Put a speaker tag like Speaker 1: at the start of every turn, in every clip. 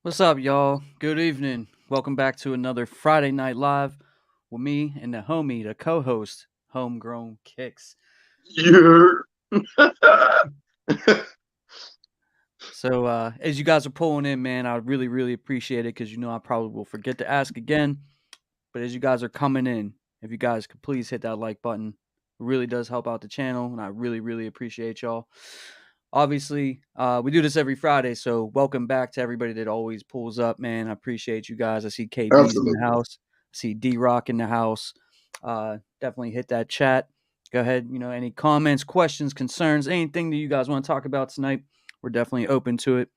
Speaker 1: What's up, y'all? Good evening. Welcome back to another Friday Night Live with me and the homie, the co-host, Homegrown Kicks.
Speaker 2: You're
Speaker 1: As you guys are pulling in, man, I really appreciate it because I probably will forget to ask again. But as you guys are coming in, if you guys could please hit that like button, it really does help out the channel, and I really appreciate y'all. Obviously, we do this every Friday, so welcome back to everybody that always pulls up, man. I appreciate you guys. I see KB's in the
Speaker 2: absolutely.
Speaker 1: house. I see D Rock in the house. Definitely hit that chat. Go ahead, any comments, questions, concerns, anything that you guys want to talk about tonight, we're definitely open to it.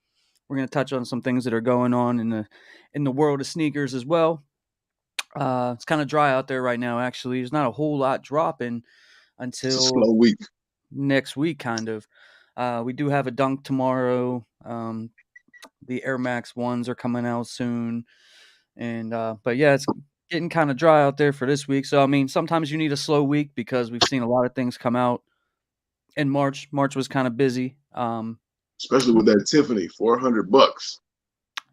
Speaker 1: We're going to touch on some things that are going on in the world of sneakers as well. It's kind of dry out there right now, actually. There's not a whole lot dropping
Speaker 2: It's a
Speaker 1: until
Speaker 2: slow week.
Speaker 1: next week, kind of. We do have a dunk tomorrow. The Air Max ones are coming out soon, but yeah, it's getting kind of dry out there for this week. So I mean, sometimes you need a slow week because we've seen a lot of things come out in March. March was kind of busy.
Speaker 2: Especially with that Tiffany, $400.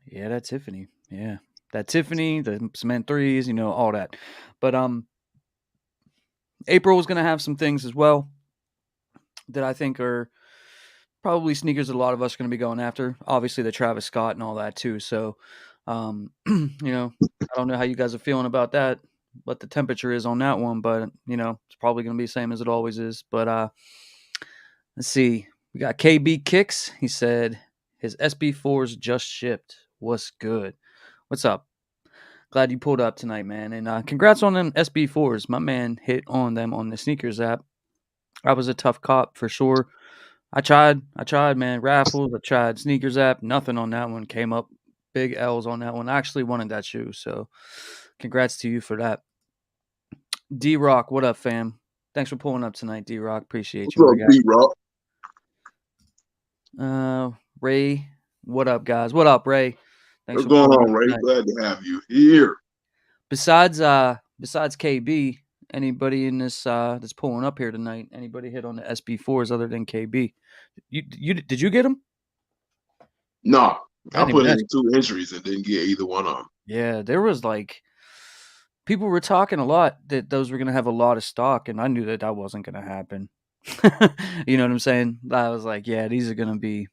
Speaker 1: Yeah, that Tiffany. Yeah, that Tiffany, the cement threes, all that. But April is going to have some things as well that I think are probably sneakers that a lot of us are going to be going after. Obviously, the Travis Scott and all that too. So, I don't know how you guys are feeling about that, what the temperature is on that one, but it's probably going to be the same as it always is. But let's see, we got KB Kicks. He said his SB4s just shipped. What's good? What's up? Glad you pulled up tonight, man, and congrats on them SB4s. My man hit on them on the sneakers app. I was a tough cop for sure. I tried, man. Raffles. I tried sneakers app. Nothing on that one came up. Big L's on that one. I actually wanted that shoe, so congrats to you for that. D Rock, what up, fam? Thanks for pulling up tonight, D Rock. Appreciate
Speaker 2: What's
Speaker 1: you, my
Speaker 2: up,
Speaker 1: guy.
Speaker 2: B-Rock?
Speaker 1: Ray, what up, guys? What up, Ray? Thanks
Speaker 2: What's
Speaker 1: for
Speaker 2: going
Speaker 1: pulling
Speaker 2: on,
Speaker 1: up
Speaker 2: Ray?
Speaker 1: tonight.
Speaker 2: Glad to have you here.
Speaker 1: Besides KB, anybody in this that's pulling up here tonight? Anybody hit on the SB4s other than KB? You did you get them?
Speaker 2: No,
Speaker 1: I
Speaker 2: I
Speaker 1: didn't
Speaker 2: put
Speaker 1: even ask.
Speaker 2: in two entries and didn't get either one of them.
Speaker 1: Yeah, there was like people were talking a lot that those were gonna have a lot of stock, and I knew that wasn't gonna happen. You know what I'm saying? I was like, yeah, these are gonna be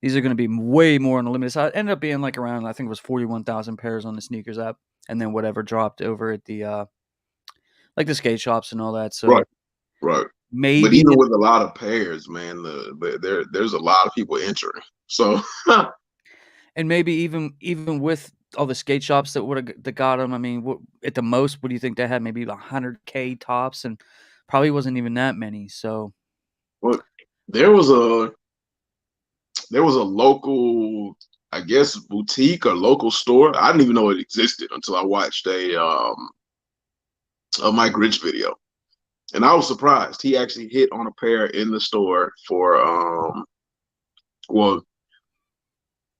Speaker 1: way more on the limited side. Ended up being like around, I think it was 41,000 pairs on the sneakers app, and then whatever dropped over at the like the skate shops and all that.
Speaker 2: Right,
Speaker 1: So
Speaker 2: right. But
Speaker 1: maybe,
Speaker 2: even with a lot of pairs, man, there's a lot of people entering. So
Speaker 1: and maybe even with all the skate shops that would have that got them. I mean, at the most, what do you think they had? Maybe 100K tops, and probably wasn't even that many. So
Speaker 2: well, there was a there was a local, I guess, boutique or local store. I didn't even know it existed until I watched a Mike Rich video. And I was surprised. He actually hit on a pair in the store for well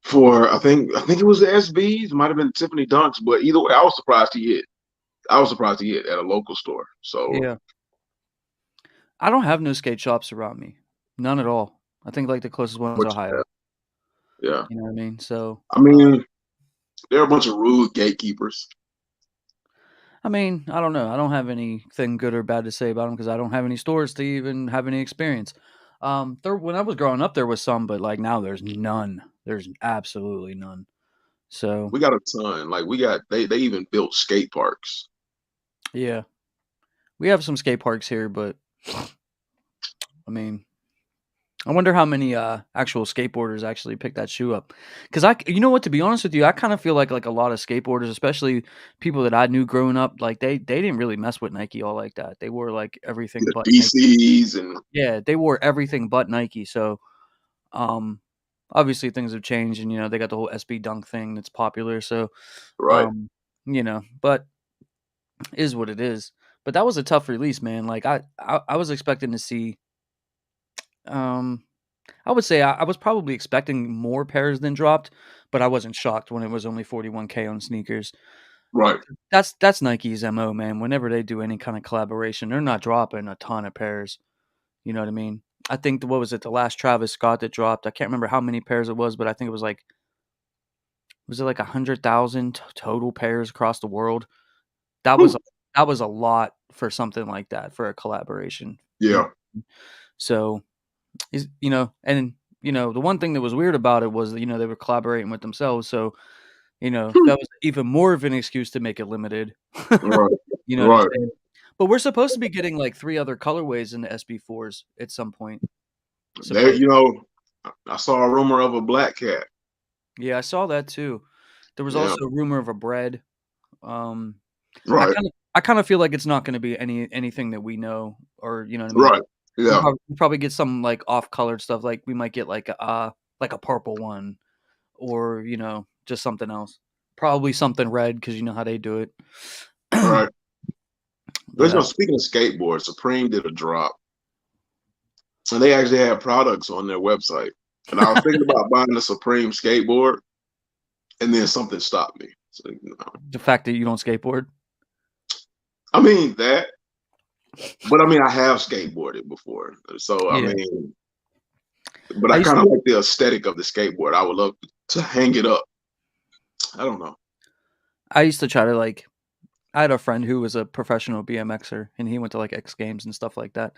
Speaker 2: for I think it was the SBs, might have been Tiffany Dunks, but either way, I was surprised he hit. I was surprised he hit at a local store. So
Speaker 1: yeah, I don't have no skate shops around me, none at all. I think like the closest one is
Speaker 2: which
Speaker 1: Ohio.
Speaker 2: yeah.
Speaker 1: You know what I mean? So
Speaker 2: I mean, they're a bunch of rude gatekeepers.
Speaker 1: I mean, I don't know. I don't have anything good or bad to say about them because I don't have any stores to even have any experience. When I was growing up, there was some, but like now, there's none. There's absolutely none. So
Speaker 2: We got a ton. Like we got they even built skate parks.
Speaker 1: yeah, we have some skate parks here, but I mean, I wonder how many actual skateboarders actually pick that shoe up. Because you know what? To be honest with you, I kind of feel like a lot of skateboarders, especially people that I knew growing up, like they didn't really mess with Nike all like that. They wore like everything
Speaker 2: The
Speaker 1: but Nike.
Speaker 2: DCs and
Speaker 1: Yeah, they wore everything but Nike. So, um, obviously things have changed, and they got the whole SB Dunk thing that's popular. So,
Speaker 2: right.
Speaker 1: um, but is what it is. But that was a tough release, man. Like I was expecting to see. Um, I would say I was probably expecting more pairs than dropped, but I wasn't shocked when it was only 41K on sneakers.
Speaker 2: Right.
Speaker 1: That's Nike's MO, man. Whenever they do any kind of collaboration, they're not dropping a ton of pairs. You know what I mean? I think what was it, the last Travis Scott that dropped? I can't remember how many pairs it was, but I think it was like was it like 100,000 total pairs across the world? That was
Speaker 2: Whew.
Speaker 1: a that was a lot for something like that, for a collaboration, you
Speaker 2: Yeah.
Speaker 1: know? So, and, the one thing that was weird about it was that, they were collaborating with themselves, so, that was even more of an excuse to make it limited.
Speaker 2: Right.
Speaker 1: You know what I'm
Speaker 2: Right.
Speaker 1: saying? But we're supposed to be getting, like, 3 other colorways in the SB4s at some point,
Speaker 2: There,
Speaker 1: supposed.
Speaker 2: I saw a rumor of a black cat.
Speaker 1: Yeah, I saw that too. There was
Speaker 2: Yeah.
Speaker 1: also a rumor of a bread. Um,
Speaker 2: Right.
Speaker 1: I kinda feel like it's not gonna be anything that we know, or you know what I mean?
Speaker 2: Right. Yeah.
Speaker 1: We'll probably get some, like, off-colored stuff, like, we might get, like a purple one, or, just something else. Probably something red, because you know how they do it.
Speaker 2: Right.
Speaker 1: But,
Speaker 2: Speaking of skateboards, Supreme did a drop, and they actually had products on their website. And I was thinking about buying a Supreme skateboard, and then something stopped me. So,
Speaker 1: the fact that you don't skateboard.
Speaker 2: I mean that, but I mean I have skateboarded before, so I
Speaker 1: Yeah.
Speaker 2: mean, but
Speaker 1: I
Speaker 2: I
Speaker 1: used
Speaker 2: kind
Speaker 1: to
Speaker 2: of like the aesthetic of the skateboard. I would love to hang it up. I don't know.
Speaker 1: I used to try to, like, I had a friend who was a professional BMXer, and he went to, like, X Games and stuff like that,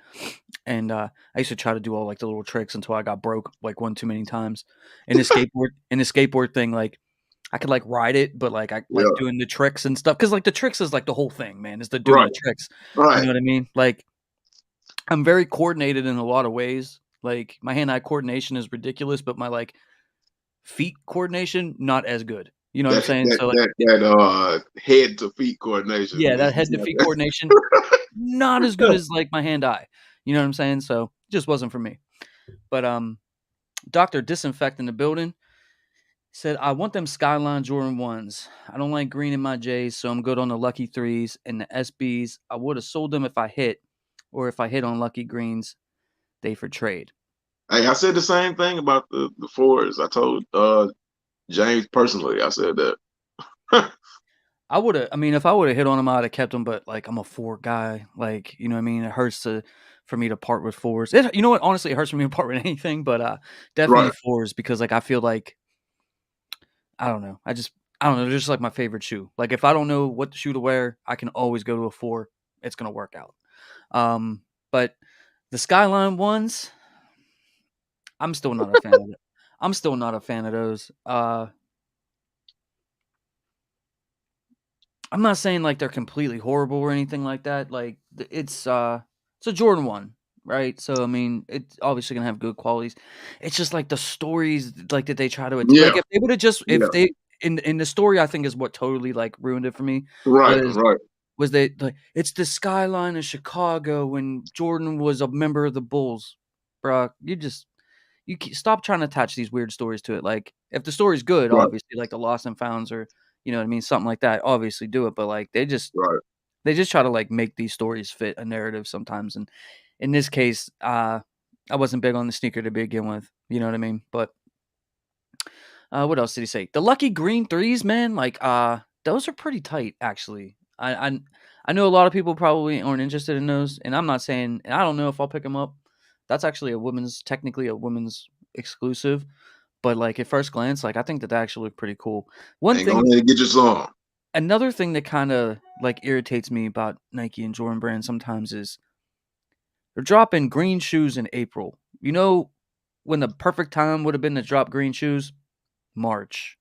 Speaker 1: and, I used to try to do all, like, the little tricks until I got broke, like, one too many times. And the skateboard thing, like, I could, like, ride it, but, like, I like
Speaker 2: Yeah.
Speaker 1: doing the tricks and stuff, because like, the tricks is, like, the whole thing, man, is the doing
Speaker 2: Right.
Speaker 1: the tricks, you
Speaker 2: Right.
Speaker 1: know what I mean? Like, I'm very coordinated in a lot of ways, like, my hand-eye coordination is ridiculous, but my, like, feet coordination, not as good, you know what I'm
Speaker 2: That
Speaker 1: saying?
Speaker 2: that
Speaker 1: So, like,
Speaker 2: that that head to feet coordination
Speaker 1: yeah, that
Speaker 2: is
Speaker 1: head to
Speaker 2: not
Speaker 1: feet
Speaker 2: that.
Speaker 1: coordination, not as good as, like, my hand-eye, you know what I'm saying? So, just wasn't for me. But, Doctor Disinfect in the building said, "I want them Skyline Jordan 1s. I don't like green in my J's, so I'm good on the Lucky 3s and the SBs. I would have sold them if I hit, or if I hit on Lucky Greens, they for trade."
Speaker 2: Hey, I said the same thing about the fours. I told James personally. I said that.
Speaker 1: I mean, if I would have hit on them, I would have kept them, but, like, I'm a 4 guy, like, you know what I mean? It hurts for me to part with 4s. You know what? Honestly, it hurts for me to part with anything, but, definitely
Speaker 2: Right.
Speaker 1: 4s, because, like, I feel like I don't know. I don't know, they're just, like, my favorite shoe. Like, if I don't know what shoe to wear, I can always go to a 4. It's gonna work out. But the Skyline ones, I'm still not a fan of it. I'm still not a fan of those. I'm not saying, like, they're completely horrible or anything like that. Like, it's a Jordan 1, right? So, I mean, it's obviously gonna have good qualities. It's just, like, the stories, like, that they try to like,
Speaker 2: Yeah.
Speaker 1: if they would've just if
Speaker 2: Yeah.
Speaker 1: they in the story, I think is what totally, like, ruined it for me,
Speaker 2: Right.
Speaker 1: was
Speaker 2: Right.
Speaker 1: they like, "It's the skyline of Chicago when Jordan was a member of the Bulls." Bruh, stop trying to attach these weird stories to it. Like, if the story's good,
Speaker 2: Right.
Speaker 1: obviously, like the Lost and Founds, or you know what I mean, something like that, obviously do it. But like,
Speaker 2: Right.
Speaker 1: they just try to like make these stories fit a narrative sometimes. And in this case, I wasn't big on the sneaker to begin with. You know what I mean? But what else did he say? The Lucky Green threes, man. Like, those are pretty tight, actually. I know a lot of people probably aren't interested in those, and I'm not saying, and I don't know if I'll pick them up. That's actually technically a women's exclusive. But like at first glance, like I think that actually look pretty cool. One
Speaker 2: And go
Speaker 1: thing,
Speaker 2: ahead and get your song.
Speaker 1: another thing that kind of like irritates me about Nike and Jordan Brand sometimes is they're dropping green shoes in April. You know when the perfect time would have been to drop green shoes? March.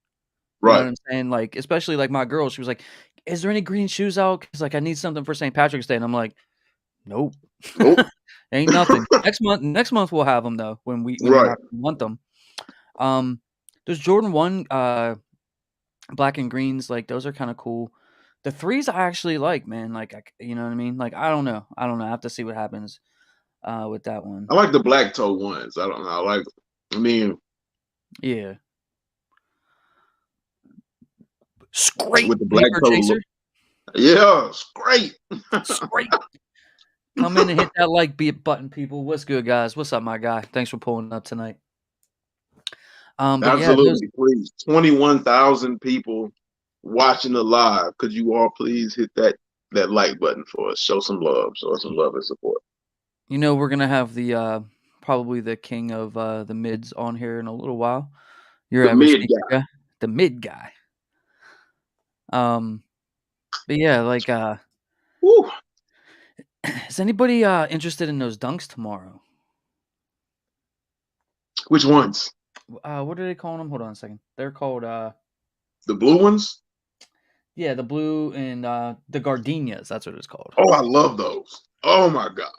Speaker 1: You know what
Speaker 2: Right.
Speaker 1: I'm saying? Like, especially like my girl, she was like, "Is there any green shoes out? Cause like I need something for St. Patrick's Day." And I'm like, "Nope,
Speaker 2: Nope.
Speaker 1: ain't nothing." Next month we'll have them though when we
Speaker 2: Right.
Speaker 1: actually want them. Um, there's Jordan 1, black and greens, like those are kind of cool. The threes I actually like, man. Like, you know what I mean? Like, I don't know. I have to see what happens with that one.
Speaker 2: I like the black toe ones. I don't know. I like. I mean,
Speaker 1: Yeah, scrape
Speaker 2: with the black
Speaker 1: paper
Speaker 2: toe
Speaker 1: chaser,
Speaker 2: look. Yeah, it's great.
Speaker 1: scrape. Come in and hit that like button, people. What's good, guys? What's up, my guy? Thanks for pulling up tonight. But yeah, those.
Speaker 2: Absolutely, please. 21,000 people watching the live. Could you all please hit that like button for us? Show some love. Show us some love and support.
Speaker 1: We're gonna have the probably the king of the mids on here in a little while. Your
Speaker 2: The
Speaker 1: average
Speaker 2: mid
Speaker 1: sneaker
Speaker 2: guy.
Speaker 1: guy, the mid guy. But yeah, like,
Speaker 2: Woo.
Speaker 1: is anybody interested in those dunks tomorrow?
Speaker 2: Which ones?
Speaker 1: What are they calling them? Hold on a second. They're called
Speaker 2: The blue ones?
Speaker 1: yeah, the blue and the gardenias. That's what it's called.
Speaker 2: Oh, I love those. Oh my God.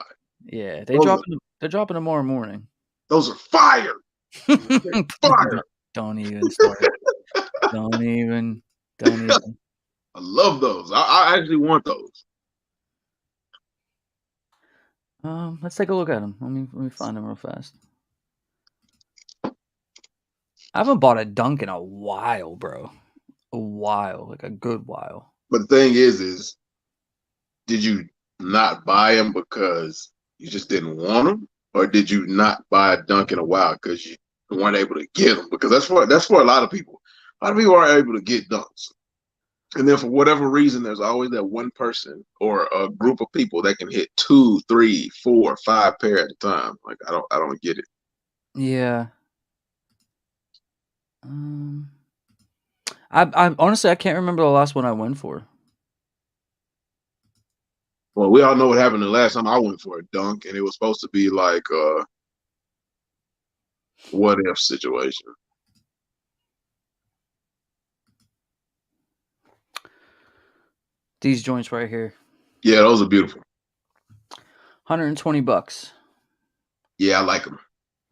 Speaker 1: Yeah,
Speaker 2: Those are
Speaker 1: they're dropping tomorrow morning.
Speaker 2: those are fire. They're fire.
Speaker 1: Don't even start. Don't even. Don't even.
Speaker 2: I love those. I actually want those.
Speaker 1: Let's take a look at them. Let me find them real fast. I haven't bought a dunk in a while, bro. A while, like a good while.
Speaker 2: But the thing is did you not buy them because you just didn't want them, or did you not buy a dunk in a while because you weren't able to get them? Because that's for a lot of people. A lot of people aren't able to get dunks, and then for whatever reason, there's always that one person or a group of people that can hit 2, 3, 4, 5 pair at a time. Like I don't get it.
Speaker 1: Yeah. Um, I honestly I can't remember the last one I went for.
Speaker 2: Well, we all know what happened the last time I went for a dunk, and it was supposed to be like a what if situation.
Speaker 1: These joints right here,
Speaker 2: Yeah, those are beautiful.
Speaker 1: $120.
Speaker 2: Yeah, I like them.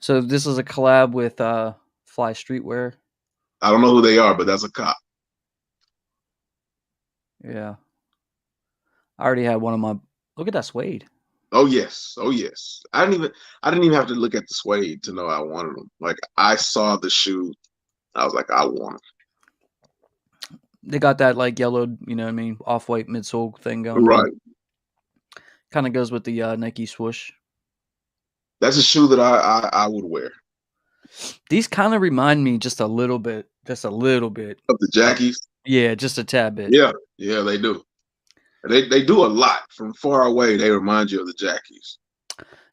Speaker 1: So this is a collab with Fly Streetwear.
Speaker 2: I don't know who they are, but that's a cop.
Speaker 1: Yeah, I already had one of my. Look at that suede.
Speaker 2: Oh yes, oh yes. I didn't even have to look at the suede to know I wanted them. Like I saw the shoe, I was like, I want
Speaker 1: They got that like yellowed, you know what I mean, off white midsole thing
Speaker 2: them.
Speaker 1: going on.
Speaker 2: Right.
Speaker 1: Kind of goes with the Nike swoosh.
Speaker 2: That's a shoe that I would wear.
Speaker 1: These kind of remind me just a little bit.
Speaker 2: Of the
Speaker 1: Of,
Speaker 2: Jackies.
Speaker 1: yeah, just a tad bit.
Speaker 2: Yeah, yeah, they do. They do a lot from far away. They remind you of the Jackies.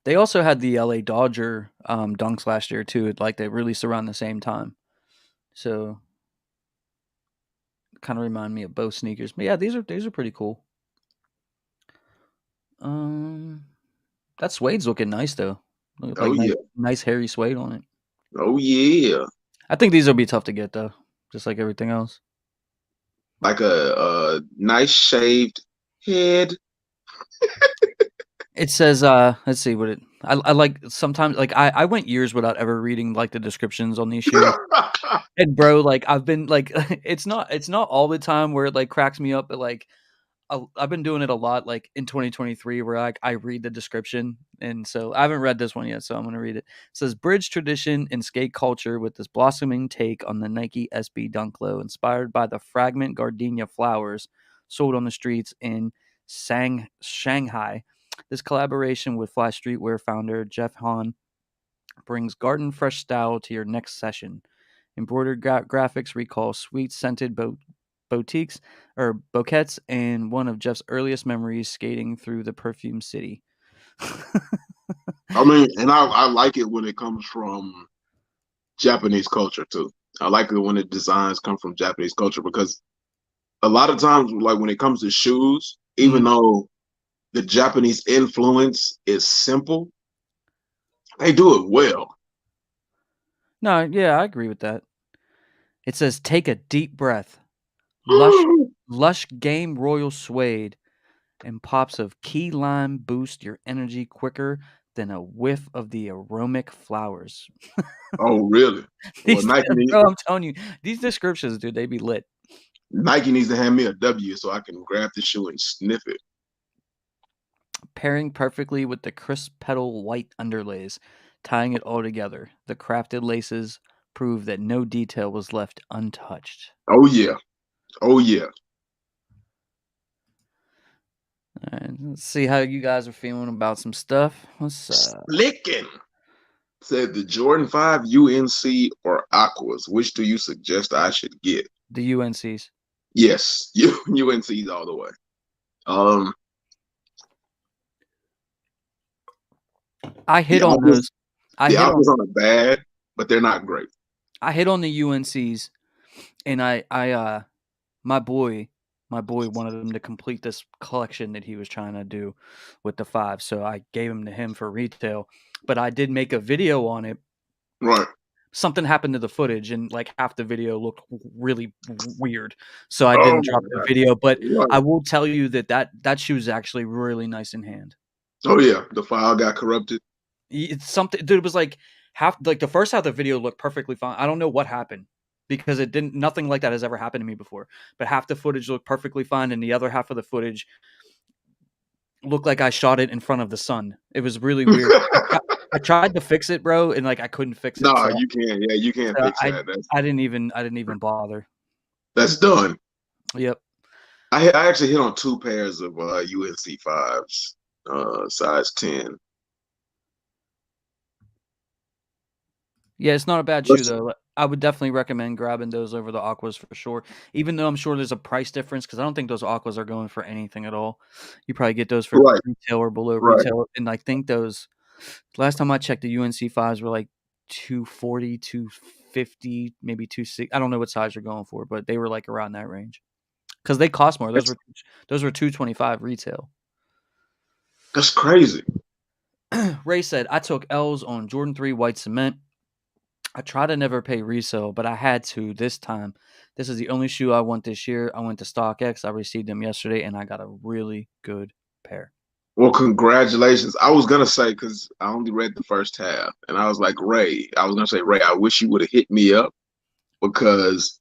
Speaker 1: They also had the LA Dodger dunks last year too. Like they released around the same time, so kind of remind me of both sneakers. But yeah, these are pretty cool. Um, that suede's looking nice though. Look
Speaker 2: Oh
Speaker 1: like
Speaker 2: yeah,
Speaker 1: nice hairy suede on it.
Speaker 2: oh yeah.
Speaker 1: I think these will be tough to get though, just like everything else.
Speaker 2: Like a nice shaved head.
Speaker 1: It says, let's see what it. I like sometimes like I went years without ever reading like the descriptions on these shoes. And bro, like I've been like it's not all the time where it like cracks me up, but like I've been doing it a lot like in 2023 where like I read the description, and so I haven't read this one yet, so I'm gonna read it. It says bridge tradition and skate culture with this blossoming take on the Nike SB Dunk Low, inspired by the fragment gardenia flowers sold on the streets in Shanghai. This collaboration with Fly Streetwear founder Jeff Hahn brings garden fresh style to your next session. Embroidered graphics recall sweet scented boutiques or bouquets and one of Jeff's earliest memories skating through the perfume city.
Speaker 2: I mean, and I like it when it comes from Japanese culture too. I like it when the designs come from Japanese culture because a lot of times, like when it comes to shoes, even
Speaker 1: Mhm.
Speaker 2: though the Japanese influence is simple, they do it well.
Speaker 1: No, yeah, I agree with that. It says take a deep breath. Lush game royal suede and pops of key lime boost your energy quicker than a whiff of the aromatic flowers.
Speaker 2: Oh, really? Well,
Speaker 1: These bro, I'm telling you, these descriptions, dude, they be lit.
Speaker 2: Nike needs to hand me a W so I can grab the shoe and sniff it.
Speaker 1: Pairing perfectly with the crisp petal white underlays, tying it all together. The crafted laces prove that no detail was left untouched.
Speaker 2: Oh yeah, oh yeah.
Speaker 1: All right, let's see how you guys are feeling about some stuff. Let's
Speaker 2: Licking. Said the Jordan 5 UNC or Aquas. Which do you suggest I should get?
Speaker 1: the UNCs.
Speaker 2: Yes, UNC's all the way. Um,
Speaker 1: I
Speaker 2: the
Speaker 1: hit on
Speaker 2: Aquas,
Speaker 1: those. I
Speaker 2: the
Speaker 1: hit
Speaker 2: Aquas
Speaker 1: on
Speaker 2: aren't bad, but they're not great.
Speaker 1: I hit on the UNCs, and I my boy. my boy wanted him to complete this collection that he was trying to do with the 5, so I gave him to him for retail. But I did make a video on it.
Speaker 2: Right.
Speaker 1: Something happened to the footage, and like half the video looked really weird, so I
Speaker 2: Oh
Speaker 1: didn't drop
Speaker 2: my
Speaker 1: the
Speaker 2: God.
Speaker 1: video. But
Speaker 2: Right.
Speaker 1: I will tell you that shoe is actually really nice in hand.
Speaker 2: Oh yeah, the file got corrupted.
Speaker 1: It's something, dude. It was like the first half of the video looked perfectly fine. I don't know what happened because it didn't. Nothing like that has ever happened to me before. But half the footage looked perfectly fine, and the other half of the footage looked like I shot it in front of the sun. It was really weird. I tried to fix it, bro, and like I couldn't fix it.
Speaker 2: No,
Speaker 1: So,
Speaker 2: you can't. Yeah, you can't
Speaker 1: so
Speaker 2: fix that.
Speaker 1: I didn't even bother.
Speaker 2: That's done.
Speaker 1: Yep.
Speaker 2: I actually hit on 2 pairs of UNC fives, size 10.
Speaker 1: Yeah, it's not a bad shoe
Speaker 2: Let's
Speaker 1: though. I would definitely recommend grabbing those over the Aquas for sure. Even though I'm sure there's a price difference because I don't think those Aquas are going for anything at all. You probably get those for
Speaker 2: right,
Speaker 1: retail or below
Speaker 2: right.
Speaker 1: retail. And I think those last time I checked, the UNC fives were like 240, 250, maybe 260. I don't know what size you're going for, but they were like around that range because they cost more.
Speaker 2: That's
Speaker 1: Those were 225 retail.
Speaker 2: that's crazy.
Speaker 1: Ray said, I took L's on Jordan 3 white cement. I try to never pay resale, but I had to this time. This is the only shoe I want this year. I went to StockX. I received them yesterday, and I got a really good pair.
Speaker 2: Well, congratulations. I was gonna say because I only read the first half, and I was like, Ray. I was gonna say, Ray. I wish you would have hit me up because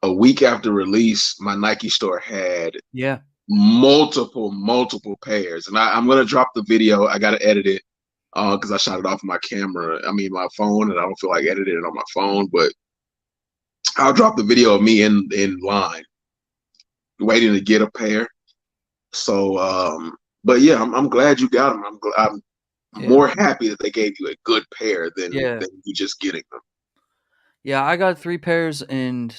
Speaker 2: a week after release, my Nike store had
Speaker 1: Yeah,
Speaker 2: multiple pairs, and I'm gonna drop the video. I gotta edit it because I shot it off my camera. I mean, my phone, and I don't feel like editing it on my phone, but I'll drop the video of me in line waiting to get a pair. So, but yeah, I'm glad you got them. I'm
Speaker 1: yeah,
Speaker 2: more happy that they gave you a good pair
Speaker 1: yeah,
Speaker 2: than you just getting them.
Speaker 1: yeah. I got 3 pairs, and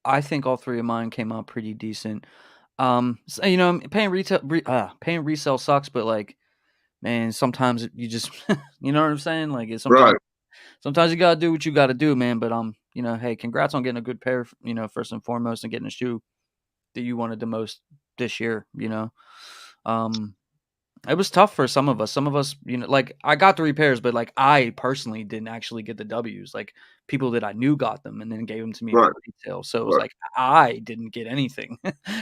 Speaker 1: I think all 3 of mine came out pretty decent. So, paying resale sucks, but like, man, sometimes you just, you know what I'm saying? Like,
Speaker 2: Right,
Speaker 1: sometimes you gotta do what you gotta do, man. But hey, congrats on getting a good pair. First and foremost, and getting a shoe that you wanted the most this year. Um, it was tough for some of us. Some of us, like I got 3 pairs, but like I personally didn't actually get the W's. Like people that I knew got them and then gave them to me
Speaker 2: right,
Speaker 1: for retail. So it was
Speaker 2: right,
Speaker 1: like I didn't get anything.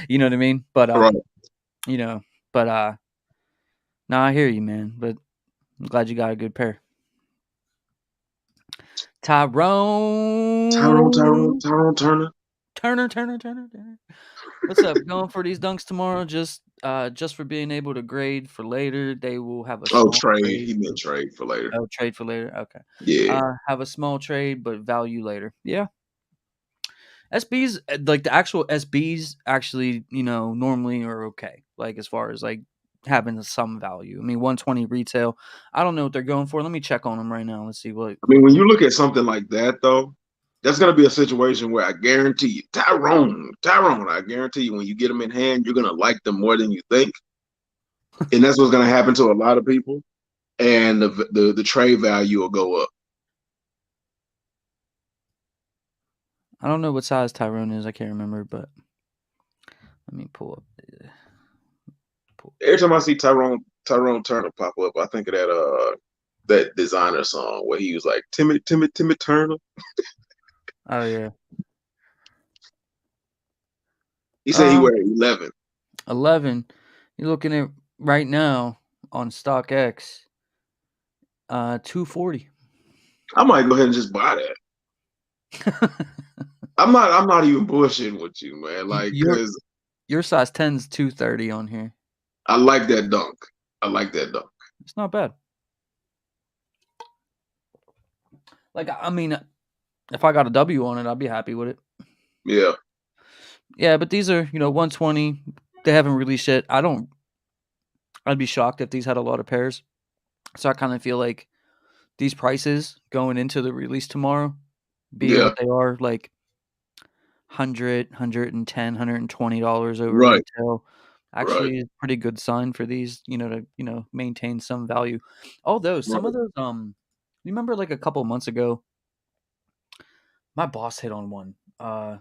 Speaker 1: You know what I mean? But
Speaker 2: right.
Speaker 1: you know, but no, I hear you, man. But I'm glad you got a good pair. Tyrone
Speaker 2: Turner.
Speaker 1: Turner. What's up? Going for these dunks tomorrow? Just for being able to grade for later. They will have a
Speaker 2: Oh,
Speaker 1: small
Speaker 2: trade.
Speaker 1: trade.
Speaker 2: He meant trade for later.
Speaker 1: Oh, trade for later. Okay.
Speaker 2: Yeah.
Speaker 1: Have a small trade, but value later. Yeah. SBs, like the actual SBs, actually, normally are okay. Like as far as like having some value. I mean, 120 retail. I don't know what they're going for. Let me check on them right now. Let's see what.
Speaker 2: I mean, when you look at something like that, though, that's going to be a situation where I guarantee you, Tyrone, I guarantee you, when you get them in hand, you're going to like them more than you think. And that's what's going to happen to a lot of people. And the trade value will go up.
Speaker 1: I don't know what size Tyrone is. I can't remember, but let me pull up. Pull.
Speaker 2: Every time I see Tyrone Turner pop up, I think of that designer song where he was like Timid Turner.
Speaker 1: Oh yeah.
Speaker 2: He said he
Speaker 1: Um,
Speaker 2: wear 11.
Speaker 1: 11. You're looking at right now on StockX, 240.
Speaker 2: I might go ahead and just buy that. I'm not even bullshitting with you, man. Like,
Speaker 1: your
Speaker 2: cause
Speaker 1: your size 10's 230 on here.
Speaker 2: I like that dunk. I like that dunk.
Speaker 1: It's not bad. Like I mean, if I got a W on it, I'd be happy with it.
Speaker 2: Yeah.
Speaker 1: Yeah, but these are 120. They haven't released yet. I'd be shocked if these had a lot of pairs. So I kind of feel like these prices going into the release tomorrow, being
Speaker 2: Yeah.
Speaker 1: what they are, like 110 $120 over
Speaker 2: Right.
Speaker 1: retail,
Speaker 2: Right.
Speaker 1: actually is a pretty good sign for these, to maintain some value. Although some of
Speaker 2: Right.
Speaker 1: those, you remember like a couple months ago, my boss hit on one.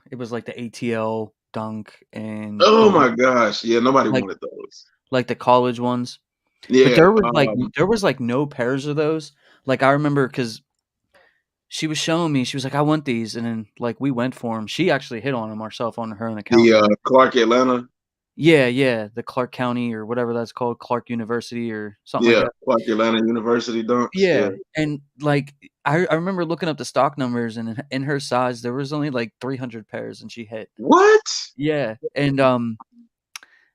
Speaker 1: It was like the ATL. Dunk and
Speaker 2: Oh
Speaker 1: the
Speaker 2: my gosh. Yeah, nobody
Speaker 1: like
Speaker 2: wanted those.
Speaker 1: like the college ones. But
Speaker 2: Yeah.
Speaker 1: there was no pairs of those. Like I remember because she was showing me, she was like, "I want these," and then like we went for them. She actually hit on them herself on her own account
Speaker 2: The
Speaker 1: though.
Speaker 2: Clark Atlanta.
Speaker 1: Yeah, yeah, the Clark County or whatever that's called, Clark University or something like
Speaker 2: Yeah,
Speaker 1: that.
Speaker 2: Clark Atlanta University dunks. Yeah.
Speaker 1: Yeah, and like I remember looking up the stock numbers, and in her size there was only like 300 pairs, and she hit.
Speaker 2: What?
Speaker 1: Yeah, and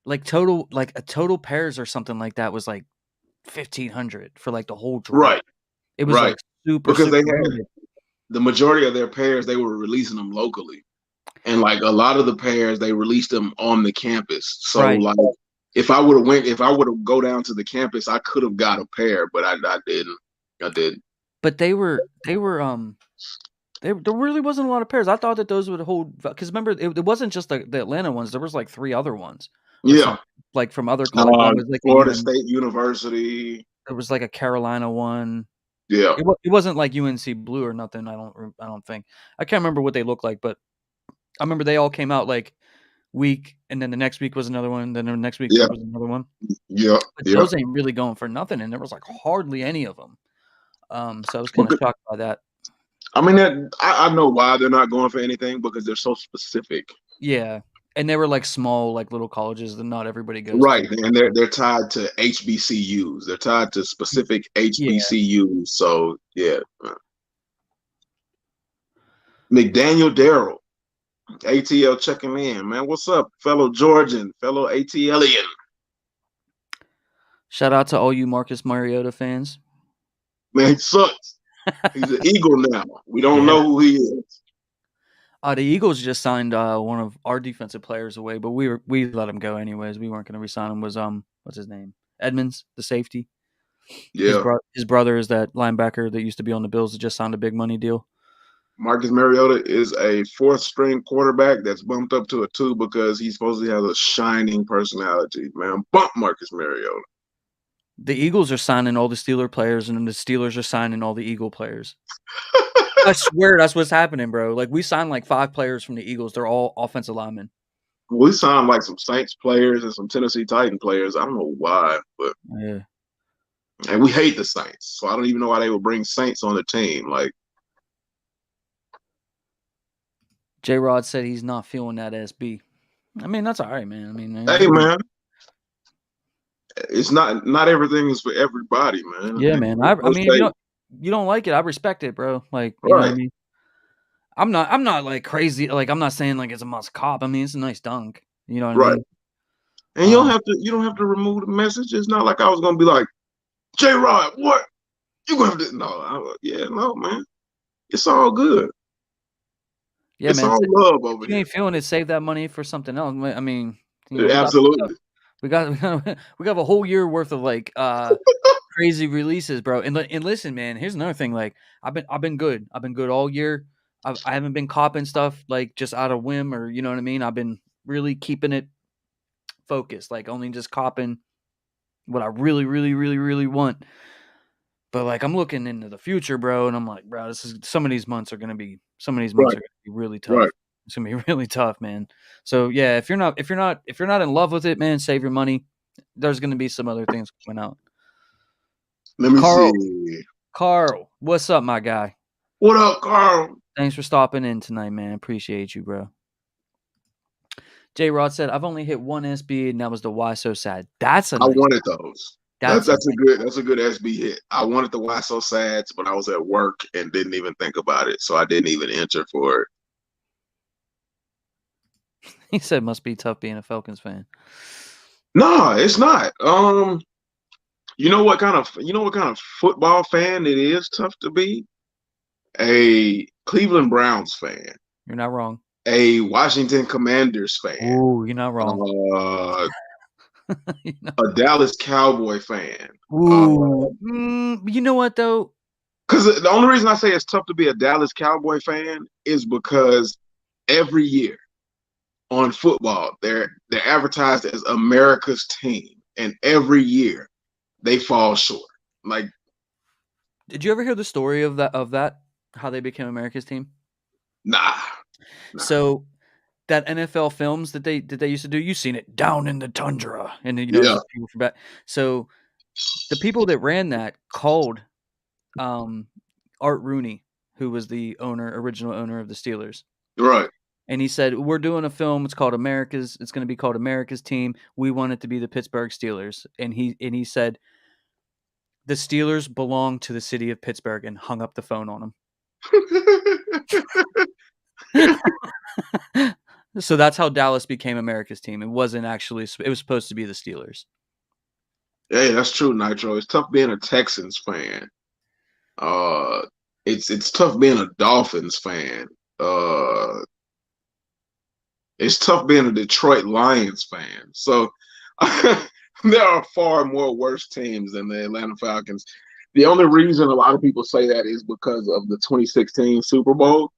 Speaker 1: like a total pairs or something like that was like 1,500 for like the whole drop.
Speaker 2: Right.
Speaker 1: It was
Speaker 2: Right.
Speaker 1: like super
Speaker 2: Because
Speaker 1: super
Speaker 2: they had
Speaker 1: limited.
Speaker 2: the majority of their pairs, they were releasing them locally. And like a lot of the pairs, they released them on the campus. So
Speaker 1: Right.
Speaker 2: like if I would have go down to the campus, I could have got a pair, but I didn't. I didn't.
Speaker 1: But there really wasn't a lot of pairs. I thought that those would hold because remember it wasn't just the Atlanta ones. There was like three other ones or
Speaker 2: Yeah.
Speaker 1: something like from other like one was like a
Speaker 2: Florida
Speaker 1: UN.
Speaker 2: State University.
Speaker 1: There was like a Carolina one.
Speaker 2: Yeah.
Speaker 1: It wasn't like UNC Blue or nothing. I don't think. I can't remember what they looked like, but I remember they all came out like week, and then the next week was another one. Then the next week
Speaker 2: Yeah.
Speaker 1: there was another one.
Speaker 2: Yeah.
Speaker 1: But
Speaker 2: Yeah.
Speaker 1: those ain't really going for nothing, and there was like hardly any of them. So I was kind of shocked by that.
Speaker 2: I mean, I know why they're not going for anything because they're so specific.
Speaker 1: Yeah, and they were like small, like little colleges that not everybody goes
Speaker 2: Right.
Speaker 1: to.
Speaker 2: And they're tied to HBCUs. They're tied to specific
Speaker 1: Yeah.
Speaker 2: HBCUs. So yeah. McDaniel Darrell, ATL checking in, man. What's up, fellow Georgian, fellow ATLian?
Speaker 1: Shout out to all you Marcus Mariota fans.
Speaker 2: Man, he sucks. He's an Eagle now. We don't
Speaker 1: Yeah.
Speaker 2: know who he is.
Speaker 1: The Eagles just signed one of our defensive players away, but we let him go anyways. We weren't going to resign him. Was what's his name? Edmonds, the safety.
Speaker 2: Yeah.
Speaker 1: His brother is that linebacker that used to be on the Bills that just signed a big money deal.
Speaker 2: Marcus Mariota is a fourth string quarterback that's bumped up to a 2 because he supposedly has a shining personality. Man, bump Marcus Mariota.
Speaker 1: The Eagles are signing all the Steeler players, and then the Steelers are signing all the Eagle players. I swear that's what's happening, bro. Like we signed like 5 players from the Eagles. They're all offensive linemen.
Speaker 2: We signed like some Saints players and some Tennessee Titan players. I don't know why, but
Speaker 1: Yeah.
Speaker 2: and we hate the Saints, so I don't even know why they would bring Saints on the team. Like,
Speaker 1: J Rod said he's not feeling that SB. I mean, that's all right, man. I
Speaker 2: hey,
Speaker 1: mean,
Speaker 2: man, it's not everything is for everybody, man.
Speaker 1: yeah, man. I mean, if
Speaker 2: Say,
Speaker 1: you don't like it, I respect it, bro. Like, you know what I
Speaker 2: right,
Speaker 1: mean? I'm not like crazy. Like, I'm not saying like it's a must cop. I mean, it's a nice dunk. You know what I
Speaker 2: right,
Speaker 1: mean?
Speaker 2: and you don't have to remove the message. It's not like I was gonna be like, J Rod, what you gonna have to? No, yeah, no, man, it's all good.
Speaker 1: Yeah,
Speaker 2: It's
Speaker 1: man.
Speaker 2: all love over
Speaker 1: If you
Speaker 2: here.
Speaker 1: ain't feeling it, save that money for something else. I mean, you know,
Speaker 2: Absolutely,
Speaker 1: we got we got a whole year worth of like crazy releases, bro. And listen, man, here's another thing. Like I've been good. I've been good all year. I haven't been copping stuff like just out of whim or you know what I mean. I've been really keeping it focused, like only just copping what I really, really, really, really want. But like I'm looking into the future, bro, and I'm like, bro, some of these months are gonna be
Speaker 2: right,
Speaker 1: really
Speaker 2: right.
Speaker 1: tough. It's gonna be really tough, man. So yeah, if you're not in love with it, man, save your money. There's gonna be some other things coming out.
Speaker 2: Let me see.
Speaker 1: Carl, Carl, what's up, my guy?
Speaker 2: What up, Carl?
Speaker 1: Thanks for stopping in tonight, man. Appreciate you, bro. J Rod said, I've only hit one SB and that was the Why So Sad. That's a
Speaker 2: I
Speaker 1: nice
Speaker 2: wanted those.
Speaker 1: that's a nice
Speaker 2: That's a good SB hit. I wanted the Why So Sads, but I was at work and didn't even think about it, so I didn't even enter for it.
Speaker 1: he said must be tough being a Falcons fan.
Speaker 2: No, it's not. You know what kind of football fan it is tough to be? A Cleveland Browns fan,
Speaker 1: You're not wrong.
Speaker 2: a Washington Commanders fan,
Speaker 1: Ooh, you're not wrong.
Speaker 2: uh,
Speaker 1: You know?
Speaker 2: a Dallas Cowboy fan.
Speaker 1: Ooh. You know what though?
Speaker 2: Because the only reason I say it's tough to be a Dallas Cowboy fan is because every year on football, they're advertised as America's team, and every year they fall short. Like,
Speaker 1: Did you ever hear the story of that how they became America's team?
Speaker 2: nah, nah.
Speaker 1: So that NFL films that they used to do. You've seen it, Down in the Tundra, and then,
Speaker 2: Yeah.
Speaker 1: just people from back. So the people that ran that called Art Rooney, who was the original owner of the Steelers.
Speaker 2: Right.
Speaker 1: And he said, "We're doing a film. It's called America's. It's going to be called America's Team. We want it to be the Pittsburgh Steelers." And he said, "The Steelers belong to the city of Pittsburgh," and hung up the phone on him. So that's how Dallas became America's team. It wasn't actually. It was supposed to be the Steelers.
Speaker 2: Hey, that's true, Nitro. It's tough being a Texans fan. Uh, it's tough being a Dolphins fan. Uh, it's tough being a Detroit Lions fan. So there are far more worse teams than the Atlanta Falcons. The only reason a lot of people say that is because of the 2016 Super Bowl.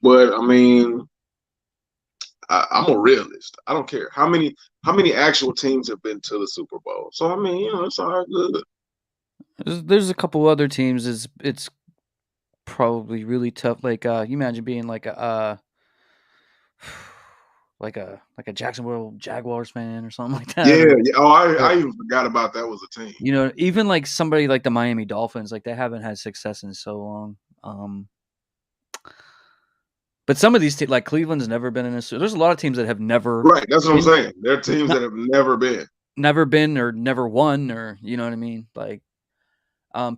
Speaker 2: But I mean, I'm a realist. I don't care how many actual teams have been to the Super Bowl. So I mean, it's all good.
Speaker 1: There's a couple other teams. It's probably really tough. Like you imagine being like a like a Jacksonville Jaguars fan or something like that,
Speaker 2: Yeah,
Speaker 1: or,
Speaker 2: yeah. Oh,
Speaker 1: or
Speaker 2: I even forgot about that was a team.
Speaker 1: even like somebody like the Miami Dolphins. Like they haven't had success in so long. But some of these like Cleveland's never been in a. There's a lot of teams that have never
Speaker 2: Right, that's what I'm
Speaker 1: been,
Speaker 2: saying. There are teams
Speaker 1: not,
Speaker 2: that have never been.
Speaker 1: never been or never won, or you know what I mean. Like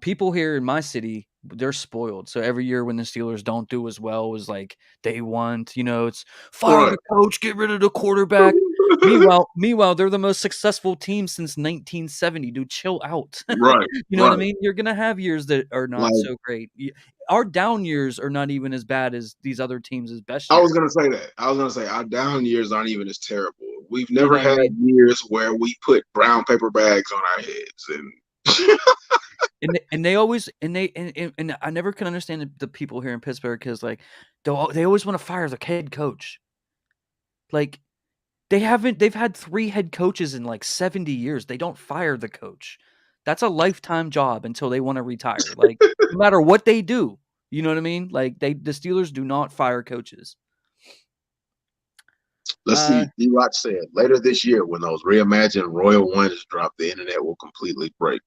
Speaker 1: people here in my city, they're spoiled. So every year when the Steelers don't do as well as like they want, it's fire
Speaker 2: Right.
Speaker 1: the coach, get rid of the quarterback. Meanwhile, they're the most successful team since 1970. Dude, chill out.
Speaker 2: Right,
Speaker 1: You know what I
Speaker 2: right.
Speaker 1: mean? You're gonna have years that are not
Speaker 2: Like
Speaker 1: so great. Our down years are not even as bad as these other teams' best
Speaker 2: I was
Speaker 1: years.
Speaker 2: gonna say that. I was gonna say our down years aren't even as terrible. We've
Speaker 1: You
Speaker 2: never
Speaker 1: know what I
Speaker 2: had
Speaker 1: mean?
Speaker 2: years where we put brown paper bags on our heads and
Speaker 1: And they always and I never can understand the people here in Pittsburgh because like they always want to fire the head coach. Like they've had 3 head coaches in like 70 years. They don't fire the coach. That's a lifetime job until they want to retire. Like no matter what they do, you know what I mean? Like the Steelers do not fire coaches.
Speaker 2: let's
Speaker 1: Uh
Speaker 2: see. D-Rock said later this year when those reimagined Royal Ones drop, the internet will completely break.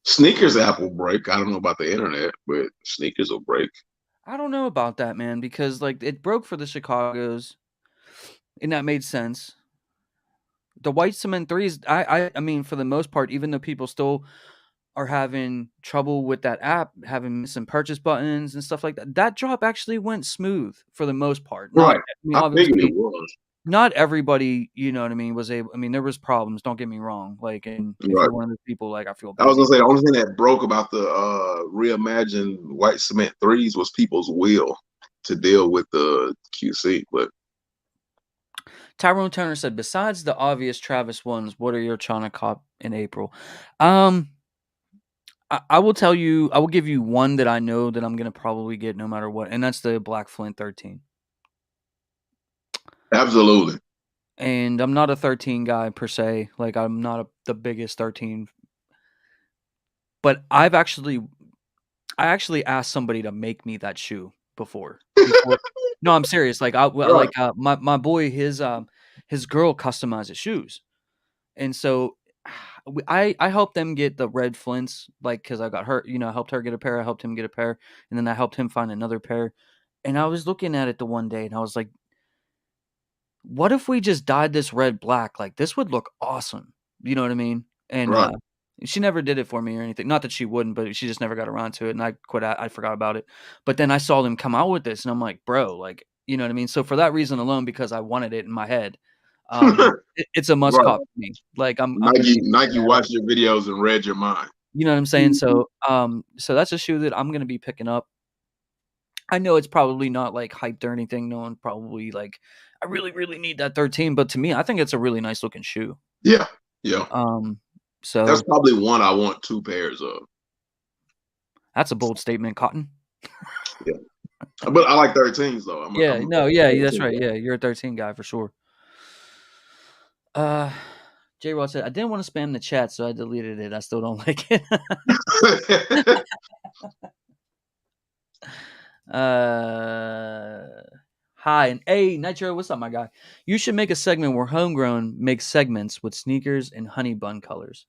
Speaker 2: Sneakers app will break. I don't know about the internet, but sneakers will break.
Speaker 1: I don't know about that, man, because like it broke for the Chicago's and that made sense. The white cement threes, I mean, for the most part, even though people still are having trouble with that app, having missing purchase buttons and stuff like that, that drop actually went smooth for the most part. Not,
Speaker 2: Right.
Speaker 1: I mean,
Speaker 2: I figured it
Speaker 1: obviously,
Speaker 2: was.
Speaker 1: not everybody, you know what I mean, was able. I mean, there was problems. Don't get me wrong. Like, and if
Speaker 2: Right.
Speaker 1: you're one of those people, like, I feel
Speaker 2: I was
Speaker 1: badly.
Speaker 2: gonna say the only thing that broke about the reimagined white cement threes was people's will to deal with the QC. But
Speaker 1: Tyrone Turner said, besides the obvious Travis ones, what are your China cop in April? Um, I will tell you, I will give you one that I know that I'm gonna probably get no matter what, and that's the Black Flint 13.
Speaker 2: absolutely.
Speaker 1: And I'm not a 13 guy per se. Like I'm not the biggest 13, but I actually asked somebody to make me that shoe before. Before, no, I'm serious. Like
Speaker 2: Right.
Speaker 1: my boy, his girl customizes shoes, and so I helped them get the red Flints, like because I got her, I helped her get a pair, I helped him get a pair, and then I helped him find another pair. And I was looking at it the one day, and I was like, what if we just dyed this red black? Like this would look awesome. You know what I mean? And
Speaker 2: Right.
Speaker 1: she never did it for me or anything. Not that she wouldn't, but she just never got around to it. And I quit. I forgot about it. But then I saw them come out with this, and I'm like, bro, like, you know what I mean? So for that reason alone, because I wanted it in my head, it's a must
Speaker 2: Right.
Speaker 1: cop for me. Like I'm gonna
Speaker 2: Nike
Speaker 1: be
Speaker 2: Nike
Speaker 1: picking that up.
Speaker 2: watched your videos and read your mind.
Speaker 1: You know what I'm saying? So that's a shoe that I'm gonna be picking up. I know it's probably not like hyped or anything. No one probably like, I really, really need that 13. But to me, I think it's a really nice looking shoe.
Speaker 2: Yeah. Yeah.
Speaker 1: Um,
Speaker 2: That's
Speaker 1: so
Speaker 2: probably one I want 2 pairs of.
Speaker 1: that's a bold statement, Cotton.
Speaker 2: Yeah. But I like 13s though.
Speaker 1: Yeah,
Speaker 2: I'm a
Speaker 1: no, yeah, that's
Speaker 2: 13
Speaker 1: right. Yeah, you're a 13 guy for sure. Uh, J Rod said I didn't want to spam the chat, so I deleted it. I still don't like it.
Speaker 2: guy.
Speaker 1: uh, Hi, and hey, Nitro, what's up, my guy? You should make a segment where Homegrown makes segments with sneakers and honey bun colors.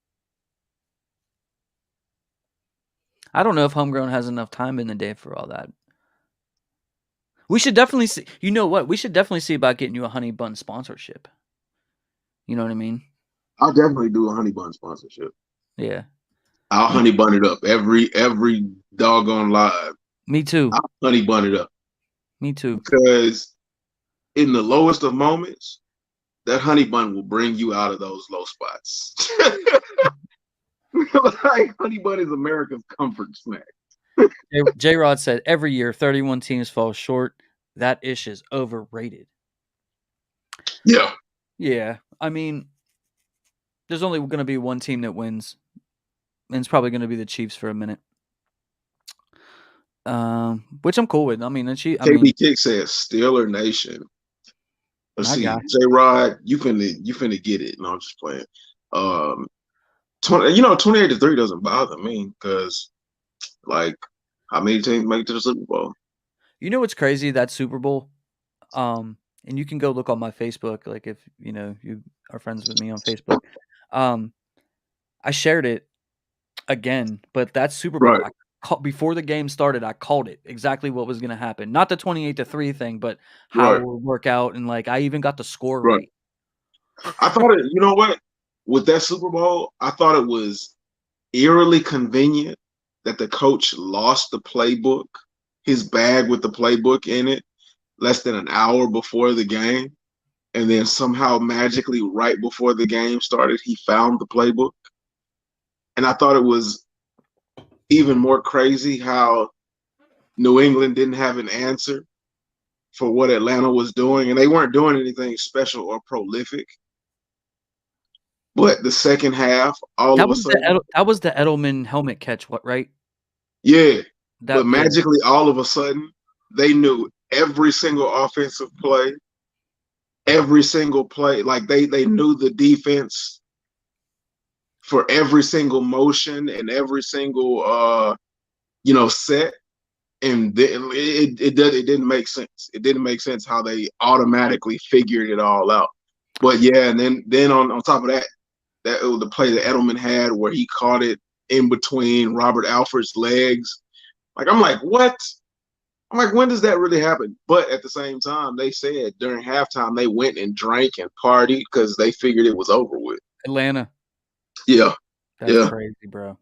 Speaker 1: I don't know if Homegrown has enough time in the day for all that. We should definitely see. You know what? We should definitely see about getting you a honey bun sponsorship. You know what I mean?
Speaker 2: I'll definitely do a honey bun sponsorship.
Speaker 1: Yeah.
Speaker 2: I'll
Speaker 1: You,
Speaker 2: honey bun it up every doggone live.
Speaker 1: me too.
Speaker 2: I'll honey bun it up
Speaker 1: Me too.
Speaker 2: because in the lowest of moments, that honey bun will bring you out of those low spots. Like honey bun is America's comfort snack.
Speaker 1: J Rod said every year 31 teams fall short. That ish is overrated.
Speaker 2: Yeah.
Speaker 1: Yeah. I mean, there's only going to be one team that wins, and it's probably going to be the Chiefs for a minute. Which I'm cool with. I mean,
Speaker 2: KB Kick says Steeler Nation. Let's
Speaker 1: my
Speaker 2: see,
Speaker 1: guy.
Speaker 2: J Rod, you finna get it. No, I'm just playing. 28-3 doesn't bother me because like how many teams make it to the Super Bowl?
Speaker 1: You know what's crazy? That Super Bowl. And you can go look on my Facebook. Like if you are friends with me on Facebook. Um, I shared it again, but that Super Bowl,
Speaker 2: Right,
Speaker 1: before the game started, I called it exactly what was going to happen. Not the 28-3 thing, but how
Speaker 2: right,
Speaker 1: it would work out, and like I even got the score
Speaker 2: right.
Speaker 1: right.
Speaker 2: I thought it, you know what? With that Super Bowl, I thought it was eerily convenient that the coach lost the playbook, his bag with the playbook in it, less than an hour before the game. And then somehow magically, right before the game started, he found the playbook. And I thought it was even more crazy how New England didn't have an answer for what Atlanta was doing. And they weren't doing anything special or prolific. But the second half, all of a sudden,
Speaker 1: That was the Edelman helmet catch. What right?
Speaker 2: yeah. But
Speaker 1: That yeah
Speaker 2: magically, all of a sudden, they knew every single offensive play, every single play. Like they knew the defense for every single motion and every single set. And it didn't make sense. It didn't make sense how they automatically figured it all out. But yeah, and then on top of that, that it was the play that Edelman had where he caught it in between Robert Alford's legs. Like I'm like, what? I'm like, when does that really happen? But at the same time, they said during halftime they went and drank and partied because they figured it was over with.
Speaker 1: Atlanta.
Speaker 2: Yeah,
Speaker 1: That's
Speaker 2: yeah,
Speaker 1: crazy, bro.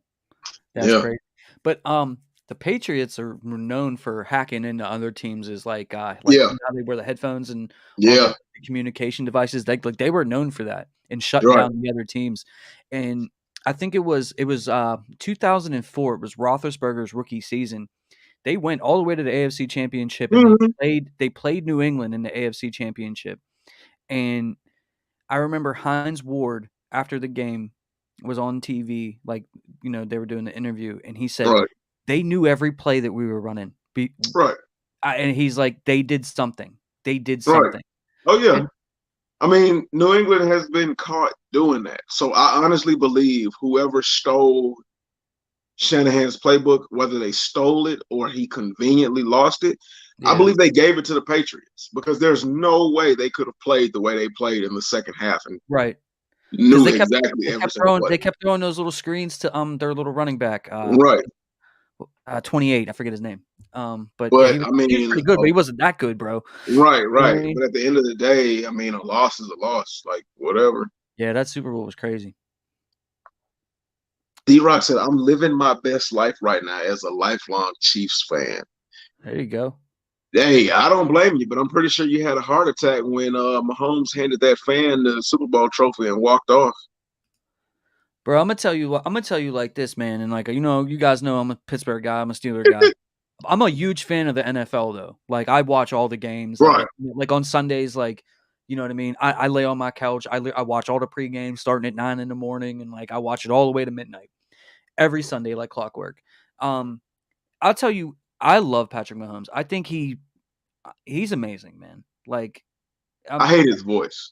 Speaker 1: That's
Speaker 2: yeah,
Speaker 1: crazy. But the Patriots are known for hacking into other teams is like
Speaker 2: yeah,
Speaker 1: you know how they wear the headphones and all the
Speaker 2: yeah.
Speaker 1: communication devices. They were known for that and shutting
Speaker 2: Right,
Speaker 1: down the other teams. And I think it was 2004. It was Roethlisberger's rookie season. They went all the way to the AFC Championship and
Speaker 2: mm-hmm.
Speaker 1: they played New England in the AFC Championship. And I remember Hines Ward after the game was on TV, like, they were doing the interview, and he said
Speaker 2: Right,
Speaker 1: they knew every play that we were running.
Speaker 2: right,
Speaker 1: And he's like, they did something. They did
Speaker 2: right.
Speaker 1: something.
Speaker 2: Oh yeah.
Speaker 1: And
Speaker 2: I mean, New England has been caught doing that. So I honestly believe whoever stole Shanahan's playbook, whether they stole it or he conveniently lost it, I
Speaker 1: yeah,
Speaker 2: believe they gave it to the Patriots because there's no way they could have played the way they played in the second half and
Speaker 1: right. Because
Speaker 2: knew exactly every single play.
Speaker 1: they kept throwing those little screens to their little running back,
Speaker 2: Right.
Speaker 1: 28. I forget his name. But yeah,
Speaker 2: But I
Speaker 1: he was
Speaker 2: mean,
Speaker 1: pretty good, but he wasn't that good, bro.
Speaker 2: right,
Speaker 1: You know what I
Speaker 2: right.
Speaker 1: mean?
Speaker 2: But at the end of the day, I mean, a loss is a loss. Like, whatever.
Speaker 1: Yeah, that Super Bowl was crazy.
Speaker 2: D-Rock said, I'm living my best life right now as a lifelong Chiefs fan.
Speaker 1: There you go.
Speaker 2: Hey, I don't blame you, but I'm pretty sure you had a heart attack when Mahomes handed that fan the Super Bowl trophy and walked off.
Speaker 1: Bro, I'm gonna tell you like this, man, and like you guys know I'm a Pittsburgh guy, I'm a Steeler guy. I'm a huge fan of the NFL though. Like I watch all the games,
Speaker 2: Right,
Speaker 1: like on Sundays, like you know what I mean. I lay on my couch, I watch all the pregame starting at 9 in the morning, and like I watch it all the way to midnight every Sunday like clockwork. Um, I'll tell you, I love Patrick Mahomes. I think he's amazing, man. Like,
Speaker 2: I hate his voice.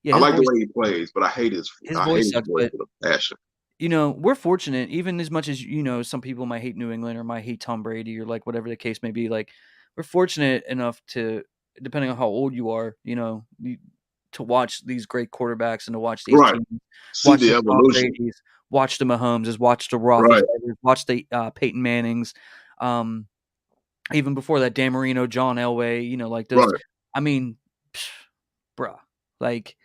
Speaker 1: yeah,
Speaker 2: I like the way he plays, but
Speaker 1: his
Speaker 2: I hate
Speaker 1: voice
Speaker 2: his
Speaker 1: sucks,
Speaker 2: voice
Speaker 1: but
Speaker 2: with a passion.
Speaker 1: we're fortunate, even as much as some people might hate New England or might hate Tom Brady or like whatever the case may be. Like, we're fortunate enough to depending on how old you are, to watch these great quarterbacks and to watch these
Speaker 2: Right.
Speaker 1: teams,
Speaker 2: See
Speaker 1: watch
Speaker 2: the
Speaker 1: the Tom
Speaker 2: evolution.
Speaker 1: Brady's, watch the Mahomes, watch the
Speaker 2: Right.
Speaker 1: Roethlisbergers, watch the Peyton Mannings, um, even before that, Dan Marino, John Elway, like those.
Speaker 2: Right.
Speaker 1: I mean, bruh, like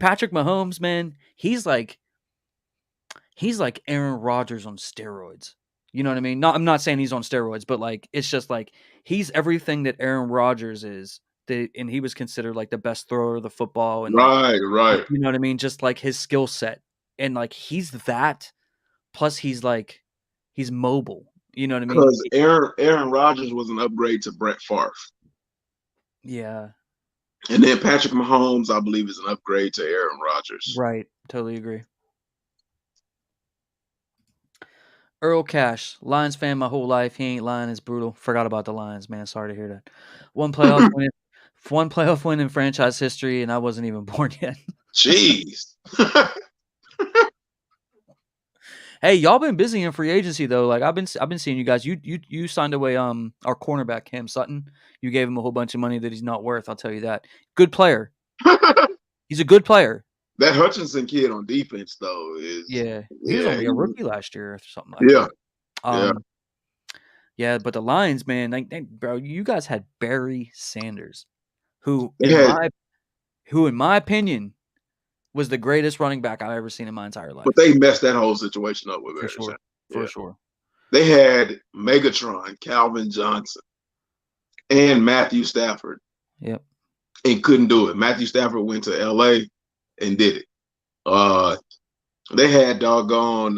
Speaker 1: Patrick Mahomes, man, he's like Aaron Rodgers on steroids. You know what I mean? I'm not saying he's on steroids, but like it's just like he's everything that Aaron Rodgers is. And he was considered like the best thrower of the football, and like,
Speaker 2: Right. Right.
Speaker 1: you know what I mean? Just like his skill set, and like he's that. Plus, he's mobile. You know what I mean?
Speaker 2: Because Aaron Rodgers was an upgrade to Brett Favre.
Speaker 1: Yeah,
Speaker 2: And then Patrick Mahomes, I believe, is an upgrade to Aaron Rodgers.
Speaker 1: right. Totally agree. Earl Cash, Lions fan my whole life. He ain't lying. It's brutal. Forgot about the Lions, man. Sorry to hear that. One playoff win, one playoff win in franchise history, and I wasn't even born yet.
Speaker 2: Jeez.
Speaker 1: Hey, y'all been busy in free agency though. Like I've been seeing you guys. You signed away our cornerback Cam Sutton. You gave him a whole bunch of money that he's not worth. I'll tell you that. Good player. He's a good player.
Speaker 2: That Hutchinson kid on defense, though, is
Speaker 1: Yeah, he was
Speaker 2: yeah,
Speaker 1: only a rookie last year or something like
Speaker 2: yeah,
Speaker 1: that.
Speaker 2: yeah.
Speaker 1: Yeah, but the Lions, man, bro, you guys had Barry Sanders, who
Speaker 2: They had,
Speaker 1: in my opinion was the greatest running back I've ever seen in my entire
Speaker 2: but
Speaker 1: life.
Speaker 2: they messed that whole situation up with
Speaker 1: For
Speaker 2: Barry
Speaker 1: sure.
Speaker 2: Sanders.
Speaker 1: For
Speaker 2: Yeah,
Speaker 1: sure.
Speaker 2: they had Megatron, Calvin Johnson, and Matthew Stafford,
Speaker 1: Yep.
Speaker 2: and couldn't do it. Matthew Stafford went to L.A. and did it. Uh, they had doggone,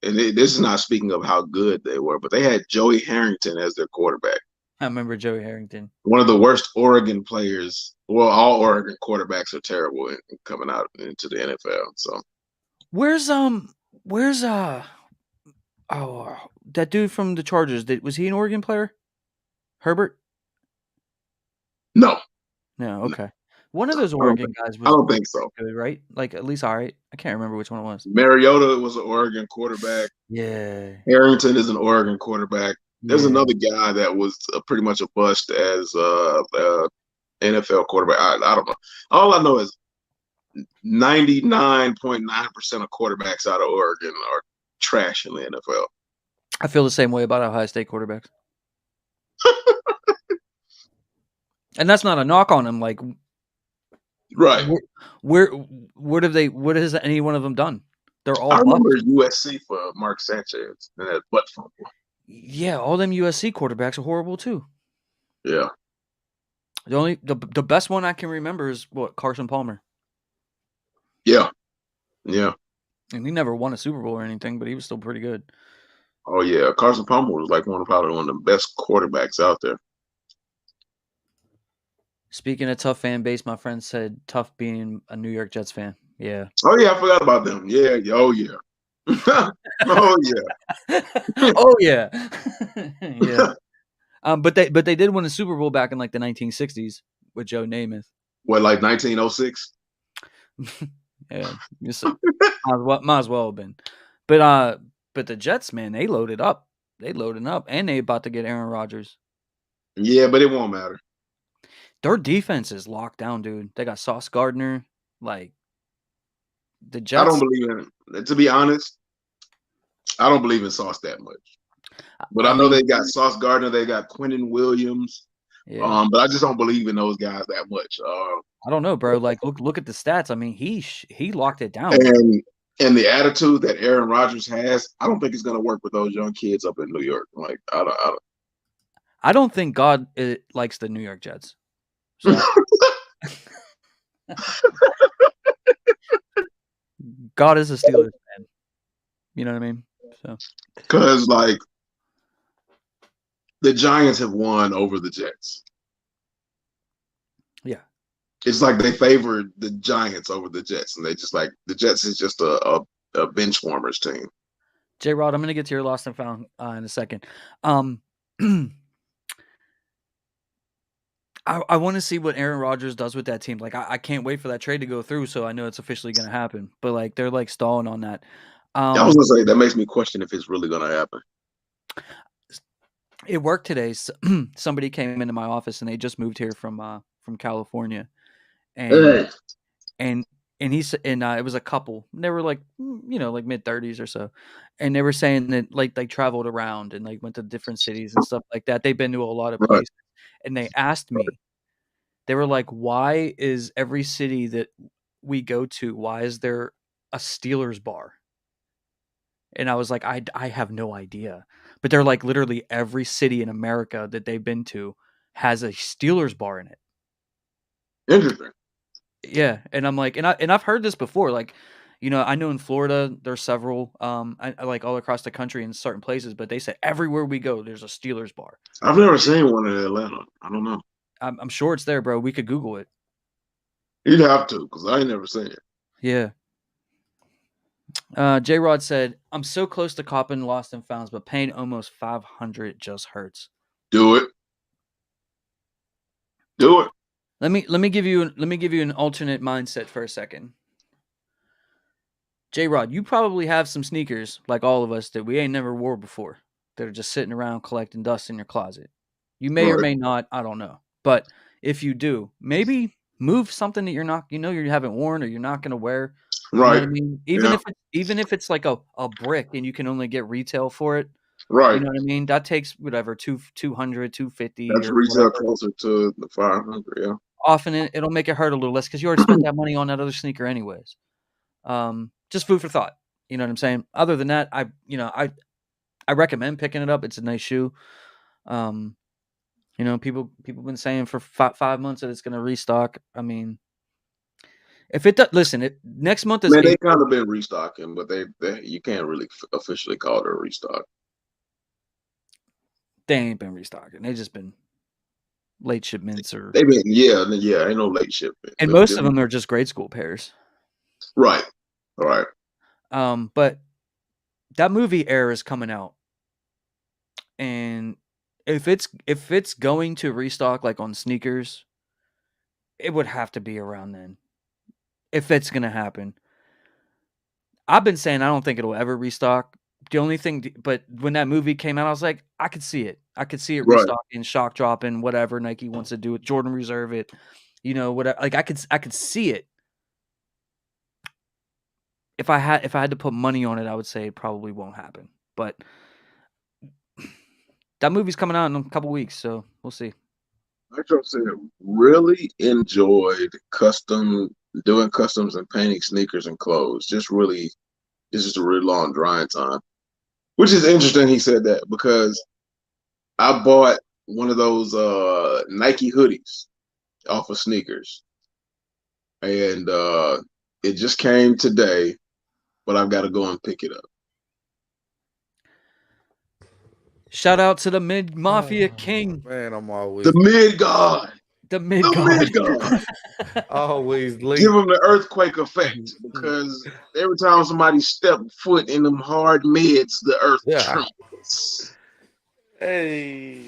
Speaker 2: this is not speaking of how good they were, but they had Joey Harrington as their quarterback.
Speaker 1: I remember Joey Harrington.
Speaker 2: One of the worst Oregon players. Well, all Oregon quarterbacks are terrible in coming out into the NFL. So
Speaker 1: Where's that dude from the Chargers? Was he an Oregon player? Herbert?
Speaker 2: no,
Speaker 1: No, okay. One of those
Speaker 2: I don't
Speaker 1: Oregon
Speaker 2: think,
Speaker 1: guys
Speaker 2: I
Speaker 1: was
Speaker 2: don't think so.
Speaker 1: good, right? Like at least all right. I can't remember which one it was.
Speaker 2: Mariota was an Oregon quarterback.
Speaker 1: Yeah.
Speaker 2: Harrington is an Oregon quarterback. There's
Speaker 1: Yeah.
Speaker 2: another guy that was pretty much a bust as NFL quarterback. I don't know. All I know is 99.9% of quarterbacks out of Oregon are trash in the NFL.
Speaker 1: I feel the same way about Ohio State quarterbacks. And that's not a knock on them. Like,
Speaker 2: Right.
Speaker 1: what has any one of them done? They're all
Speaker 2: I remember
Speaker 1: bust.
Speaker 2: USC for Mark Sanchez and that butt fumble.
Speaker 1: Yeah, all them USC quarterbacks are horrible too.
Speaker 2: Yeah.
Speaker 1: The best one I can remember is Carson Palmer.
Speaker 2: Yeah. Yeah.
Speaker 1: And he never won a Super Bowl or anything, but he was still pretty good.
Speaker 2: Oh yeah. Carson Palmer was like probably one of the best quarterbacks out there.
Speaker 1: Speaking of tough fan base, my friend said tough being a New York Jets fan. Yeah.
Speaker 2: Oh yeah, I forgot about them. Yeah. Oh yeah. Oh yeah.
Speaker 1: Oh yeah. Yeah. But they did win a Super Bowl back in like the 1960s with Joe Namath.
Speaker 2: What, like 1906?
Speaker 1: Yeah. Might as well have been. But the Jets, man, they loaded up. They loading up, and they about to get Aaron Rodgers.
Speaker 2: Yeah, but it won't matter.
Speaker 1: Their defense is locked down, dude. They got Sauce Gardner. Like the
Speaker 2: I don't
Speaker 1: Jets.
Speaker 2: believe in it. To be honest, I don't believe in Sauce that much. But I know
Speaker 1: mean,
Speaker 2: they got Sauce Gardner, they got Quentin Williams.
Speaker 1: yeah.
Speaker 2: But I just don't believe in those guys that much.
Speaker 1: I don't know, bro. Like look at the stats. I mean, he locked it down.
Speaker 2: And the attitude that Aaron Rodgers has, I don't think it's gonna work with those young kids up in New York. Like
Speaker 1: I don't think God likes the New York Jets. So. God is a Steelers fan. You know what I mean? So
Speaker 2: because like the Giants have won over the Jets.
Speaker 1: yeah.
Speaker 2: It's like they favored the Giants over the Jets, and they just like the Jets is just a bench warmers team.
Speaker 1: J Rod, I'm gonna get to your lost and found in a second. I want to see what Aaron Rodgers does with that team. Like, I can't wait for that trade to go through, so I know it's officially going to happen. But like, they're like stalling on that.
Speaker 2: I was gonna say that makes me question if it's really gonna happen.
Speaker 1: It worked today. Somebody came into my office and they just moved here from California, and
Speaker 2: Ugh.
Speaker 1: and it was a couple. They were like like mid-30s or so, and they were saying that like they traveled around and like went to different cities and stuff like that. They've been to a lot of
Speaker 2: Right.
Speaker 1: places, and they asked me. They were like, "Why is every city that we go to? Why is there a Steelers bar?" And I was like, I have no idea. But they're like literally every city in America that they've been to has a Steelers bar in it.
Speaker 2: Interesting.
Speaker 1: Yeah, and I'm like, I've heard this before. Like, I know in Florida there's several, I like all across the country in certain places, but they said everywhere we go there's a Steelers bar.
Speaker 2: I've never seen one in Atlanta. I don't know.
Speaker 1: I'm sure it's there, bro. We could Google it.
Speaker 2: You'd have to, because I ain't never seen it.
Speaker 1: Yeah. J Rod said, "I'm so close to copping Lost and Founds, but paying almost 500 just hurts."
Speaker 2: Do it. Do it.
Speaker 1: Let me give you an alternate mindset for a second. J Rod, you probably have some sneakers like all of us that we ain't never wore before that are just sitting around collecting dust in your closet. You may or
Speaker 2: Right.
Speaker 1: may not, I don't know. But if you do, maybe move something that you haven't worn or you're not going to wear. You know what
Speaker 2: Right.
Speaker 1: I mean?
Speaker 2: Yeah.
Speaker 1: Even if it's like a brick and you can only get retail for it, you
Speaker 2: Right.
Speaker 1: know what I mean? That takes whatever 200, 250
Speaker 2: That's
Speaker 1: or
Speaker 2: retail
Speaker 1: whatever.
Speaker 2: closer to the 500. Yeah.
Speaker 1: Often it'll make it hurt a little less cuz you already spent that money on that other sneaker anyways. Just food for thought. You know what I'm saying? Other than that, I recommend picking it up. It's a nice shoe. Um, people been saying for 5 months that it's going to restock. I mean, if it does, listen, next month is
Speaker 2: Man, they
Speaker 1: April.
Speaker 2: kind of been restocking, but they you can't really officially call it a restock.
Speaker 1: They ain't been restocking. They just been late shipments
Speaker 2: They've been, yeah, yeah, ain't no late shipment.
Speaker 1: and most of them are just grade school pairs.
Speaker 2: Right. Right.
Speaker 1: But that movie Air is coming out, and if it's going to restock like on sneakers, it would have to be around then. If it's gonna happen, I've been saying I don't think it'll ever restock. The only thing, but when that movie came out, I was like, I could see it. I could see it
Speaker 2: Right.
Speaker 1: restocking, shock dropping, whatever Nike wants to do it, Jordan Reserve it, whatever. Like I could see it. If I had to put money on it, I would say it probably won't happen. But that movie's coming out in a couple weeks, so we'll see.
Speaker 2: Like I said, really enjoyed doing customs and painting sneakers and clothes. It's just a really long drying time. Which is interesting he said that because I bought one of those Nike hoodies off of sneakers. And it just came today, but I've got to go and pick it up.
Speaker 1: Shout out to the Mid Mafia
Speaker 3: Oh,
Speaker 1: King,
Speaker 3: man, I'm
Speaker 2: The
Speaker 3: always
Speaker 2: mid god,
Speaker 1: the Mid
Speaker 2: the
Speaker 1: God.
Speaker 2: mid god.
Speaker 3: always
Speaker 2: Give
Speaker 3: late.
Speaker 2: them the earthquake effect because every time somebody step foot in them hard mids, the earth
Speaker 3: Yeah.
Speaker 2: trembles.
Speaker 3: Hey.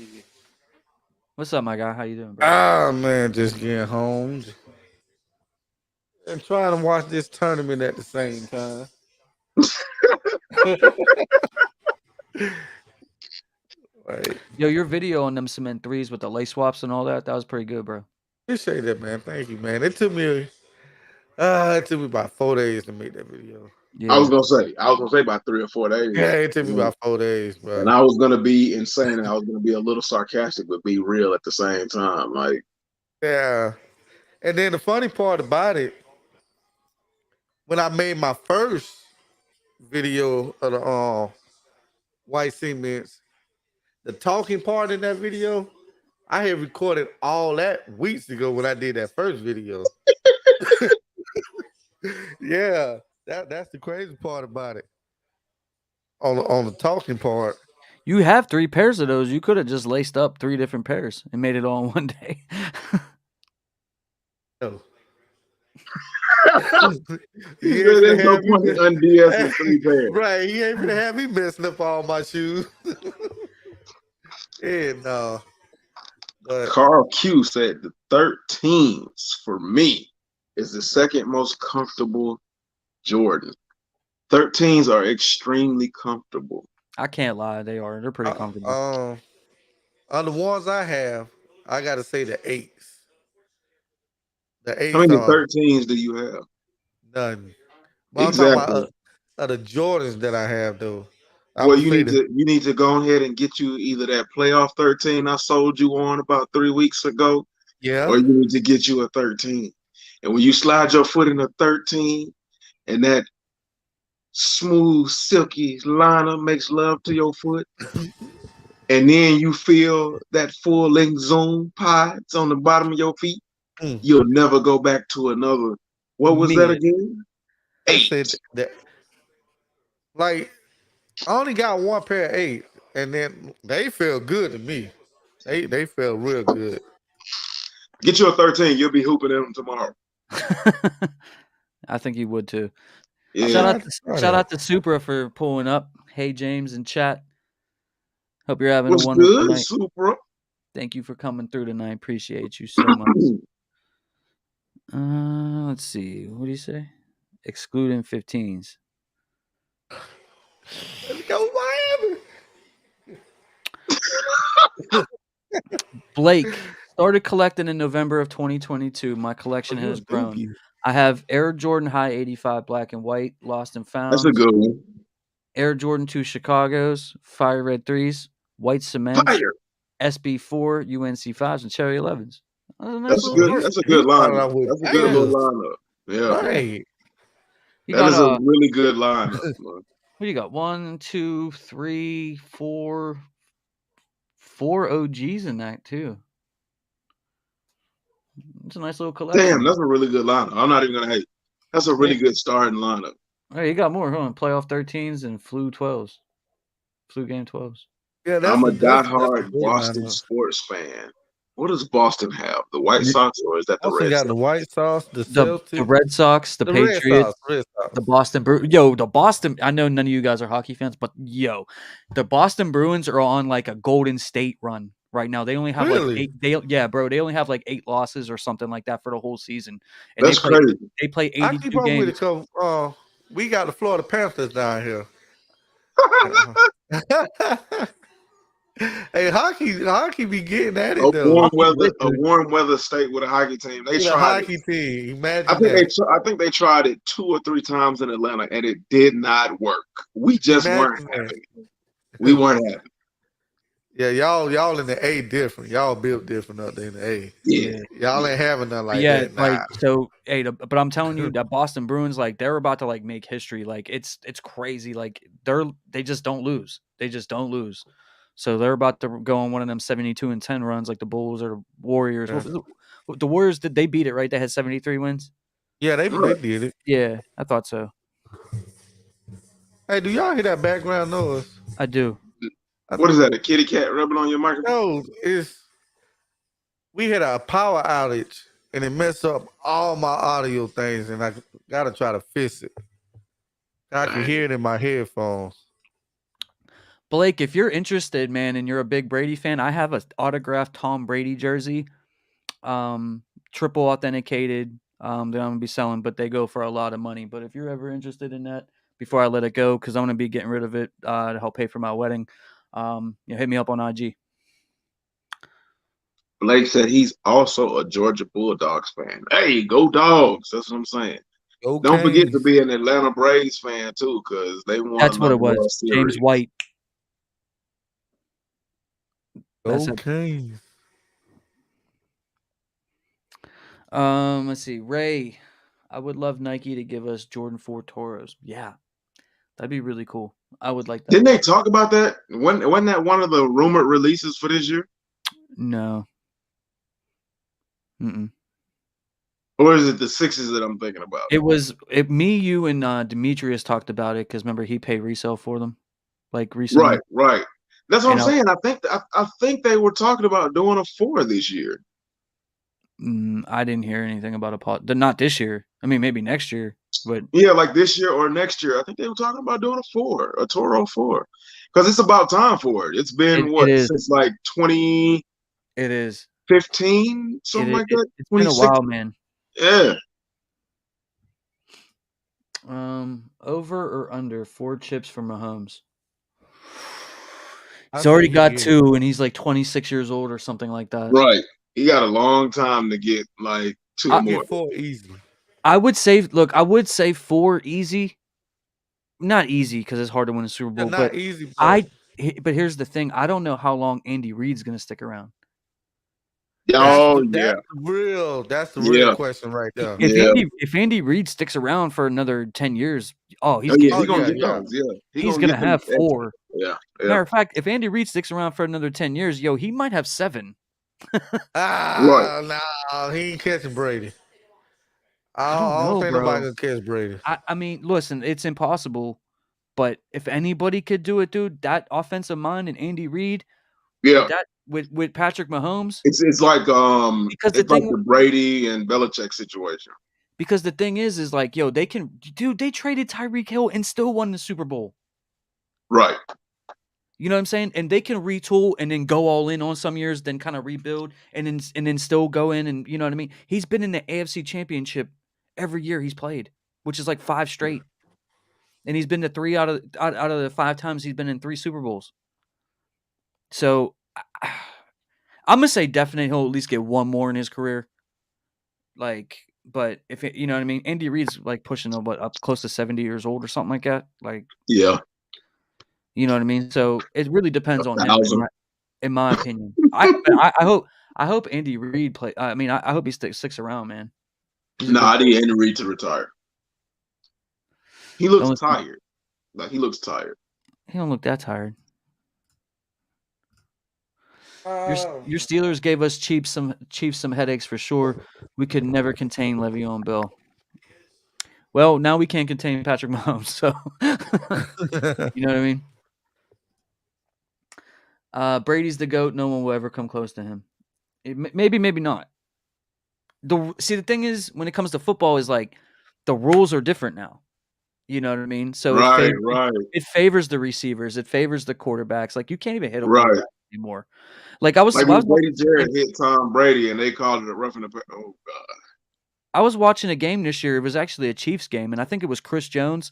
Speaker 1: What's up, my guy? How you doing, bro?
Speaker 3: Ah, man, just getting home and trying to watch this tournament at the same time. Right.
Speaker 1: Yo, your video on them cement threes with the lace swaps and all that was pretty good, bro.
Speaker 3: Appreciate that, man. Thank you, man. It took me about 4 days to make that video.
Speaker 1: Yeah.
Speaker 2: I was gonna say about 3 or 4 days,
Speaker 3: Yeah, it took me about 4 days,
Speaker 2: and
Speaker 3: but
Speaker 2: I was gonna be insane, and I was gonna be a little sarcastic, but be real at the same time. Like,
Speaker 3: yeah. And then the funny part about it, when I made my first video of the white cements, the talking part in that video, I had recorded all that weeks ago when I did that first video. Yeah, that's the crazy part about it. On the talking part.
Speaker 1: You have 3 pairs of those. You could have just laced up 3 different pairs and made it all in one day.
Speaker 3: No.
Speaker 2: he
Speaker 3: He
Speaker 2: said,
Speaker 3: ain't
Speaker 2: "There's
Speaker 3: finna
Speaker 2: no
Speaker 3: have me
Speaker 2: point in undsing 3 pairs."
Speaker 3: right. He ain't finna have me messing up all my shoes. Yeah, no. But
Speaker 2: Carl Q said the 13s for me is the second most comfortable Jordan. 13s are extremely comfortable.
Speaker 1: I can't lie, they are. They're pretty comfortable.
Speaker 3: uh, On the ones I have, I gotta say the eights. The
Speaker 2: How
Speaker 3: eights
Speaker 2: many
Speaker 3: are
Speaker 2: 13s do you have?
Speaker 3: none. But I'm talking
Speaker 2: Exactly.
Speaker 3: about the Jordans that I have though. I
Speaker 2: Well,
Speaker 3: would say the
Speaker 2: you need to go ahead and get you either that playoff 13 I sold you on about 3 weeks ago,
Speaker 3: yeah.
Speaker 2: or you need to get you a 13. And when you slide your foot in a 13 and that smooth, silky liner makes love to your foot, and then you feel that full length zoom pods on the bottom of your feet,
Speaker 3: Mm.
Speaker 2: you'll never go back to another. What was that
Speaker 1: Me.
Speaker 2: again?
Speaker 3: I
Speaker 2: 8.
Speaker 3: said that like I only got one pair of eight, and then they feel good to me. They feel real good.
Speaker 2: Get you a 13. You'll be hooping in them tomorrow.
Speaker 1: I think you would too.
Speaker 3: I
Speaker 2: Yeah.
Speaker 3: might have to try
Speaker 1: Shout
Speaker 3: that.
Speaker 1: out to Supra for pulling up. Hey James in chat. Hope you're having a
Speaker 2: What's
Speaker 1: wonderful
Speaker 2: good,
Speaker 1: night.
Speaker 2: Supra?
Speaker 1: Thank you for coming through tonight. Appreciate you so much. Let's see. What do you say? Excluding 15s.
Speaker 3: Let's go Miami.
Speaker 1: Blake started collecting in November of 2022. My collection
Speaker 3: You a
Speaker 1: has grown.
Speaker 3: dookie.
Speaker 1: I have Air Jordan High 85 black and white, lost and
Speaker 2: That's a
Speaker 1: found.
Speaker 2: good one.
Speaker 1: Air Jordan 2 Chicago's, Fire Red 3s, White Cements,
Speaker 2: Fire.
Speaker 1: SB4, UNC 5s, and Cherry 11s. That's a nice
Speaker 2: That's a
Speaker 1: little
Speaker 2: good.
Speaker 3: He,
Speaker 1: collection.
Speaker 2: That's a
Speaker 3: he
Speaker 2: good
Speaker 3: started
Speaker 2: lineup.
Speaker 3: off with
Speaker 2: That's a good little
Speaker 3: bangers.
Speaker 2: lineup. Yeah,
Speaker 1: Yeah.
Speaker 3: Right.
Speaker 1: You
Speaker 2: that
Speaker 1: got
Speaker 2: is a really good lineup. Man.
Speaker 1: what do you got? 1, 2, 3, 4, 4 OGs in that too. It's a nice little collection.
Speaker 2: Damn, that's a really good lineup. I'm not even gonna hate. That's a really
Speaker 1: Hey,
Speaker 2: good starting lineup.
Speaker 1: hey, you got more, huh? Playoff 13s and Flu 12s. Flu game 12s.
Speaker 3: Yeah,
Speaker 2: I'm a
Speaker 3: that's a
Speaker 2: diehard
Speaker 3: great
Speaker 2: Boston
Speaker 3: lineup.
Speaker 2: sports fan. What does Boston have? The White
Speaker 1: Ye-
Speaker 2: Sox, or is that the
Speaker 3: Also
Speaker 2: Red
Speaker 3: got the
Speaker 2: Sox?
Speaker 3: White Sox, the
Speaker 1: The
Speaker 3: Celtics,
Speaker 1: Red Sox, the
Speaker 3: the Red Sox,
Speaker 1: Patriots,
Speaker 3: Red Sox.
Speaker 1: the Boston Yo, the Boston. I know none of you guys are hockey fans, but yo, the Boston Bruins are on like a Golden State run right now. They only have like
Speaker 3: Really?
Speaker 1: 8. Yeah, bro. They only have like 8 losses or something like that for the whole season, and
Speaker 2: That's crazy.
Speaker 1: they play
Speaker 3: I keep
Speaker 1: 82
Speaker 3: up with it
Speaker 1: games.
Speaker 3: because we got the Florida Panthers down here. Hey, hockey be getting at
Speaker 2: A
Speaker 3: it though.
Speaker 1: Hockey's lit,
Speaker 2: a
Speaker 1: dude.
Speaker 2: warm weather state with a hockey team. They
Speaker 3: With a
Speaker 2: tried it.
Speaker 3: hockey team, imagine that.
Speaker 2: I think they tried it 2 or 3 times in Atlanta, and it did not work. We just weren't
Speaker 3: Imagine that.
Speaker 2: having it. We weren't having it.
Speaker 3: Yeah, y'all in the A different. Y'all built different up there in the A.
Speaker 2: Yeah,
Speaker 3: Y'all
Speaker 2: yeah.
Speaker 3: ain't having nothing like
Speaker 1: Yeah,
Speaker 3: that.
Speaker 1: like
Speaker 3: Nah.
Speaker 1: so. Hey, but I'm telling you, that Boston Bruins, like they're about to like make history. Like it's crazy. Like they just don't lose. They just don't lose. So they're about to go on one of them 72-10 runs, like the Bulls or the Warriors.
Speaker 3: Yeah,
Speaker 1: The Warriors, did they beat it? Right, they had 73 wins.
Speaker 3: yeah they
Speaker 2: Right.
Speaker 3: did it.
Speaker 1: Yeah, I thought so.
Speaker 3: Hey, do y'all hear that background noise?
Speaker 1: I do.
Speaker 2: What is that? A kitty cat rubbing on your microphone?
Speaker 3: No, we had a power outage and it messed up all my audio things, and I gotta try to fix it. I can hear it in my headphones.
Speaker 1: Blake, if you're interested, man, and you're a big Brady fan, I have a autographed Tom Brady jersey, triple authenticated. That I'm gonna be selling, but they go for a lot of money. But if you're ever interested in that, before I let it go, because I'm gonna be getting rid of it to help pay for my wedding, hit me up on IG.
Speaker 2: Blake said he's also a Georgia Bulldogs fan. Hey, go Dogs! That's what I'm saying. Don't forget
Speaker 3: Okay.
Speaker 2: to be an Atlanta Braves fan too, because they won
Speaker 1: That's what it
Speaker 2: another
Speaker 1: was.
Speaker 2: World
Speaker 1: James
Speaker 2: Series.
Speaker 1: White. That's it.
Speaker 3: Okay.
Speaker 1: Let's see. Ray, I would love Nike to give us Jordan 4 Toros. Yeah, that'd be really cool. I would like that a
Speaker 2: Didn't they
Speaker 1: lot.
Speaker 2: talk about that? Wasn't that one of the rumored releases for this year?
Speaker 1: No. Mm-mm.
Speaker 2: Or is it the Sixes that I'm thinking about?
Speaker 1: It was me, you, and Demetrius talked about it because remember he paid resale for them like recently.
Speaker 2: Right. That's what
Speaker 1: And
Speaker 2: I'm saying. I think they were talking about doing a 4 this year.
Speaker 1: I didn't hear anything about a pot. Not this year. I mean, maybe next year. But
Speaker 2: Yeah, like this year or next year. I think they were talking about doing a Toro 4. Because it's about time for it. It's been
Speaker 1: it
Speaker 2: what,
Speaker 1: is.
Speaker 2: since like 2015,
Speaker 1: It is.
Speaker 2: something like that?
Speaker 1: It's been a
Speaker 2: 26.
Speaker 1: while, man.
Speaker 2: Yeah.
Speaker 1: Over or under 4 chips for Mahomes? He's already got 2, and he's like 26 years old or something like that.
Speaker 2: Right. He got a long time to get like 2 or more.
Speaker 3: Get 4 easily.
Speaker 1: I would say 4 easy. Not easy because it's hard to win a Super Bowl,
Speaker 3: not
Speaker 1: but
Speaker 3: easy.
Speaker 1: but here's the thing. I don't know how long Andy Reid's going to stick around.
Speaker 2: Oh,
Speaker 3: That's the real question right there.
Speaker 1: If Andy Reid sticks around for another 10 years, he's
Speaker 2: gonna get those. Yeah,
Speaker 1: he's gonna have 4.
Speaker 2: Yeah.
Speaker 1: Matter of fact, if Andy Reid sticks around for another 10 years, he might have 7.
Speaker 3: No, he ain't catching Brady. I don't think nobody can catch Brady.
Speaker 1: I mean, listen, it's impossible, but if anybody could do it, dude, that offensive mind and Andy Reid, with Patrick Mahomes,
Speaker 2: it's like the Brady and Belichick situation.
Speaker 1: Because the thing is like, they traded Tyreek Hill and still won the Super Bowl.
Speaker 2: Right.
Speaker 1: You know what I'm saying? And they can retool and then go all in on some years, then kind of rebuild and then still go in, and you know what I mean? He's been in the AFC Championship every year he's played, which is like 5 straight. And he's been to 3 out of the 5 times he's been in 3 Super Bowls. So I'm going to say definitely he'll at least get 1 more in his career. Like, but if you know what I mean, Andy Reid's like pushing up close to 70 years old or something like that. Like,
Speaker 2: yeah,
Speaker 1: you know what I mean. So it really depends on him, in my opinion. I hope Andy Reid play. I mean, I hope he sticks around, man.
Speaker 2: I need Andy Reid to retire. He looks tired. Like he looks tired.
Speaker 1: He don't look that tired. Your Steelers gave us Chiefs some headaches for sure. We could never contain Le'Veon Bell. Well, now we can't contain Patrick Mahomes, so you know what I mean? Brady's the GOAT. No one will ever come close to him. Maybe not. The thing is, when it comes to football, is like the rules are different now. You know what I mean? So it favors the receivers. It favors the quarterbacks. Like you can't even hit a quarterback anymore. Like I was
Speaker 2: Brady Jarrett hit Tom Brady and they called it a roughing the passer. Oh God!
Speaker 1: I was watching a game this year. It was actually a Chiefs game, and I think it was Chris Jones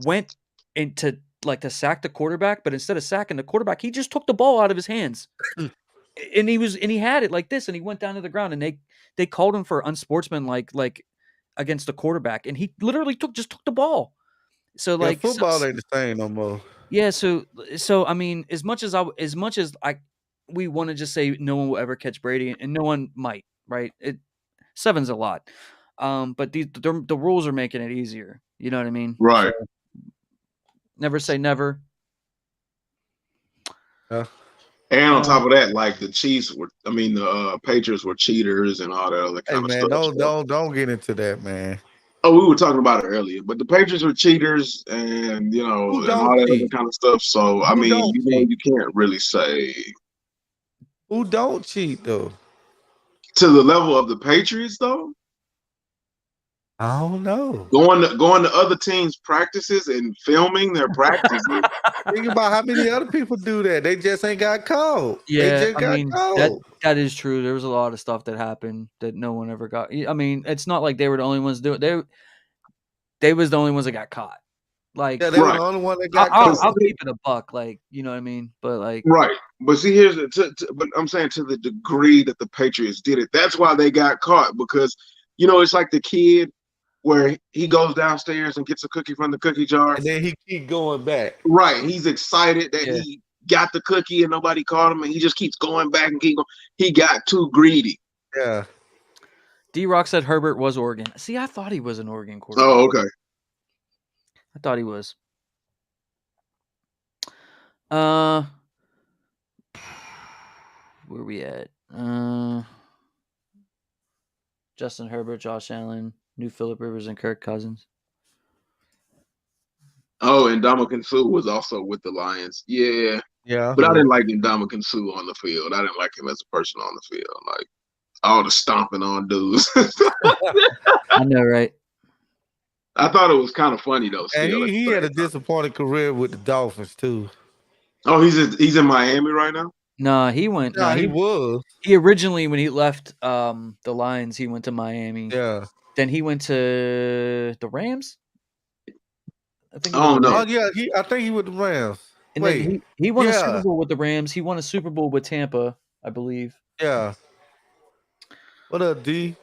Speaker 1: went into to sack the quarterback, but instead of sacking the quarterback, he just took the ball out of his hands, and he had it like this, and he went down to the ground, and they called him for unsportsmanlike like against the quarterback, and he literally took the ball. So like
Speaker 3: football ain't the same no more.
Speaker 1: Yeah, so I mean, as much as we want to just say no one will ever catch Brady, and no one might, right? 7's a lot, but the rules are making it easier. You know what I mean?
Speaker 2: Right.
Speaker 1: So, never say never.
Speaker 2: And on top of that, like the Patriots were cheaters and all that other kind of stuff.
Speaker 3: Don't get into that, man.
Speaker 2: Oh, we were talking about it earlier, but the Patriots were cheaters, and and all that other kind of stuff. So I mean, you can't really say
Speaker 3: who don't cheat though.
Speaker 2: To the level of the Patriots, though,
Speaker 3: I don't know.
Speaker 2: Going to other teams' practices and filming their practices.
Speaker 3: Think about how many other people do that. They just ain't got caught.
Speaker 1: Yeah, that is true. There was a lot of stuff that happened that no one ever got. I mean, it's not like they were the only ones doing it. They was the only ones that got caught. Like,
Speaker 3: they were the only one that got caught.
Speaker 1: I'll keep it a buck, like, you know what I mean? But like,
Speaker 2: right. But see, but I'm saying to the degree that the Patriots did it, that's why they got caught, because it's like the kid where he goes downstairs and gets a cookie from the cookie jar,
Speaker 3: and then he keep going back.
Speaker 2: Right. He's excited that he got the cookie and nobody caught him, and he just keeps going back and keep going. He got too greedy.
Speaker 3: Yeah.
Speaker 1: D-Rock said Herbert was Oregon. See, I thought he was an Oregon quarterback.
Speaker 2: Oh, okay.
Speaker 1: I thought he was. Where we at? Justin Herbert, Josh Allen, New Phillip Rivers, and Kirk Cousins.
Speaker 2: Oh, and Ndamukong Suh was also with the Lions. Yeah.
Speaker 3: Yeah.
Speaker 2: But I didn't like Ndamukong Suh on the field. I didn't like him as a person on the field. Like all the stomping on dudes.
Speaker 1: I know, right?
Speaker 2: I thought it was kind of funny though.
Speaker 3: And he had a disappointing career with the Dolphins too.
Speaker 2: Oh, he's in Miami right now?
Speaker 1: No, he went.
Speaker 3: No, he was.
Speaker 1: He originally, when he left the Lions, he went to Miami.
Speaker 3: Yeah.
Speaker 1: Then he went to the Rams.
Speaker 2: I don't know.
Speaker 3: Oh yeah, I think he went to the Rams.
Speaker 1: And then
Speaker 3: Wait,
Speaker 1: he won a Super
Speaker 3: yeah,
Speaker 1: Bowl with the Rams. He won a Super Bowl with Tampa, I believe.
Speaker 3: yeah. What up, D?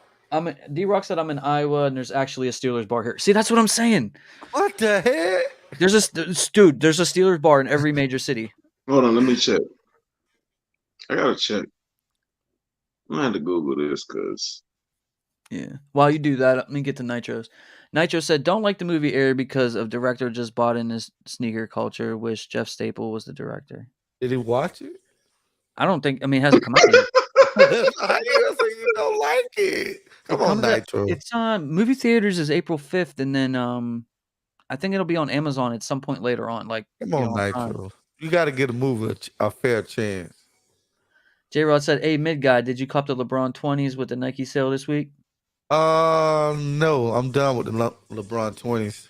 Speaker 1: D-Rock said I'm in Iowa, and there's actually a Steelers bar here. See, that's what I'm saying.
Speaker 3: What the heck?
Speaker 1: There's there's a Steelers bar in every major city.
Speaker 2: Hold on, let me check. I gotta check. I'm gonna have to Google this because
Speaker 1: Yeah. While you do that, let me get to Nitros. Nitro said, "Don't like the movie Air because of director just bought in his sneaker culture. Wish Jeff Staple was the director."
Speaker 3: Did he watch it?
Speaker 1: I don't think. I mean, it hasn't come out yet.
Speaker 3: How you say you don't like it? Come on, Nitro.
Speaker 1: It's on movie theaters is April 5th, and then I think it'll be on Amazon at some point later on. Like,
Speaker 3: Come on, Nitro. You got to get a movie a fair chance.
Speaker 1: J Rod said, "Hey, mid guy, did you cop the LeBron 20s with the Nike sale this week?"
Speaker 3: No, I'm done with the LeBron 20s.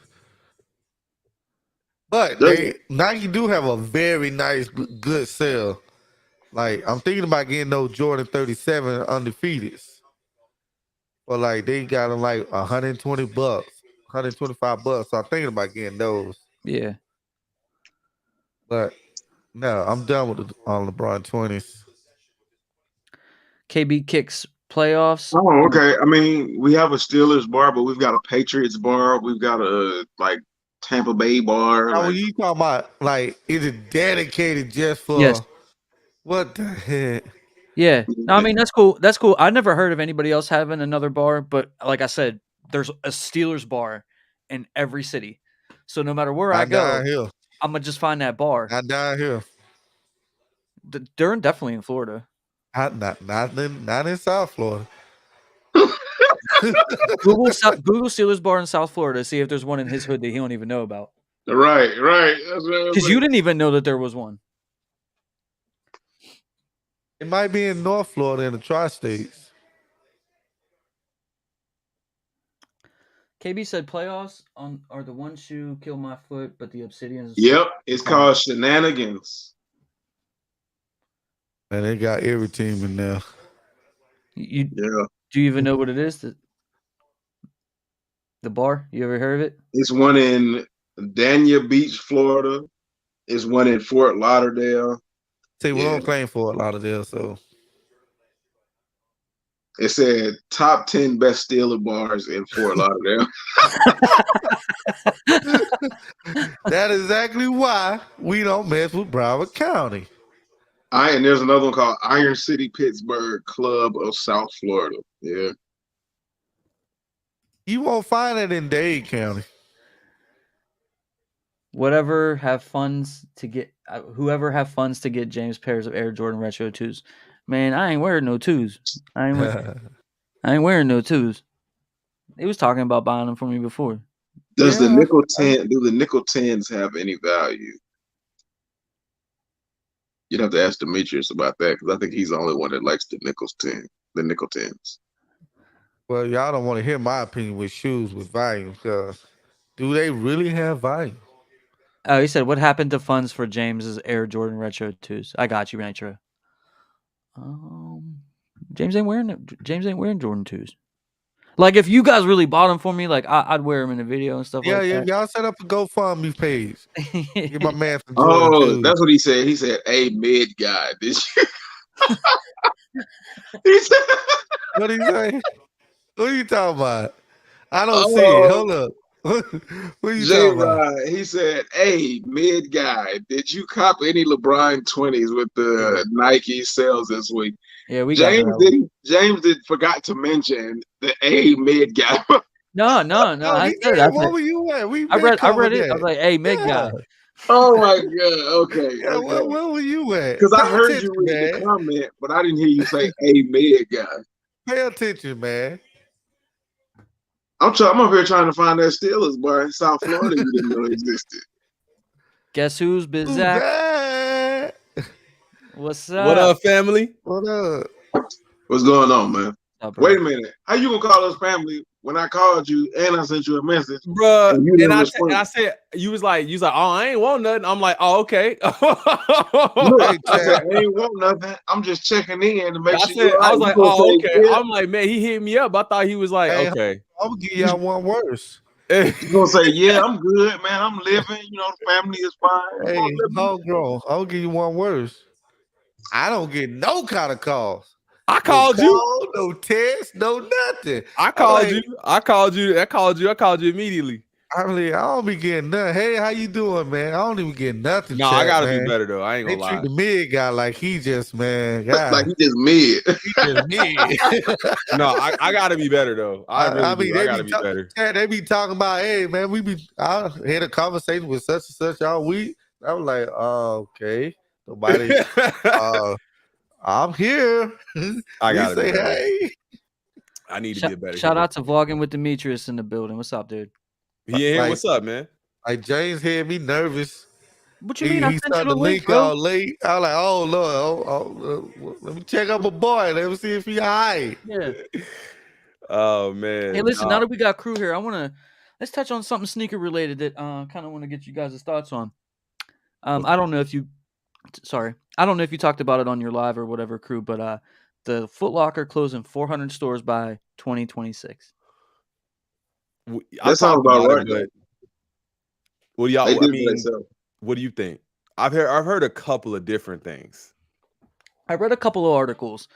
Speaker 3: But Nike do have a very nice, good sale. Like, I'm thinking about getting those Jordan 37 undefeateds. But like, they got them like $120, $125. So I'm thinking about getting those.
Speaker 1: Yeah.
Speaker 3: But no, I'm done with the LeBron 20s.
Speaker 1: KB Kicks playoffs.
Speaker 2: Oh, okay. I mean, we have a Steelers bar, but we've got a Patriots bar. We've got a Tampa Bay bar.
Speaker 3: Now, when you talking about like, is it dedicated just for?
Speaker 1: Yes.
Speaker 3: What the heck?
Speaker 1: Yeah. No, I mean, that's cool. That's cool. I never heard of anybody else having another bar, but like I said, there's a Steelers bar in every city. So no matter where I go, I'm gonna just find that bar.
Speaker 3: Not down here.
Speaker 1: They're definitely in Florida.
Speaker 3: Not in South Florida.
Speaker 1: Google Steelers bar in South Florida. See if there's one in his hood that he don't even know about.
Speaker 2: Right.
Speaker 1: Because you didn't even know that there was one.
Speaker 3: It might be in North Florida in the tri-states.
Speaker 1: KB said playoffs are the one shoe kill my foot, but the obsidians.
Speaker 2: Yep, it's called Shenanigans.
Speaker 3: And they got every team in there.
Speaker 1: Do you even know what it is? The bar? You ever heard of it?
Speaker 2: It's one in Dania Beach, Florida. It's one in Fort Lauderdale.
Speaker 3: See, we don't claim Fort Lauderdale, so.
Speaker 2: It said top 10 best Steeler bars in Fort Lauderdale.
Speaker 3: That's exactly why we don't mess with Broward County.
Speaker 2: And there's another one called Iron City Pittsburgh Club of South Florida. Yeah.
Speaker 3: You won't find it in Dade County.
Speaker 1: Whoever have funds to get James pairs of Air Jordan Retro 2s. Man, I ain't wearing no 2s. I ain't wearing no 2s. He was talking about buying them for me before.
Speaker 2: Do the nickel 10s have any value? You'd have to ask Demetrius about that because I think he's the only one that likes the nickel 10s.
Speaker 3: Well, y'all don't want to hear my opinion with shoes with value because do they really have value?
Speaker 1: Oh, he said, what happened to funds for James's Air Jordan Retro 2s? I got you, Nitro. James ain't wearing Jordan 2s. Like, if you guys really bought them for me, like, I'd wear them in the video and stuff like that.
Speaker 3: Yeah, y'all set up a GoFundMe page. Get my man from
Speaker 2: Jordan 2. That's what he said. He said, "Hey, mid guy, did you?" He said,
Speaker 3: what did he say? What are you talking about? I don't see it. Hold up. What are you talking about?
Speaker 2: He said, "Hey, mid guy, did you cop any LeBron 20s with the Nike sales this week?"
Speaker 1: Yeah,
Speaker 2: James forgot to mention the mid guy.
Speaker 1: No. I said
Speaker 3: that. What were you at?
Speaker 1: I read it. I was like, "Hey, mid guy."
Speaker 2: Oh my god. Okay.
Speaker 3: Yeah,
Speaker 2: okay.
Speaker 3: Where were you at?
Speaker 2: Because I heard you read the comment, but I didn't hear you say, "Hey, mid guy."
Speaker 3: Pay attention, man.
Speaker 2: I'm up here trying to find that Steelers bar in South Florida you didn't know existed.
Speaker 1: Guess who's Bizak? What's up?
Speaker 4: What up, family?
Speaker 3: What up?
Speaker 2: What's going on, man?
Speaker 1: Oh,
Speaker 2: wait a minute. How you gonna call us family when I called you and I sent you a message,
Speaker 4: bro? And I said you was like, oh, I ain't want nothing. I'm like, oh, okay.
Speaker 2: Look, I said, I ain't want nothing. I'm just checking in to make sure.
Speaker 4: I was like, oh, okay. I'm like, man, he hit me up. I thought he was like, okay.
Speaker 3: I'm gonna give y'all one worse.
Speaker 2: You're gonna say, yeah, I'm good, man. I'm living. You know, the family is fine.
Speaker 3: Hey, homegrown. I'll give you one worse. I don't get no kind of calls.
Speaker 4: I
Speaker 3: No
Speaker 4: called you.
Speaker 3: call, no text, no nothing.
Speaker 4: I called you. I called you immediately.
Speaker 3: I don't be getting nothing. Hey, how you doing, man? I don't even get nothing.
Speaker 4: No, I gotta be better though. I ain't
Speaker 3: They
Speaker 4: gonna
Speaker 3: treat
Speaker 4: lie.
Speaker 3: the mid guy like he just, man, God.
Speaker 2: like he just mid.
Speaker 3: He just mid.
Speaker 4: No, I gotta be better though. I mean, I gotta be better.
Speaker 3: They be talking about, hey, man, I had a conversation with such and such all week. I was like, oh, okay. Nobody, I'm here.
Speaker 4: I gotta
Speaker 3: say,
Speaker 4: be better.
Speaker 3: hey.
Speaker 4: I need to be a better.
Speaker 1: Shout out to Vlogging with Demetrius in the building. What's up, dude?
Speaker 4: Yeah, what's up, man?
Speaker 3: Like James had me nervous.
Speaker 1: What you mean?
Speaker 3: He started the link all late. I was like, oh Lord, let me check up my boy. Let me see if he all right.
Speaker 1: Yeah.
Speaker 4: Oh man.
Speaker 1: Hey, listen. Now that we got crew here, let's touch on something sneaker related that kind of want to get you guys' thoughts on. I don't know if you talked about it on your live or whatever, crew, but the Foot Locker closing 400 stores by 2026.
Speaker 2: That sounds about right.
Speaker 4: What do y'all? I mean, what do you think? I've heard a couple of different things.
Speaker 1: I read a couple of articles,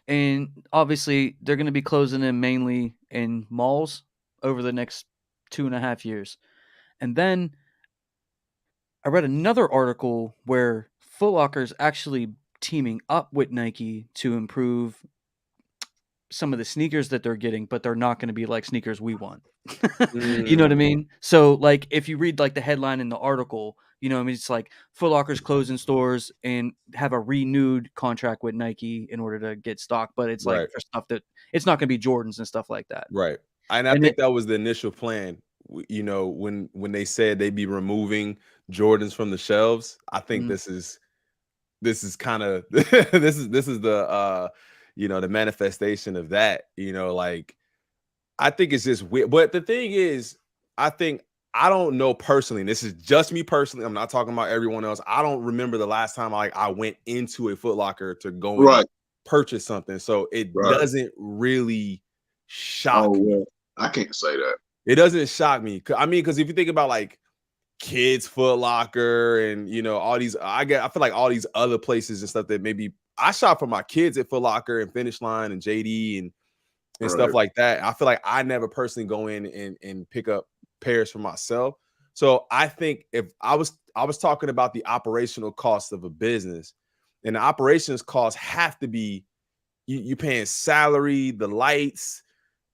Speaker 1: and obviously they're going to be closing them mainly in malls over the next 2.5 years. And then I read another article where Foot Locker's actually teaming up with Nike to improve some of the sneakers that they're getting, but they're not going to be like sneakers we want. You know what I mean? So like if you read like the headline in the article, you know what I mean, it's like Foot Locker's closing stores and have a renewed contract with Nike in order to get stock, but it's like for stuff that it's not going to be Jordans and stuff like that.
Speaker 4: Right. And I think that was the initial plan. You know, when they said they'd be removing Jordans from the shelves, I think this is kind of this is the you know, the manifestation of that. You know, like I think it's just weird. But the thing is, I don't know personally, and this is just me personally, I'm not talking about everyone else. I don't remember the last time I went into a Foot Locker to go and purchase something. So it doesn't really shock me.
Speaker 2: Yeah. I can't say that.
Speaker 4: It doesn't shock me. I mean, because if you think about like Kids Foot Locker and, you know, all these, I feel like all these other places and stuff that maybe I shop for my kids at Foot Locker and Finish Line and JD and stuff like that. I feel like I never personally go in and pick up pairs for myself. So I think if I was talking about the operational cost of a business, and the operations costs have to be you paying salary, the lights,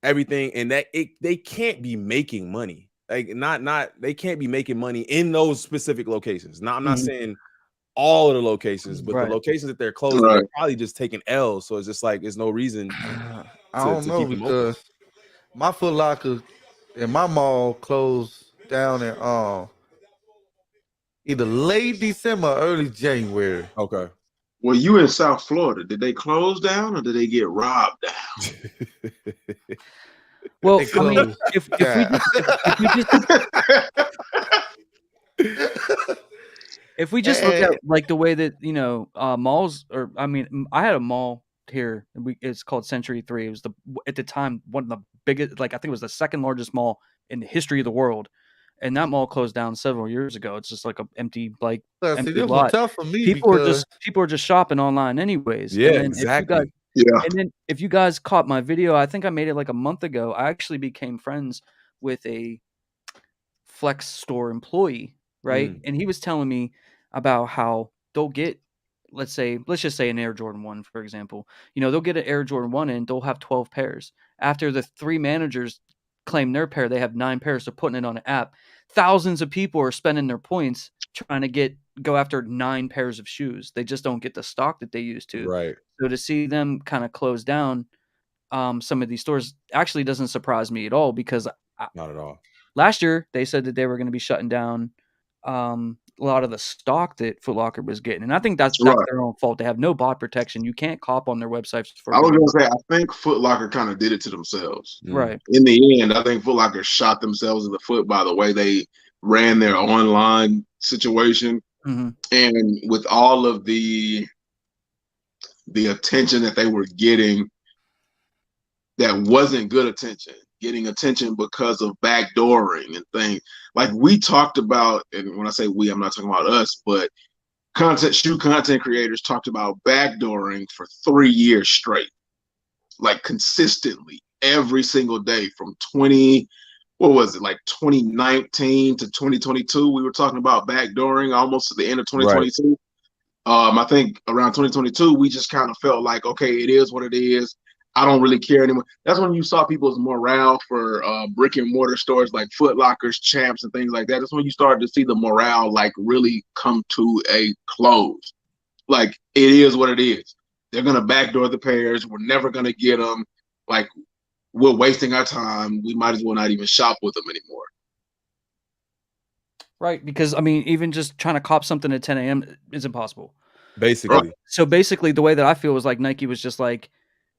Speaker 4: everything, and that they can't be making money. Like they can't be making money in those specific locations. Now I'm not saying all of the locations, but the locations that they're closing, they're probably just taking L's. So it's just like there's no reason.
Speaker 3: I don't know because my Foot Locker in my mall closed down in either late December or early January.
Speaker 4: Okay.
Speaker 2: Well, you in South Florida. Did they close down or did they get robbed down?
Speaker 1: Well, I mean, if we just look at like the way that, you know, malls, or I mean, I had a mall here. It's called Century 3. It was at the time one of the biggest, like I think it was the second largest mall in the history of the world. And that mall closed down several years ago. It's just like an empty lot.
Speaker 3: Was tough for me.
Speaker 1: People are just shopping online anyways.
Speaker 4: Yeah, exactly.
Speaker 1: And then if you guys caught my video, I think I made it like a month ago. I actually became friends with a Flex store employee, right? And he was telling me about how they'll get, let's just say an Air Jordan 1, for example. You know, they'll get an Air Jordan 1 and they'll have 12 pairs. After the 3 managers claim their pair, they have 9 pairs. So putting it on an app. Thousands of people are spending their points trying to go after 9 pairs of shoes. They just don't get the stock that they used to.
Speaker 4: Right.
Speaker 1: So to see them kind of close down some of these stores actually doesn't surprise me at all, because
Speaker 4: not at all.
Speaker 1: Last year they said that they were going to be shutting down a lot of the stock that Foot Locker was getting, and I think that's their own fault. They have no bot protection. You can't cop on their websites.
Speaker 2: I was going to say, I think Foot Locker kind of did it to themselves.
Speaker 1: Right.
Speaker 2: In the end, I think Foot Locker shot themselves in the foot by the way they ran their online situation, and with all of the attention that they were getting, that wasn't good attention, getting attention because of backdooring and things. Like we talked about, and when I say we, I'm not talking about us, but shoe content creators talked about backdooring for 3 years straight, like consistently every single day from 2019 to 2022. We were talking about backdooring almost to the end of 2022. Right. I think around 2022, we just kind of felt like, okay, it is what it is. I don't really care anymore. That's when you saw people's morale for brick and mortar stores like Foot Lockers, Champs, and things like that. That's when you started to see the morale like really come to a close. Like, it is what it is. They're going to backdoor the pairs. We're never going to get them. Like, we're wasting our time. We might as well not even shop with them anymore.
Speaker 1: Right, because, I mean, even just trying to cop something at 10 a.m. is impossible.
Speaker 4: Basically.
Speaker 1: Right. So basically, the way that I feel was like Nike was just like,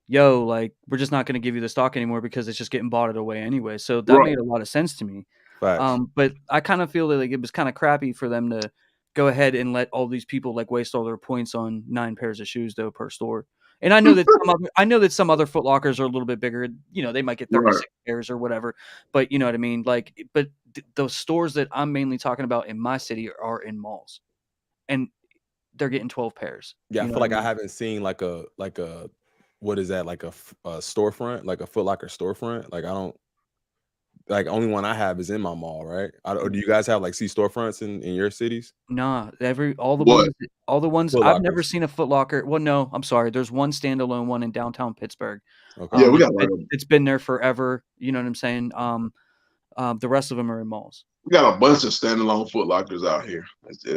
Speaker 1: yo, like, we're just not going to give you the stock anymore because it's just getting bought away anyway. So that made a lot of sense to me. But I kind of feel that like it was kind of crappy for them to go ahead and let all these people like waste all their points on 9 pairs of shoes though per store. And I know that some other Foot Lockers are a little bit bigger. You know, they might get 36 pairs or whatever. But you know what I mean? Like, but those stores that I'm mainly talking about in my city are in malls, and they're getting 12 pairs.
Speaker 4: Yeah, I feel like I haven't seen like a what is that, like a storefront, like a Foot Locker storefront. Like I don't, like only one I have is in my mall, right? Or do you guys have like storefronts in your cities?
Speaker 1: Nah, all the ones I've never seen a Foot Locker. Well, no, I'm sorry. There's one standalone one in downtown Pittsburgh.
Speaker 2: Okay. Yeah, we got
Speaker 1: it's been there forever. You know what I'm saying? The rest of them are in malls.
Speaker 2: We got a bunch of standalone Foot Lockers out here.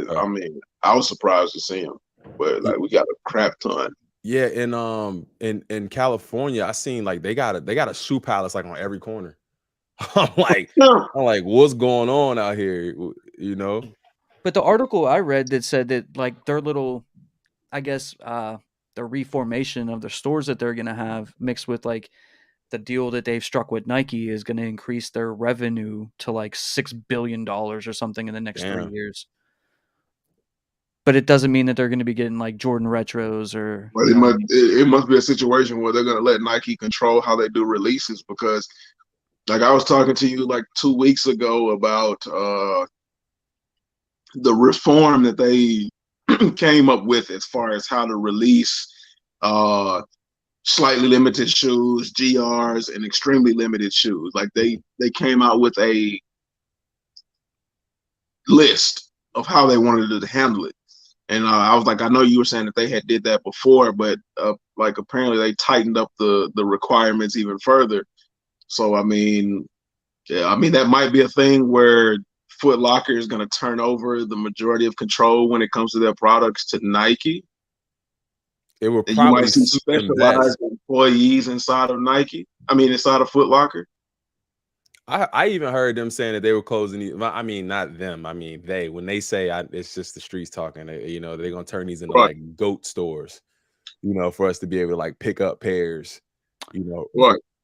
Speaker 2: I mean, I was surprised to see them, but like we got a crap ton.
Speaker 4: Yeah, in California, I seen like they got a shoe palace like on every corner. I'm like, what's going on out here? You know?
Speaker 1: But the article I read that said that like their little, I guess, the reformation of the stores that they're gonna have mixed with like the deal that they've struck with Nike is going to increase their revenue to like $6 billion or something in the next 3 years. But it doesn't mean that they're going to be getting like Jordan retros or.
Speaker 2: Well, it must be a situation where they're going to let Nike control how they do releases, because like I was talking to you like 2 weeks ago about the reform that they came up with as far as how to release slightly limited shoes, GRs, and extremely limited shoes. Like they came out with a list of how they wanted to handle it. And I was like, I know you were saying that they had did that before, but like apparently they tightened up the requirements even further. So I mean, that might be a thing where Foot Locker is going to turn over the majority of control when it comes to their products to Nike.
Speaker 4: It will probably
Speaker 2: you might see specialized employees inside of Nike. I mean, inside of Foot Locker.
Speaker 4: I even heard them saying that they were closing. I mean, not them. I mean, when they say it's just the streets talking. You know, they're gonna turn these into like GOAT stores. You know, for us to be able to like pick up pairs. You know,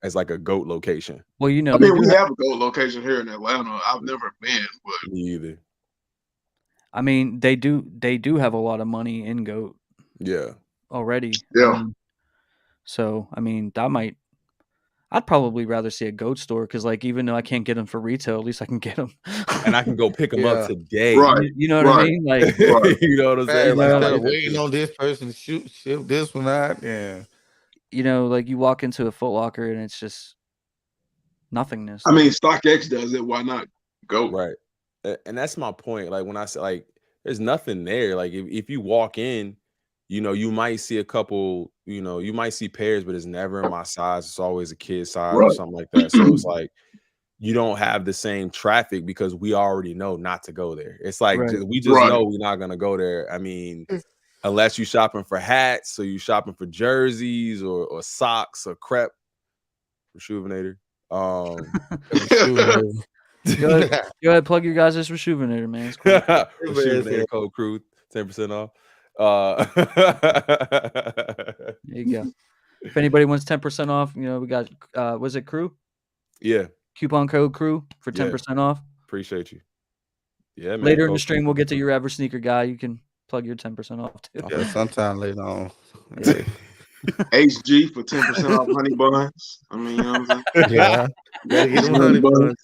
Speaker 4: as like a GOAT location.
Speaker 1: Well, you know,
Speaker 2: I mean, we have a GOAT location here in Atlanta. I've never been, but
Speaker 4: me either.
Speaker 1: I mean, they do have a lot of money in GOAT.
Speaker 4: Yeah.
Speaker 1: Already.
Speaker 2: Yeah.
Speaker 1: I'd probably rather see a GOAT store because, like, even though I can't get them for retail, at least I can get them,
Speaker 4: and I can go pick them up today.
Speaker 2: Right.
Speaker 1: You know what I mean? Like,
Speaker 4: you know what I'm saying?
Speaker 3: Like waiting on this person to ship this one out. Yeah.
Speaker 1: You know, like you walk into a Foot Locker and it's just nothingness.
Speaker 2: I mean, StockX does it. Why not GOAT?
Speaker 4: Right. And that's my point. Like when I say like, there's nothing there. Like if you walk in, you know, you might see a couple, you know, you might see pairs, but it's never in my size. It's always a kid size or something like that. So it's like, you don't have the same traffic because we already know not to go there. It's like, we just know we're not going to go there. I mean, unless you're shopping for hats or you shopping for jerseys or socks or crepe. Rejuvenator.
Speaker 1: Go ahead, plug your guys' Rejuvenator, man. It's cool.
Speaker 4: Rejuvenator code crew, 10% off.
Speaker 1: There you go. If anybody wants 10% off, you know, we got was it crew?
Speaker 4: Yeah.
Speaker 1: Coupon code crew for 10% off.
Speaker 4: Appreciate you. Yeah, man.
Speaker 1: Later in the stream, we'll get to your average sneaker guy. You can plug your 10% off too.
Speaker 3: Yeah, sometime later on.
Speaker 1: Yeah.
Speaker 2: HG for 10% off honey buns. I mean, you know what I'm saying?
Speaker 3: Yeah, gotta get them honey buns.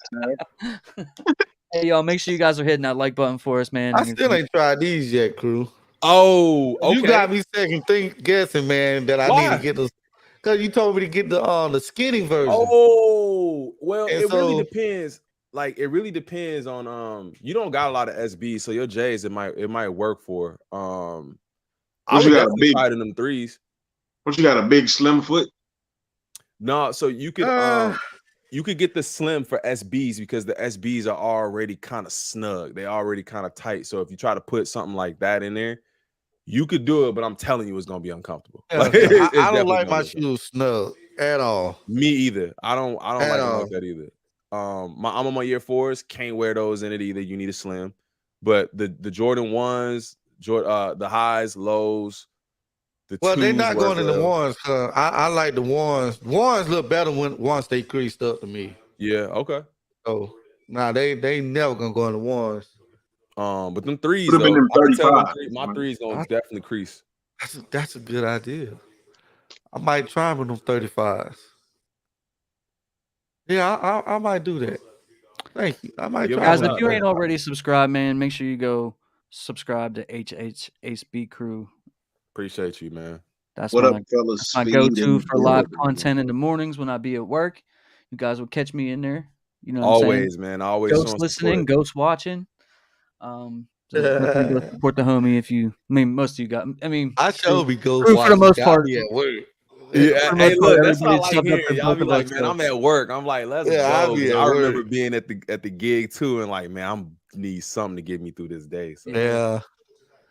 Speaker 1: Hey, y'all, make sure you guys are hitting that like button for us, man.
Speaker 3: I
Speaker 1: And if
Speaker 3: still
Speaker 1: you-
Speaker 3: ain't tried these yet, crew.
Speaker 4: Oh, okay.
Speaker 3: You got me second guessing, man, that I need to
Speaker 4: Why?
Speaker 3: get the, because you told me to get the skinny version.
Speaker 4: Oh, well,
Speaker 3: And
Speaker 4: it really
Speaker 3: so-
Speaker 4: depends. Like, it really depends on you don't got a lot of SBs, so your J's it might work for. I
Speaker 2: What
Speaker 4: would
Speaker 2: you got, a
Speaker 4: definitely
Speaker 2: big-
Speaker 4: try it in them threes.
Speaker 2: What you got, a big slim foot?
Speaker 4: No, so you could get the slim for SBs because the SBs are already kind of snug. They already kind of tight. So if you try to put something like that in there, you could do it, but I'm telling you, it's gonna be uncomfortable.
Speaker 3: Yeah,
Speaker 4: Like,
Speaker 3: I
Speaker 4: it's
Speaker 3: don't
Speaker 4: definitely
Speaker 3: like
Speaker 4: gonna
Speaker 3: my
Speaker 4: be uncomfortable.
Speaker 3: shoes snug at all.
Speaker 4: Me either. I don't
Speaker 3: At
Speaker 4: like them
Speaker 3: all.
Speaker 4: like that either. I'm on my year 4s, can't wear those in it either. You need a slim. But the Jordan 1s, the highs, lows, the
Speaker 3: Well, they're
Speaker 4: 2s
Speaker 3: not
Speaker 4: work
Speaker 3: going in the
Speaker 4: well.
Speaker 3: ones. I like the ones. Ones look better once they creased up to me.
Speaker 4: Yeah, okay.
Speaker 3: So nah, they never gonna go in the ones.
Speaker 4: But them threes
Speaker 2: Would've been
Speaker 4: though,
Speaker 2: them
Speaker 4: I can tell them
Speaker 2: 35s,
Speaker 4: my
Speaker 2: man.
Speaker 4: threes gonna definitely crease.
Speaker 3: That's a good idea. I might try with them 35s. Yeah, I might do that. Thank you. I might
Speaker 4: Give
Speaker 3: try
Speaker 1: guys,
Speaker 4: them
Speaker 1: if
Speaker 3: with
Speaker 1: you
Speaker 3: them
Speaker 1: ain't already subscribed, man, make sure you go subscribe to HHB Crew.
Speaker 4: Appreciate you, man.
Speaker 1: That's
Speaker 2: What
Speaker 1: my
Speaker 2: up, fellas?
Speaker 1: that's my
Speaker 2: Speed
Speaker 1: go-to
Speaker 2: and
Speaker 1: for live
Speaker 2: building.
Speaker 1: content in the mornings when I be at work. You guys will catch me in there. You know what I'm saying?
Speaker 4: Always, man. Always
Speaker 1: Ghost
Speaker 4: showing
Speaker 1: listening,
Speaker 4: support.
Speaker 1: ghost watching. So definitely go support the homie if you. I mean, most of you got. I mean,
Speaker 3: I sure be go
Speaker 1: Crew for the most part.
Speaker 3: Yeah, word.
Speaker 4: Yeah,
Speaker 1: For the
Speaker 4: hey,
Speaker 1: most part,
Speaker 4: look, that's what I
Speaker 1: everybody's
Speaker 4: like
Speaker 1: subbed up
Speaker 4: hearing.
Speaker 1: to
Speaker 4: Y'all
Speaker 1: both
Speaker 4: be
Speaker 1: of
Speaker 4: like,
Speaker 1: us.
Speaker 4: man,
Speaker 1: So.
Speaker 4: I'm at work. I'm like, let's
Speaker 3: Yeah, I
Speaker 4: go.
Speaker 3: be at
Speaker 4: I remember
Speaker 3: work.
Speaker 4: being at the gig too, and like, man, I'm need something to get me through this day. So,
Speaker 3: Yeah.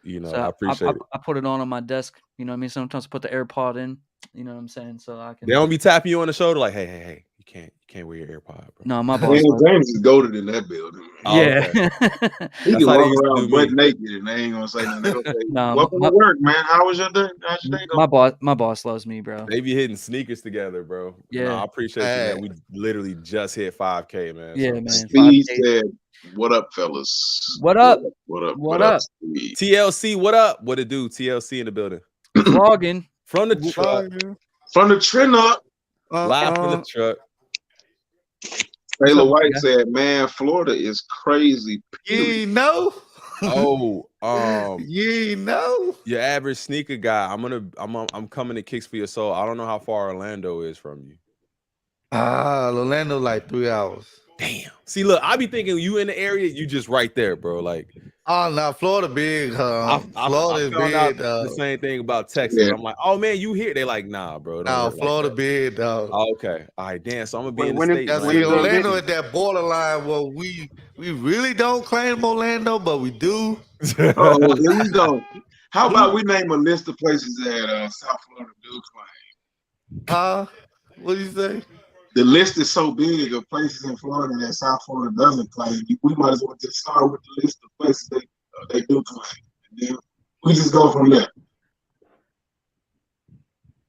Speaker 4: you know,
Speaker 1: So
Speaker 4: I appreciate it.
Speaker 1: I put it on my desk. You know what I mean? Sometimes I put the AirPod in. You know what I'm saying? So I can.
Speaker 4: They don't be tapping you on the shoulder like, hey, you can't wear your AirPod, bro.
Speaker 1: No, my boss.
Speaker 2: Man, James is goated in that building. Man.
Speaker 4: Oh,
Speaker 1: Yeah.
Speaker 4: okay.
Speaker 2: He
Speaker 4: That's
Speaker 2: can
Speaker 4: how they
Speaker 2: walk
Speaker 4: used to
Speaker 2: around
Speaker 4: do
Speaker 2: butt
Speaker 4: me.
Speaker 2: naked and they ain't gonna say nothing. They gonna say,
Speaker 1: No,
Speaker 2: welcome to work, man. How was your day? How's your day going?
Speaker 1: my boss loves me, bro.
Speaker 4: They be hitting sneakers together, bro.
Speaker 1: Yeah.
Speaker 4: No, I appreciate you, man. We literally just hit 5K, man.
Speaker 1: Yeah,
Speaker 4: So,
Speaker 1: man.
Speaker 2: Speed
Speaker 1: 5K.
Speaker 2: said, what up, fellas?
Speaker 1: What up?
Speaker 2: What up?
Speaker 1: What up?
Speaker 2: Speed?
Speaker 4: TLC, what up? What it do? TLC in the building.
Speaker 1: Vlogging.
Speaker 4: From the truck.
Speaker 2: From the trend up,
Speaker 4: Live from the truck.
Speaker 2: Taylor
Speaker 1: up,
Speaker 2: White
Speaker 1: guy?
Speaker 2: said, man, Florida is crazy.
Speaker 3: You know?
Speaker 4: Oh,
Speaker 3: You know?
Speaker 4: your average sneaker guy. I'm coming to Kicks for Your Soul. I don't know how far Orlando is from you.
Speaker 3: Orlando like 3 hours.
Speaker 4: Damn. See, look, I be thinking you in the area, you just right there, bro. Like,
Speaker 3: Oh no, Florida big.
Speaker 4: I
Speaker 3: Florida is
Speaker 4: found out
Speaker 3: big.
Speaker 4: the same thing about Texas.
Speaker 2: Yeah.
Speaker 4: I'm like, oh man, you here? They like, nah, bro. It don't
Speaker 3: No,
Speaker 4: work like
Speaker 3: Florida
Speaker 4: that.
Speaker 3: big, dog.
Speaker 4: Oh, okay. All right, damn. So I'm gonna be
Speaker 2: Wait,
Speaker 4: in the
Speaker 2: when is-
Speaker 4: state.
Speaker 3: Yeah,
Speaker 4: man.
Speaker 2: when
Speaker 3: see,
Speaker 2: is
Speaker 3: Orlando
Speaker 2: it?
Speaker 3: at that borderline where we really don't claim Orlando, but we do.
Speaker 2: Oh, here we go. How about we name a list of places that South Florida do claim?
Speaker 3: Huh? What do you say?
Speaker 2: The list is so big of places in Florida that South Florida doesn't claim. We might as well just start with the list of places they do claim. And then we just go from there.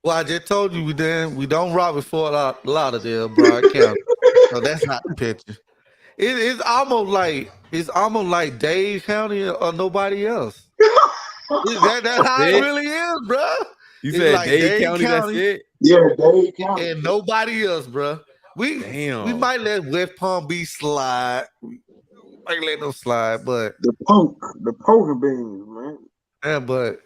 Speaker 3: Well, I just told you we don't rob with Fort Lauderdale, Broward County. So that's not the picture. It's almost like Dade County or nobody else. That's how it really is, bro.
Speaker 4: You
Speaker 3: It's
Speaker 4: said
Speaker 3: like
Speaker 4: Dade
Speaker 3: Dade
Speaker 4: County, that's
Speaker 3: County.
Speaker 4: it?
Speaker 2: Yeah, Dade County.
Speaker 3: And nobody else, bro. We
Speaker 4: Damn.
Speaker 3: might let West Palm Beach slide. We might let them slide, but
Speaker 2: The poker beans, man.
Speaker 3: yeah, but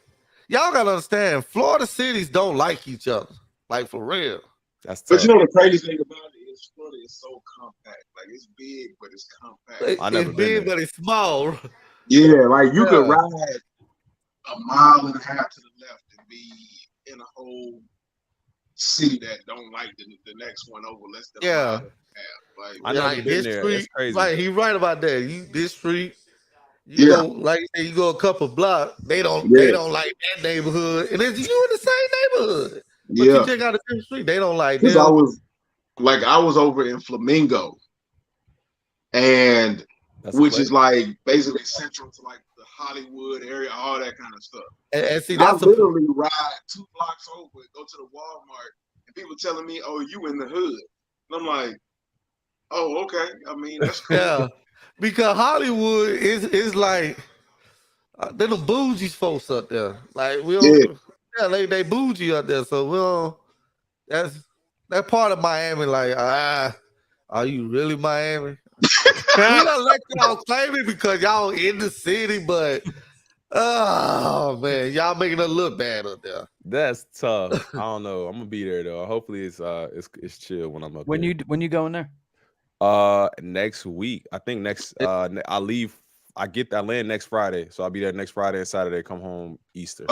Speaker 3: y'all gotta understand, Florida cities don't like each other. Like for real.
Speaker 4: That's
Speaker 2: But
Speaker 4: tough.
Speaker 2: you know the crazy thing about it is Florida is so compact. Like it's big, but it's compact.
Speaker 4: I never
Speaker 3: It's
Speaker 4: been
Speaker 3: big,
Speaker 4: there.
Speaker 3: but it's small.
Speaker 2: Yeah, like you could
Speaker 3: Yeah.
Speaker 2: ride a mile and a half to the left and be in a whole city that don't like the next one over less than a
Speaker 3: Yeah.
Speaker 2: mile and a half. Like
Speaker 4: I never
Speaker 3: Like
Speaker 4: been
Speaker 3: this
Speaker 4: there.
Speaker 3: street,
Speaker 4: It's crazy.
Speaker 3: right? He right about that. This street, you
Speaker 2: Yeah.
Speaker 3: go like you say, you go a couple blocks. They don't
Speaker 2: Yeah.
Speaker 3: like that neighborhood, and it's you in the same neighborhood, but
Speaker 2: yeah,
Speaker 3: you just got a different street. They don't like
Speaker 2: because
Speaker 3: them.
Speaker 2: I was over in Flamingo, and
Speaker 4: That's a
Speaker 2: which
Speaker 4: place.
Speaker 2: is like basically central to like the Hollywood area, all that kind of stuff.
Speaker 3: And see,
Speaker 2: I
Speaker 3: that's a
Speaker 2: literally ride 2 blocks over, go to the Walmart, and people telling me, "Oh, you in the hood?" And I'm like, "Oh, okay. I mean, that's cool."
Speaker 3: yeah, because Hollywood is like they're the bougie folks up there. Like we don't.
Speaker 2: Yeah.
Speaker 3: Yeah, they bougie up there. So that's that part of Miami. Like, are you really Miami? We don't let y'all claim it because y'all in the city, but oh man, y'all making us look bad up there.
Speaker 4: That's tough. I don't know. I'm gonna be there though. Hopefully it's chill when I'm up
Speaker 1: When
Speaker 4: there.
Speaker 1: you going there?
Speaker 4: Next week. I think next I leave. I land next Friday, so I'll be there next Friday and Saturday. Come home Easter.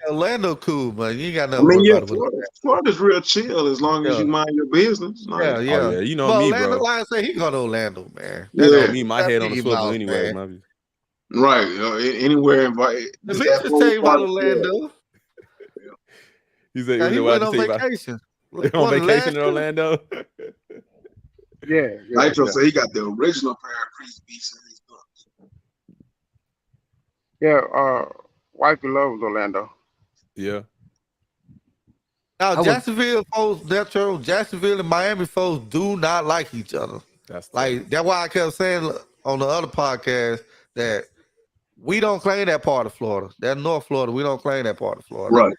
Speaker 3: Orlando cool, man. You ain't got
Speaker 2: I
Speaker 3: nothing to
Speaker 2: mean,
Speaker 3: worry
Speaker 2: yeah,
Speaker 3: about it.
Speaker 2: Florida's real chill as long as you mind your business. Like,
Speaker 3: Yeah,
Speaker 4: Oh
Speaker 3: yeah.
Speaker 4: yeah, you know
Speaker 3: But
Speaker 4: me,
Speaker 3: Orlando,
Speaker 4: bro.
Speaker 3: like I say, he go to Orlando, man.
Speaker 4: You know
Speaker 2: yeah,
Speaker 4: me, my
Speaker 3: That's
Speaker 4: head on the
Speaker 3: Mickey
Speaker 4: swivel
Speaker 3: Mouse,
Speaker 4: anyway.
Speaker 3: man.
Speaker 2: right. Anywhere invite.
Speaker 3: The
Speaker 2: Just that
Speaker 3: bitches
Speaker 2: whole
Speaker 3: tell you about
Speaker 2: part of
Speaker 3: Orlando.
Speaker 4: He said,
Speaker 3: Yeah, he
Speaker 4: what
Speaker 3: went
Speaker 4: I
Speaker 3: on
Speaker 4: tell you about
Speaker 3: vacation.
Speaker 4: on
Speaker 3: What,
Speaker 4: vacation
Speaker 3: last
Speaker 4: in
Speaker 3: year?
Speaker 4: Orlando?
Speaker 5: Yeah.
Speaker 2: Nitro said he got the original pair of Crease Beats in his books.
Speaker 5: Yeah. Wifey loves Orlando.
Speaker 4: Yeah.
Speaker 3: Now, Jacksonville folks, Jacksonville and Miami folks do not like each other.
Speaker 4: That's tough.
Speaker 3: Like, that's why I kept saying on the other podcast that we don't claim that part of Florida. That North Florida, we don't claim that part of Florida.
Speaker 2: Right.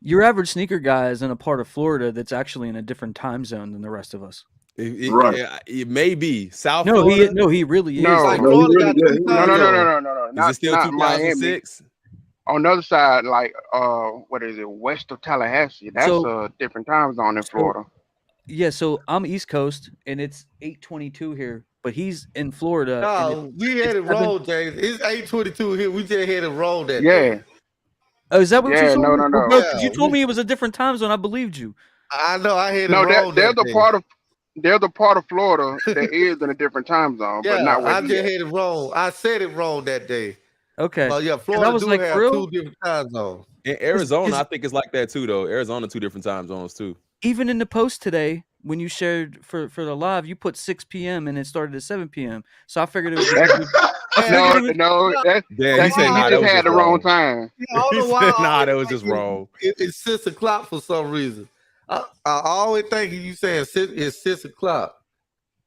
Speaker 1: Your average sneaker guy is in a part of Florida that's actually in a different time zone than the rest of us.
Speaker 4: It may be South
Speaker 1: No,
Speaker 4: Florida.
Speaker 1: he really is.
Speaker 5: No,
Speaker 3: Like
Speaker 2: No,
Speaker 3: Florida
Speaker 2: he really-
Speaker 3: got two
Speaker 2: yeah,
Speaker 3: time
Speaker 5: no.
Speaker 3: zones.
Speaker 4: Is it still
Speaker 5: Not Miami.
Speaker 4: 2006?
Speaker 5: On the other side, like what is it, west of Tallahassee? That's
Speaker 1: So-
Speaker 5: a different time zone in Florida.
Speaker 1: Yeah, so I'm East Coast and it's 8:22 here, but he's in Florida.
Speaker 3: No, we had it wrong, James. It's 8:22 here. We just had it wrong that
Speaker 5: Yeah.
Speaker 3: day.
Speaker 1: Oh, is that what you
Speaker 5: Yeah,
Speaker 1: told
Speaker 5: no,
Speaker 1: me?
Speaker 5: no, no.
Speaker 1: Bro,
Speaker 3: Yeah,
Speaker 1: you told me it was a different time zone. I believed you.
Speaker 3: I know I had it
Speaker 5: No,
Speaker 3: wrong
Speaker 5: they're
Speaker 3: that
Speaker 5: the
Speaker 3: day.
Speaker 5: part of Florida that is in a different time zone, but
Speaker 3: Yeah,
Speaker 5: not where
Speaker 3: I
Speaker 5: he
Speaker 3: just
Speaker 5: at.
Speaker 3: had it wrong. I said it wrong that day.
Speaker 1: Okay.
Speaker 3: Well, yeah,
Speaker 1: And I
Speaker 3: Florida
Speaker 1: was
Speaker 3: do
Speaker 1: like,
Speaker 3: have
Speaker 1: for real?
Speaker 3: two different time zones.
Speaker 4: In Arizona,
Speaker 1: is-
Speaker 4: I think it's like that too, though. Arizona, 2 different time zones too.
Speaker 1: Even in the post today, when you shared for the live, you put 6 p.m. and it started at 7 p.m. So I figured it was.
Speaker 5: No,
Speaker 4: Damn,
Speaker 5: he just had the wrong time.
Speaker 3: Yeah, I don't know why.
Speaker 4: Nah, that was just wrong.
Speaker 3: It's 6 o'clock for some reason. I always think you saying it's 6 o'clock,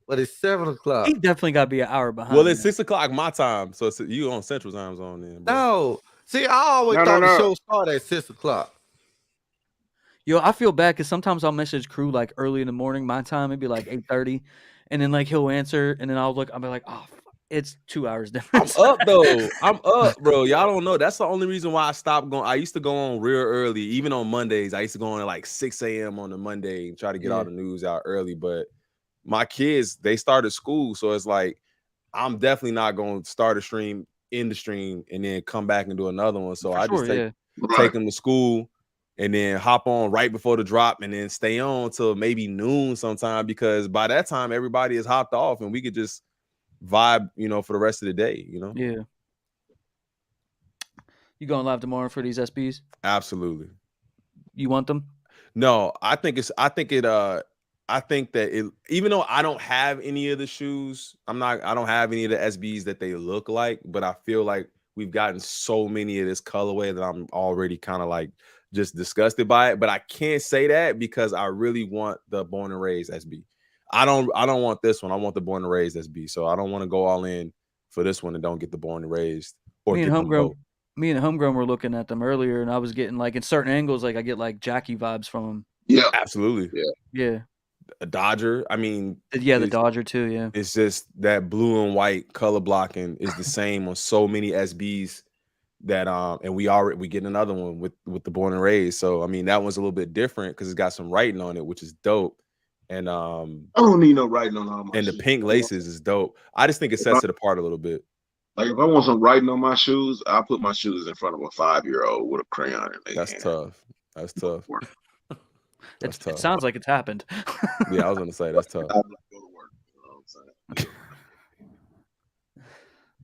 Speaker 3: but it's 7 o'clock.
Speaker 1: He definitely got to be an hour behind.
Speaker 4: Well, it's
Speaker 1: me.
Speaker 4: 6 o'clock my time, so you on Central Time Zone then. Bro.
Speaker 3: No, see, I always thought the show started at 6 o'clock.
Speaker 1: Yo, I feel bad because sometimes I'll message crew like early in the morning, my time, it'd be like 8:30, and then like he'll answer, and then I'll be like, oh, it's 2 hours difference.
Speaker 4: I'm up though. I'm up, bro. Y'all don't know. That's the only reason why I stopped going. I used to go on real early, even on Mondays. I used to go on at like 6 a.m. on a Monday and try to get all the news out early. But my kids, they started school, so it's like I'm definitely not going to start a stream in the stream and then come back and do another one. So I just take them to school and then hop on right before the drop and then stay on till maybe noon sometime, because by that time everybody is hopped off and we could just vibe, for the rest of the day,
Speaker 1: Yeah. You going live tomorrow for these SBs?
Speaker 4: Absolutely.
Speaker 1: You want them?
Speaker 4: No, I think that even though I don't have any of the shoes, I don't have any of the SBs that they look like, but I feel like we've gotten so many of this colorway that I'm already kind of like just disgusted by it. But I can't say that because I really want the Born and Raised SB. I don't want this one. I want the Born and Raised SB. So I don't want to go all in for this one and don't get the Born and Raised or get them both.
Speaker 1: Me and Homegrown were looking at them earlier, and I was getting like in certain angles, like I get like Jackie vibes from them.
Speaker 2: Yeah,
Speaker 4: absolutely.
Speaker 1: Yeah.
Speaker 4: A Dodger. I mean,
Speaker 1: the Dodger too. Yeah.
Speaker 4: It's just that blue and white color blocking is the same on so many SBs that and we get another one with the Born and Raised. So I mean that one's a little bit different because it's got some writing on it, which is dope. And
Speaker 2: I don't need no writing on all my
Speaker 4: and
Speaker 2: shoes.
Speaker 4: The pink laces is dope. I just think it sets it apart a little bit.
Speaker 2: Like if I want some writing on my shoes, I'll put my shoes in front of a 5-year-old with a crayon in their hand.
Speaker 4: Tough. That's tough.
Speaker 1: That's tough. It sounds like it's happened.
Speaker 4: Yeah, I was gonna say that's tough.
Speaker 2: I go to work, you know what I'm saying?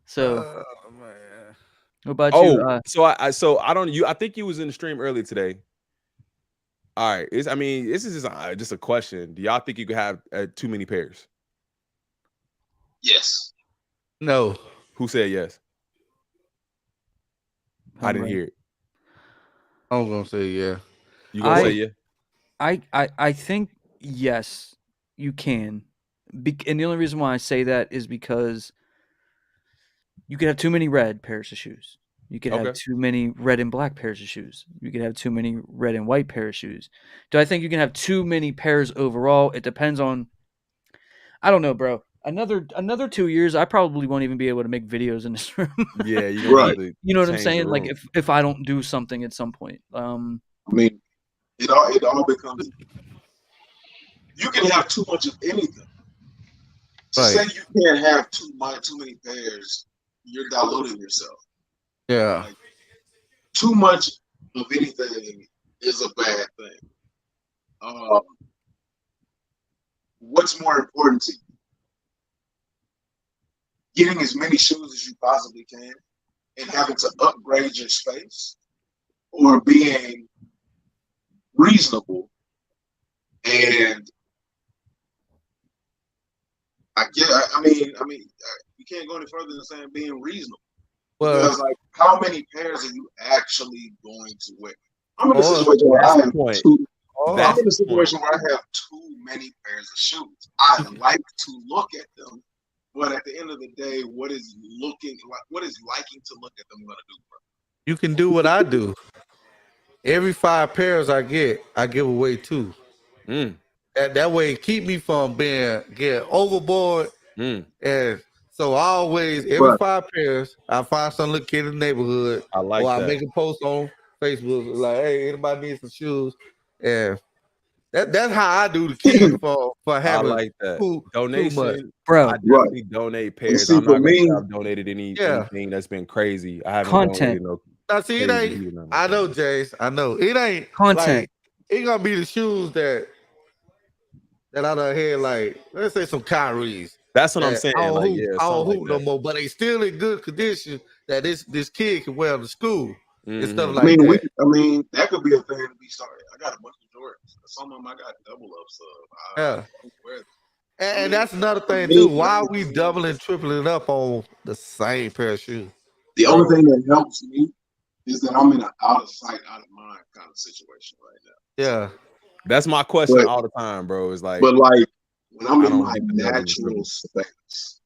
Speaker 1: So,
Speaker 3: man.
Speaker 1: what about you?
Speaker 4: So I think you was in the stream earlier today. All right, this is just a question. Do y'all think you could have too many pairs?
Speaker 2: Yes.
Speaker 3: No.
Speaker 4: Who said yes? I didn't hear it.
Speaker 3: I'm gonna say yeah.
Speaker 4: You gonna say yeah?
Speaker 1: I think yes, you can. And the only reason why I say that is because you could have too many red pairs of shoes. You could
Speaker 4: Okay.
Speaker 1: have too many red and black pairs of shoes. You could have too many red and white pair of shoes. Do I think you can have too many pairs overall? It depends on. I don't know, bro. Another 2 years, I probably won't even be able to make videos in this room.
Speaker 4: Yeah, you're gonna
Speaker 2: Right.
Speaker 4: have to
Speaker 1: You know what I'm
Speaker 4: change the
Speaker 1: saying? Like
Speaker 4: room.
Speaker 1: if I don't do something at some point.
Speaker 2: I mean, it all becomes. You can have too much of anything. To
Speaker 3: Right.
Speaker 2: say you can't have too many pairs, you're diluting yourself.
Speaker 3: Yeah.
Speaker 2: Like, too much of anything is a bad thing. What's more important to you? Getting as many shoes as you possibly can and having to upgrade your space, or being reasonable and I mean, you can't go any further than saying being reasonable.
Speaker 3: Well,
Speaker 2: Because, like, how many pairs are you actually going to wear? I'm in a
Speaker 3: Oh,
Speaker 2: situation where
Speaker 4: that's
Speaker 2: I
Speaker 4: the
Speaker 2: have
Speaker 4: point.
Speaker 2: two.
Speaker 3: oh,
Speaker 2: I'm
Speaker 4: That's
Speaker 2: in a
Speaker 4: the
Speaker 2: situation where I have too many pairs of shoes. I like to look at them, but at the end of the day, what is liking to look at them going to do?
Speaker 3: you can do what I do. Every 5 pairs I get, I give away 2.
Speaker 4: Mm,
Speaker 3: That way, keep me from getting overboard.
Speaker 4: mm.
Speaker 3: And so I always, every
Speaker 2: Right.
Speaker 3: 5 pairs, I find some little kid in the neighborhood,
Speaker 4: I like
Speaker 3: or I
Speaker 4: that.
Speaker 3: make a post on Facebook like, "Hey, anybody needs some shoes?" And that's how I do to keep for
Speaker 4: I
Speaker 3: having
Speaker 4: like that.
Speaker 3: too much.
Speaker 4: Donation.
Speaker 1: Bro,
Speaker 4: I definitely donate pairs.
Speaker 2: see,
Speaker 4: I'm
Speaker 2: for
Speaker 4: not gonna say
Speaker 2: me-
Speaker 4: I've donated
Speaker 3: Yeah.
Speaker 4: anything that's been crazy. I haven't
Speaker 1: Content.
Speaker 4: donated no
Speaker 3: Now, see, it
Speaker 4: crazy
Speaker 3: ain't.
Speaker 4: either, nothing
Speaker 3: I
Speaker 4: like
Speaker 3: know,
Speaker 4: that.
Speaker 3: Jace. I know it ain't
Speaker 1: Content.
Speaker 3: like it gonna be the shoes that I done had. Like, let's say some Kyrie's.
Speaker 4: That's what I'm
Speaker 3: that
Speaker 4: saying.
Speaker 3: I don't
Speaker 4: Like,
Speaker 3: hoop,
Speaker 4: yeah,
Speaker 3: I don't
Speaker 4: something like
Speaker 3: hoop no
Speaker 4: that.
Speaker 3: more, but they still in good condition that this kid can wear to school and stuff
Speaker 4: Mhm.
Speaker 3: like that.
Speaker 2: That could be a thing to be started. I got a bunch of Jordans. Some of them I got double ups of. I
Speaker 3: Yeah.
Speaker 2: don't wear them.
Speaker 3: And that's another thing
Speaker 2: me,
Speaker 3: too. Why are we doubling, tripling up on the same pair of shoes?
Speaker 2: The
Speaker 4: Bro.
Speaker 2: only thing that helps me is that I'm in an out of sight, out of mind kind of situation right now.
Speaker 3: Yeah.
Speaker 4: That's my question
Speaker 2: But-
Speaker 4: all the time, bro. Is like,
Speaker 2: But, like, when I'm
Speaker 4: I
Speaker 2: in
Speaker 4: don't
Speaker 2: my
Speaker 4: get the double and
Speaker 2: natural
Speaker 4: triple.
Speaker 2: space,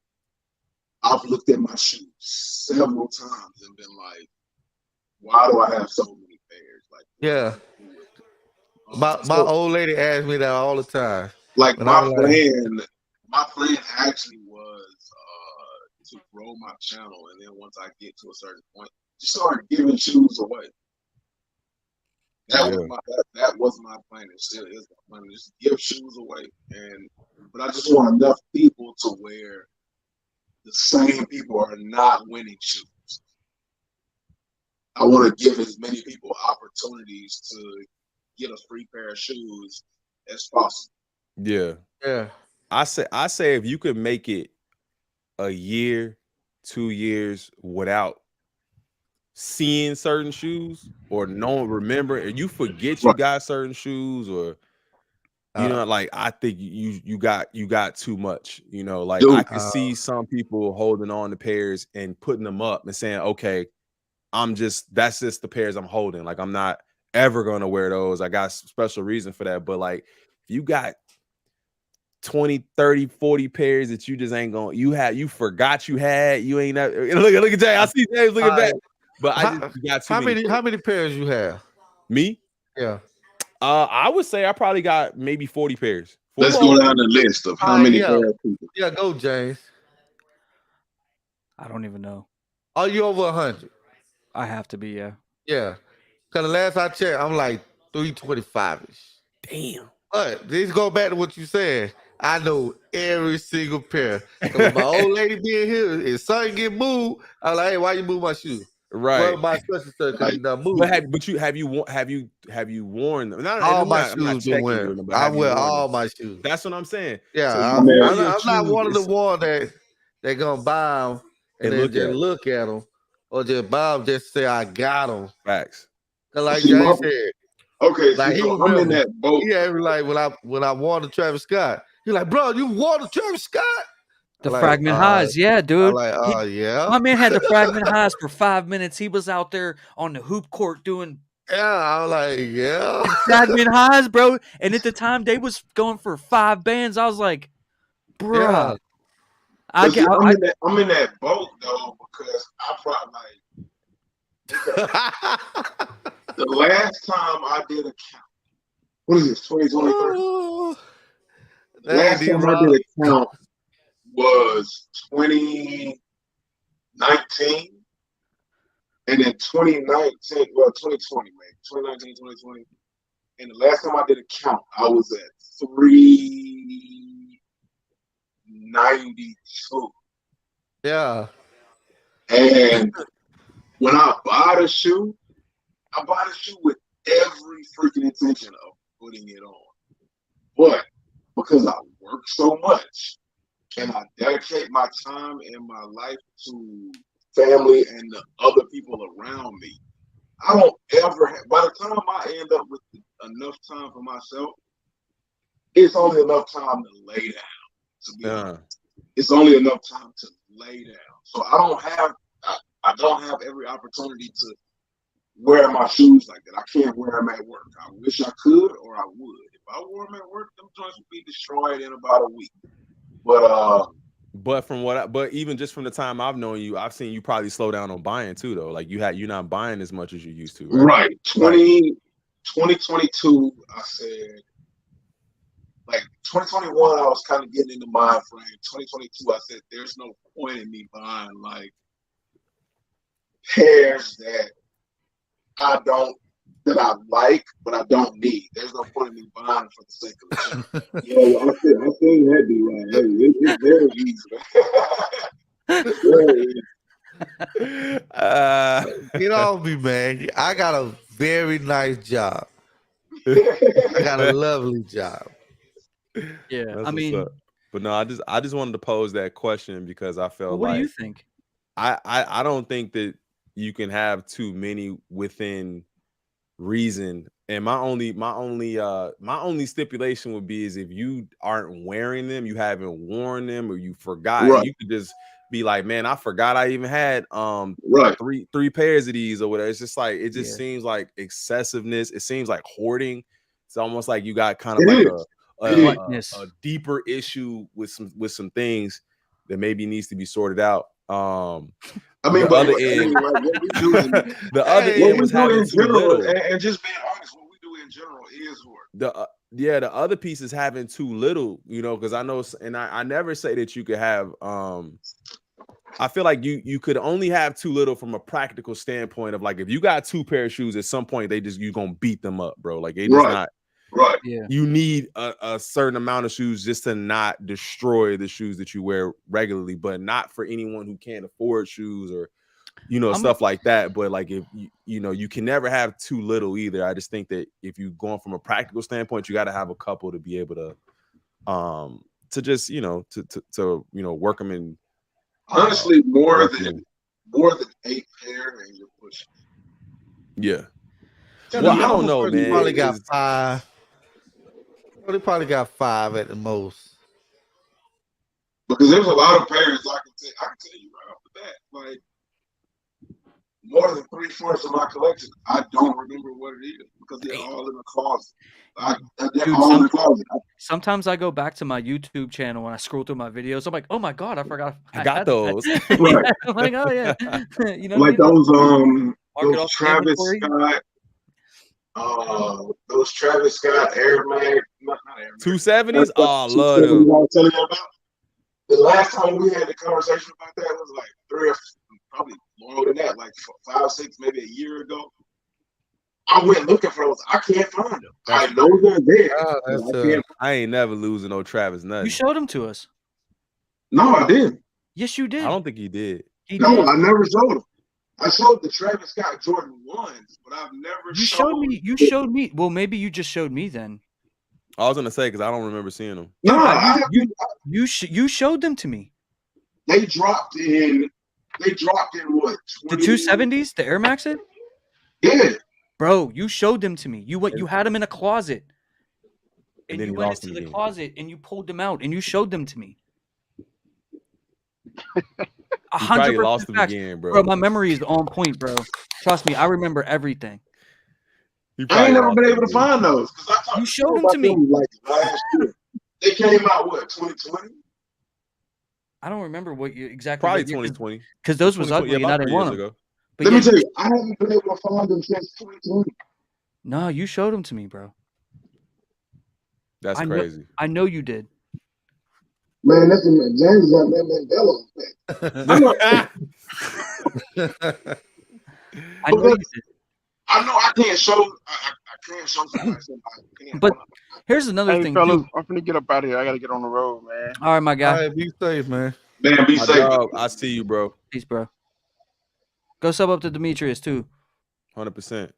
Speaker 2: I've looked at my shoes several times and been like, why do I have so many pairs? Like,
Speaker 3: Yeah. My
Speaker 2: so,
Speaker 3: old lady asks me that all the time.
Speaker 2: like,
Speaker 3: And
Speaker 2: my
Speaker 3: I'm like,
Speaker 2: plan actually was to grow my channel, and then once I get to a certain point, just start giving shoes away. That was my plan. It still is my plan. Just give shoes away, but I just want enough people to where the same people are not winning shoes. I want to give as many people opportunities to get a free pair of shoes as possible.
Speaker 4: Yeah.
Speaker 3: yeah.
Speaker 4: I say if you could make it a year, 2 years without seeing certain shoes or remember, and you forget you
Speaker 2: Right.
Speaker 4: got certain shoes, or you know, like, I think you got too much. You know, like,
Speaker 2: Dude,
Speaker 4: I can see some people holding on to pairs and putting them up and saying, okay, that's just the pairs I'm holding. Like, I'm not ever gonna wear those. I got a special reason for that. But, like, if you got 20, 30, 40 pairs that you just ain't gonna, you forgot you had, you ain't look at Jay. I see James looking back. But you got too many.
Speaker 3: How many pairs you have?
Speaker 4: Me?
Speaker 3: Yeah.
Speaker 4: I would say I probably got maybe 40 pairs.
Speaker 2: Let's go down the list of how many pairs of people.
Speaker 3: Yeah, go, James.
Speaker 1: I don't even know.
Speaker 3: Are you over 100?
Speaker 1: I have to be, yeah.
Speaker 3: Yeah. Because the last I checked, I'm like 325-ish.
Speaker 4: Damn.
Speaker 3: But this go back to what you said. I know every single pair. So my old lady being here, if something get moved, I'm like, hey, why you move my shoe?
Speaker 4: Right.
Speaker 3: Well, my such and such because you moved.
Speaker 4: But have you worn them?
Speaker 3: All my shoes been wearing. I wear all my shoes.
Speaker 4: That's what I'm saying.
Speaker 3: Yeah,
Speaker 4: So
Speaker 3: I'm not one of the ones that they're gonna buy them and then just look at them, or just buy them just say I got them.
Speaker 4: Facts.
Speaker 3: Cause like Jay said,
Speaker 2: okay,
Speaker 3: like
Speaker 2: so I'm in that boat.
Speaker 3: Yeah, like when I wore the Travis Scott, he's like, bro, you wore the Travis Scott?
Speaker 1: The fragment highs, yeah, dude.
Speaker 3: I'm like, yeah.
Speaker 1: My man had the fragment highs for 5 minutes. He was out there on the hoop court doing
Speaker 3: I'm like, yeah.
Speaker 1: fragment highs, bro. And at the time they was going for 5 bands. I was like, bruh.
Speaker 3: Yeah.
Speaker 2: I'm in that boat though, because I probably The last time I did a count, what is this, 2023? The last time I did a count was 2019. And then 2019, well, 2020, maybe. 2019, 2020. And the last time I did a count, I was at 392.
Speaker 3: Yeah.
Speaker 2: And when I buy the shoe with every freaking intention of putting it on. But because I work so much and I dedicate my time and my life to family and the other people around me, I don't ever have, by the time I end up with enough time for myself, it's only enough time to lay down, to be honest. It's only enough time to lay down. So I don't have every opportunity to wear my shoes like that. I can't wear them at work. I wish I could, or I would. If I wore them at work, them joints would be destroyed in about a week.
Speaker 4: But even just from the time I've known you, I've seen you probably slow down on buying too, though. Like you're not buying as much as you used to, right?
Speaker 2: 2022, I said, like 2021, I was kind of getting in the mind frame. 2022, I said, there's no point in me buying like pairs that I like, but I don't need. There's no point in me buying for the sake of it. Yeah, I think that'd be right. It's very easy.
Speaker 3: Get off me, man. I got a very nice job. I got a lovely job.
Speaker 1: Yeah,
Speaker 4: That's
Speaker 1: I mean,
Speaker 4: but no, I just wanted to pose that question because I felt
Speaker 1: what
Speaker 4: like,
Speaker 1: do you think?
Speaker 4: I don't think that you can have too many within reason. And my only stipulation would be is if you aren't wearing them, you haven't worn them, or you forgot,
Speaker 2: right.
Speaker 4: You could just be like, man, I forgot I even had
Speaker 2: right.
Speaker 4: three pairs of these or whatever. It's just like, it just seems like excessiveness. It seems like hoarding. It's almost like you got kind of a deeper issue with some things that maybe needs to be sorted out.
Speaker 2: I mean,
Speaker 4: the other end was having too little.
Speaker 2: And just being honest, what we do in general is hoard.
Speaker 4: The other piece is having too little, because I know, and I never say that you could have. I feel like you could only have too little from a practical standpoint of like, if you got 2 pair of shoes, at some point you're gonna beat them up, bro. Like they just not.
Speaker 2: Right.
Speaker 1: Yeah.
Speaker 4: You need a certain amount of shoes just to not destroy the shoes that you wear regularly, but not for anyone who can't afford shoes or, stuff like that. But like, if you can never have too little either. I just think that if you're going from a practical standpoint, you got to have a couple to be able to just, to work them in.
Speaker 2: Honestly, more than 8 pair and you're pushing.
Speaker 4: Yeah. Well, I don't know, man.
Speaker 3: Probably got 5. They probably got 5 at the most.
Speaker 2: Because there's a lot of pairs I can tell you right off the bat. Like more than 3/4 of my collection, I don't remember what it is because they're all in the closet. They're all in the closet.
Speaker 1: Sometimes I go back to my YouTube channel and I scroll through my videos. I'm like, oh my god, I forgot
Speaker 4: I got those.
Speaker 2: Right.
Speaker 1: I'm like, oh yeah,
Speaker 2: like those Travis Scott. Those Travis Scott Air Mag, not Air Mag.
Speaker 4: 270s? Oh, I love them.
Speaker 2: I was telling you about. The last time we had the conversation about that was like 3 or probably longer than that, like 5, 6, maybe a year ago. I went looking for those. I can't find them. I know they're there.
Speaker 4: I ain't never losing no Travis nothing.
Speaker 1: You showed them to us.
Speaker 2: No, I didn't.
Speaker 1: Yes, you did.
Speaker 4: I don't think he did.
Speaker 2: I never showed them. I showed the Travis Scott Jordan 1s, but I've never
Speaker 1: You showed me. Well, maybe you just showed me then.
Speaker 4: I was gonna say because I don't remember seeing them.
Speaker 2: No,
Speaker 1: you showed them to me.
Speaker 2: They dropped in what?
Speaker 1: The 270s, the Air Maxes?
Speaker 2: Yeah.
Speaker 1: Bro, you showed them to me. You had them in a closet. And you went into the closet and you pulled them out and you showed them to me.
Speaker 4: 100% lost them again, bro.
Speaker 1: My memory is on point, bro. Trust me, I remember everything.
Speaker 2: I ain't never been able to find those.
Speaker 1: You showed them to me.
Speaker 2: Like last year. They came out, what, 2020?
Speaker 1: I don't remember what you exactly.
Speaker 4: Probably 2020.
Speaker 1: Because those was ugly and I didn't want them. But
Speaker 2: Let me
Speaker 1: yeah,
Speaker 2: tell you, I haven't been able to find them since 2020.
Speaker 1: no, you showed them to me, bro.
Speaker 4: That's
Speaker 1: I know,
Speaker 4: crazy.
Speaker 1: I know you did.
Speaker 2: Man, that's the James got that Mandela effect. I know,
Speaker 1: I know you did.
Speaker 2: I know I can't show. I can't show somebody something I can't.
Speaker 1: But here's another
Speaker 5: Hey
Speaker 1: thing
Speaker 5: fellas,
Speaker 1: too.
Speaker 5: I'm finna get up out of here. I gotta get on the road, man.
Speaker 1: All right, my
Speaker 3: All
Speaker 1: guy.
Speaker 3: right, be safe, man.
Speaker 2: Man, be
Speaker 4: My
Speaker 2: safe.
Speaker 4: dog, I see you, bro.
Speaker 1: Peace, bro. Go sub up to Demetrius too.
Speaker 4: 100%.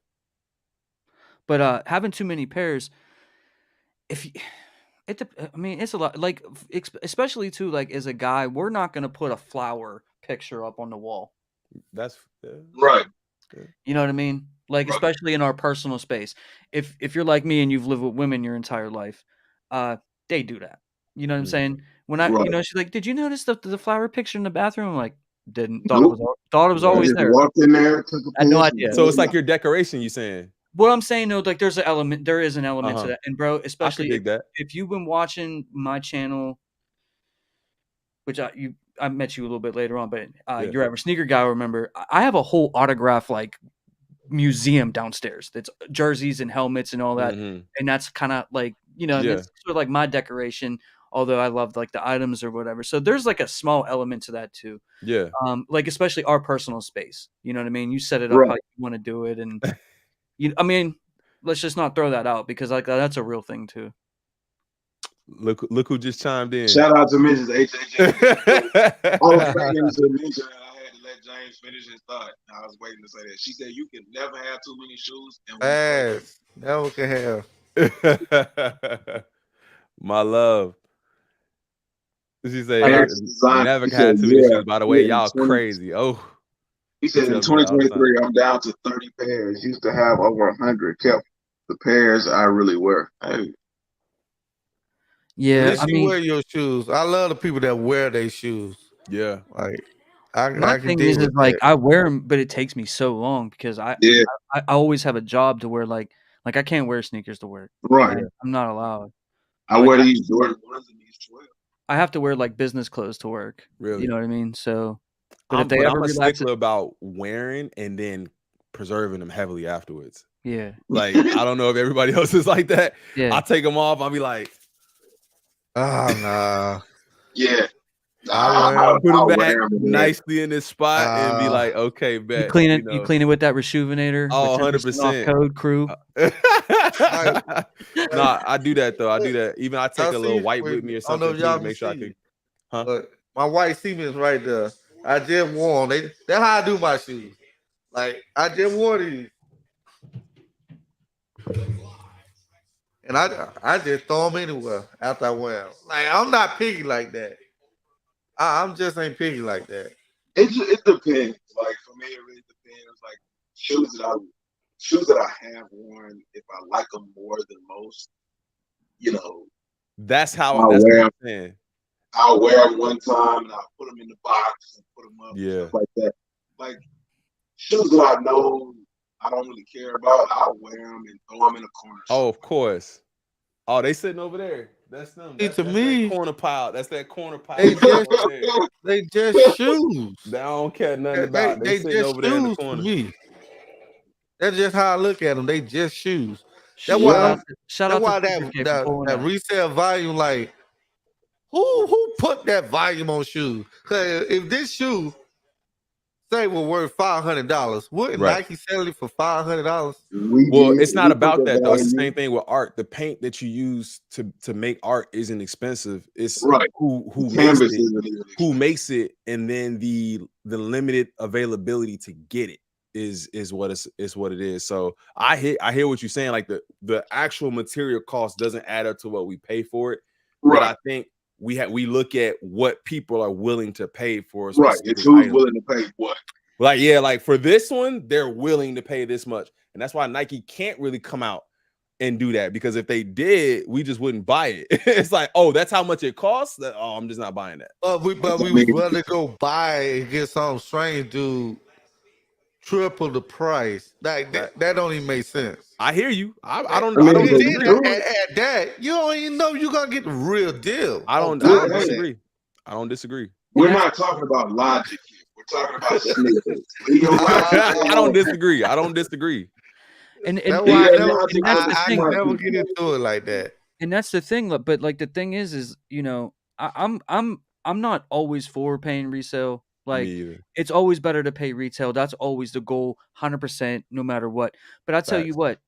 Speaker 1: But having too many pairs, if you, I mean, it's a lot. Like, especially too, like as a guy, we're not gonna put a flower picture up on the wall.
Speaker 4: That's
Speaker 2: Right.
Speaker 1: You know what I mean? Like,
Speaker 2: Right.
Speaker 1: especially in our personal space. If you're like me and you've lived with women your entire life, they do that. You know what I'm saying? When I,
Speaker 2: Right.
Speaker 1: she's like, "Did you notice the flower picture in the bathroom?" I'm like, "Didn't.
Speaker 2: Nope.
Speaker 1: Thought it was
Speaker 2: I
Speaker 1: always
Speaker 2: just
Speaker 1: there.
Speaker 2: walked in there, took a
Speaker 1: I had no
Speaker 2: piss.
Speaker 1: idea."
Speaker 4: So it's like your decoration, you saying?
Speaker 1: What I'm saying though, like there is an element to that. And bro,
Speaker 4: I could
Speaker 1: especially
Speaker 4: dig that.
Speaker 1: if you've been watching my channel, which I met you a little bit later on, but
Speaker 4: Yeah.
Speaker 1: you're ever sneaker guy, remember, I have a whole autograph like museum downstairs that's jerseys and helmets and all that.
Speaker 4: Mhm.
Speaker 1: And that's kind of like, and
Speaker 4: Yeah.
Speaker 1: that's sort of like my decoration, although I love like the items or whatever. So there's like a small element to that too.
Speaker 4: Yeah.
Speaker 1: Like especially our personal space. You know what I mean? You set it up
Speaker 2: Right.
Speaker 1: how you want to do it, and I mean, let's just not throw that out because like that's a real thing too.
Speaker 4: Look who just chimed in.
Speaker 2: Shout out to Mrs. HHJ. I was waiting to mention that I had to let James finish his thought. I was waiting to say that. She said you can never have too many shoes. And
Speaker 3: Yes, never can have.
Speaker 4: My love. She said never had too many shoes. By the way, y'all crazy. Oh.
Speaker 2: He said in 2023, I'm down to 30 pairs. Used to have over 100. Kept the pairs I really wear. Hey.
Speaker 1: Yeah,
Speaker 3: At least you wear your shoes. I love the people that wear their shoes.
Speaker 4: Yeah,
Speaker 3: like
Speaker 1: my
Speaker 3: I can
Speaker 1: thing
Speaker 3: deal
Speaker 1: is
Speaker 3: with
Speaker 1: like
Speaker 3: that.
Speaker 1: I wear them, but it takes me so long because I always have a job to wear. Like I can't wear sneakers to work.
Speaker 2: Right.
Speaker 1: I'm not allowed.
Speaker 2: I wear these Jordan 1s and these 12.
Speaker 1: I have to wear like business clothes to work.
Speaker 4: Really?
Speaker 1: You know what I mean? So, but
Speaker 4: I'm,
Speaker 1: if they ever
Speaker 4: I'm a
Speaker 1: relax
Speaker 4: stickler about wearing and then preserving them heavily afterwards.
Speaker 1: Yeah.
Speaker 4: Like I don't know if everybody else is like that.
Speaker 1: Yeah.
Speaker 4: I'll take them off. I'll be like,
Speaker 3: oh nah.
Speaker 2: Yeah.
Speaker 4: I'll put them back nicely in this spot and be like, okay, bet.
Speaker 1: You clean it. You clean it with that Resjuvenator.
Speaker 4: Oh,
Speaker 1: 100% code crew.
Speaker 4: No, I do that though. I do that. Even I take a little white with me or something to make sure I can.
Speaker 3: But my white cements right there. I just wore them. That's how I do my shoes. Like I just wore these. And I just throw them anywhere after I wear them. Like I'm not picky like that. I'm just ain't picky like that.
Speaker 2: It depends. Like for me, it really depends. Like shoes that I have worn, if I like them more than most,
Speaker 4: That's how
Speaker 2: I'll
Speaker 4: that's
Speaker 2: wear
Speaker 4: what I'm saying.
Speaker 2: I'll wear them one time and I'll put them in the box and put them up, stuff like that. Like shoes that I know I don't really care about, I'll wear them and throw them in the corner.
Speaker 4: Oh, of course. Oh, they sitting over there. That's them. That's
Speaker 3: me,
Speaker 4: that corner pile. That's that corner pile.
Speaker 3: They just shoes.
Speaker 4: They don't care nothing about. They sitting over there in the corner.
Speaker 3: Me. That's just how I look at them. They just shoes.
Speaker 1: That's
Speaker 3: why
Speaker 1: that
Speaker 3: that resale volume, like who put that volume on shoes? Because if this shoe say was worth $500, wouldn't Nike sell it for $500?
Speaker 4: Well, it's not about that though. It's the same thing with art. The paint that you use to make art isn't expensive. It's who makes it, and then the limited availability to get it is what it is. So I hear what you're saying. Like the actual material cost doesn't add up to what we pay for it. But I think we look at what people are willing to pay for.
Speaker 2: Right. It's who's willing to pay what.
Speaker 4: Like, yeah, like for this one, they're willing to pay this much. And that's why Nike can't really come out and do that, because if they did, we just wouldn't buy it. It's like, oh, that's how much it costs? Oh, I'm just not buying that.
Speaker 3: We would rather go buy and get some strange dude triple the price. Like that don't even make sense.
Speaker 4: I hear you. I don't
Speaker 3: disagree. At that, you don't even know you're gonna get the real deal.
Speaker 4: I don't disagree. I don't disagree.
Speaker 2: We're not talking about logic here. We're talking about sneakers.
Speaker 4: I don't disagree. I don't disagree.
Speaker 1: And
Speaker 3: That's why
Speaker 1: that's the thing.
Speaker 3: I never get into it like that.
Speaker 1: And that's the thing. But like the thing is you know, I'm not always for paying resale. Like it's always better to pay retail. That's always the goal, 100%, no matter what. But I tell you what,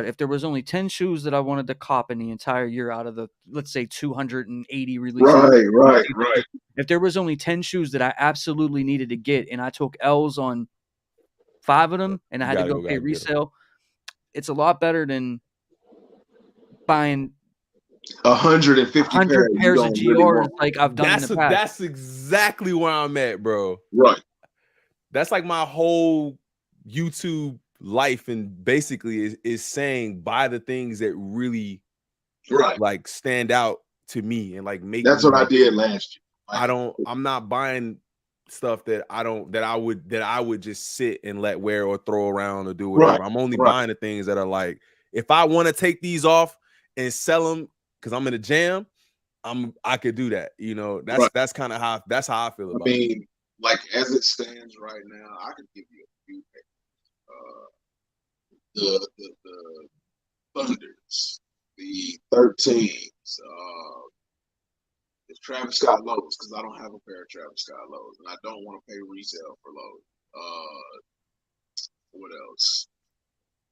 Speaker 1: if there was only 10 shoes that I wanted to cop in the entire year out of the, let's say 280 releases.
Speaker 2: Right.
Speaker 1: If there was only 10 shoes that I absolutely needed to get and I took L's on 5 of them and I had to go pay resale, it's a lot better than buying
Speaker 2: 150
Speaker 1: pairs of GRs like I've done in the past.
Speaker 4: That's exactly where I'm at, bro.
Speaker 2: Right.
Speaker 4: That's like my whole YouTube life, and basically is saying buy the things that really like stand out to me and like make.
Speaker 2: That's what I did last
Speaker 4: year. I'm not buying stuff that I would just sit and let wear or throw around or do whatever. I'm only buying the things that are like, if I want to take these off and sell them because I'm in a jam, I could do that. You know, that's kind of how I feel about it.
Speaker 2: I mean, like as it stands right now, I could give you a few pairs. The Thunders, the 13s, the Travis Scott lows, because I don't have a pair of Travis Scott lows, and I don't want to pay resale for lows. What else?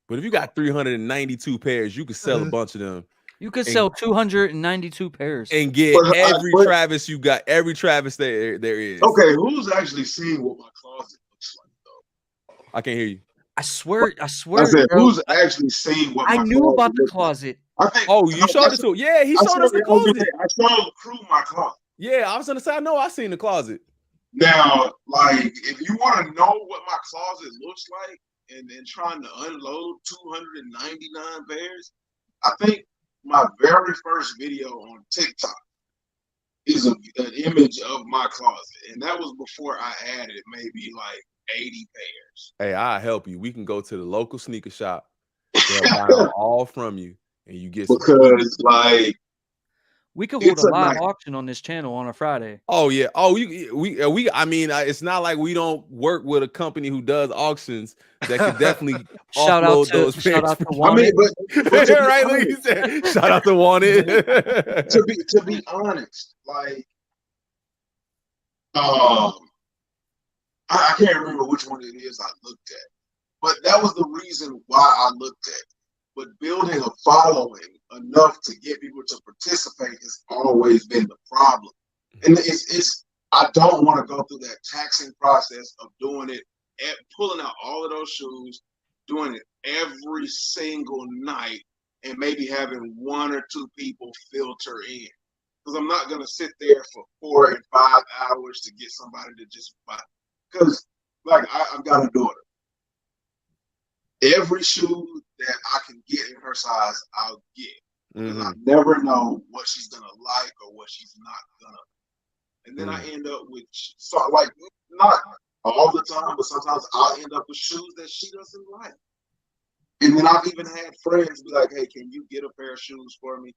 Speaker 4: But if you got 392 pairs, you could sell a bunch of them.
Speaker 1: You could sell 292 pairs
Speaker 4: and get every Travis you got, every Travis there is.
Speaker 2: Okay, who's actually seeing what my closet looks like though?
Speaker 4: I can't hear you.
Speaker 1: I swear.
Speaker 2: I said, bro, who's actually seeing what?
Speaker 1: I knew about the closet.
Speaker 2: I think.
Speaker 4: Oh, you showed it to? Yeah, he showed us the closet.
Speaker 2: I showed the crew my closet.
Speaker 4: Yeah, I was gonna say, I know I seen the closet.
Speaker 2: Now, like, if you want to know what my closet looks like, and then trying to unload 299 pairs, I think my very first video on TikTok is an image of my closet, and that was before I added maybe like 80 pairs.
Speaker 4: Hey, I'll help you. We can go to the local sneaker shop. They'll buy them all from you, and you get
Speaker 2: because like
Speaker 1: we could hold a live auction on this channel on a Friday.
Speaker 4: Oh yeah. Oh, we. I mean, it's not like we don't work with a company who does auctions that could definitely offload those pairs.
Speaker 1: Shout out to Wanted.
Speaker 2: But
Speaker 4: right, like you said, shout out to Wanted.
Speaker 2: to be honest, like, I can't remember which one it is I looked at, but that was the reason why I looked at it. But building a following enough to get people to participate has always been the problem. And it's I don't want to go through that taxing process of doing it and pulling out all of those shoes, doing it every single night, and maybe having 1 or 2 people filter in. Because I'm not going to sit there for 4 and 5 hours to get somebody to just buy. Because, like, I've got a daughter. Every shoe that I can get in her size, I'll get. Because I never know what she's going to like or what she's not going to. And then I end up with, like, not all the time, but sometimes I'll end up with shoes that she doesn't like. And then I've even had friends be like, hey, can you get a pair of shoes for me?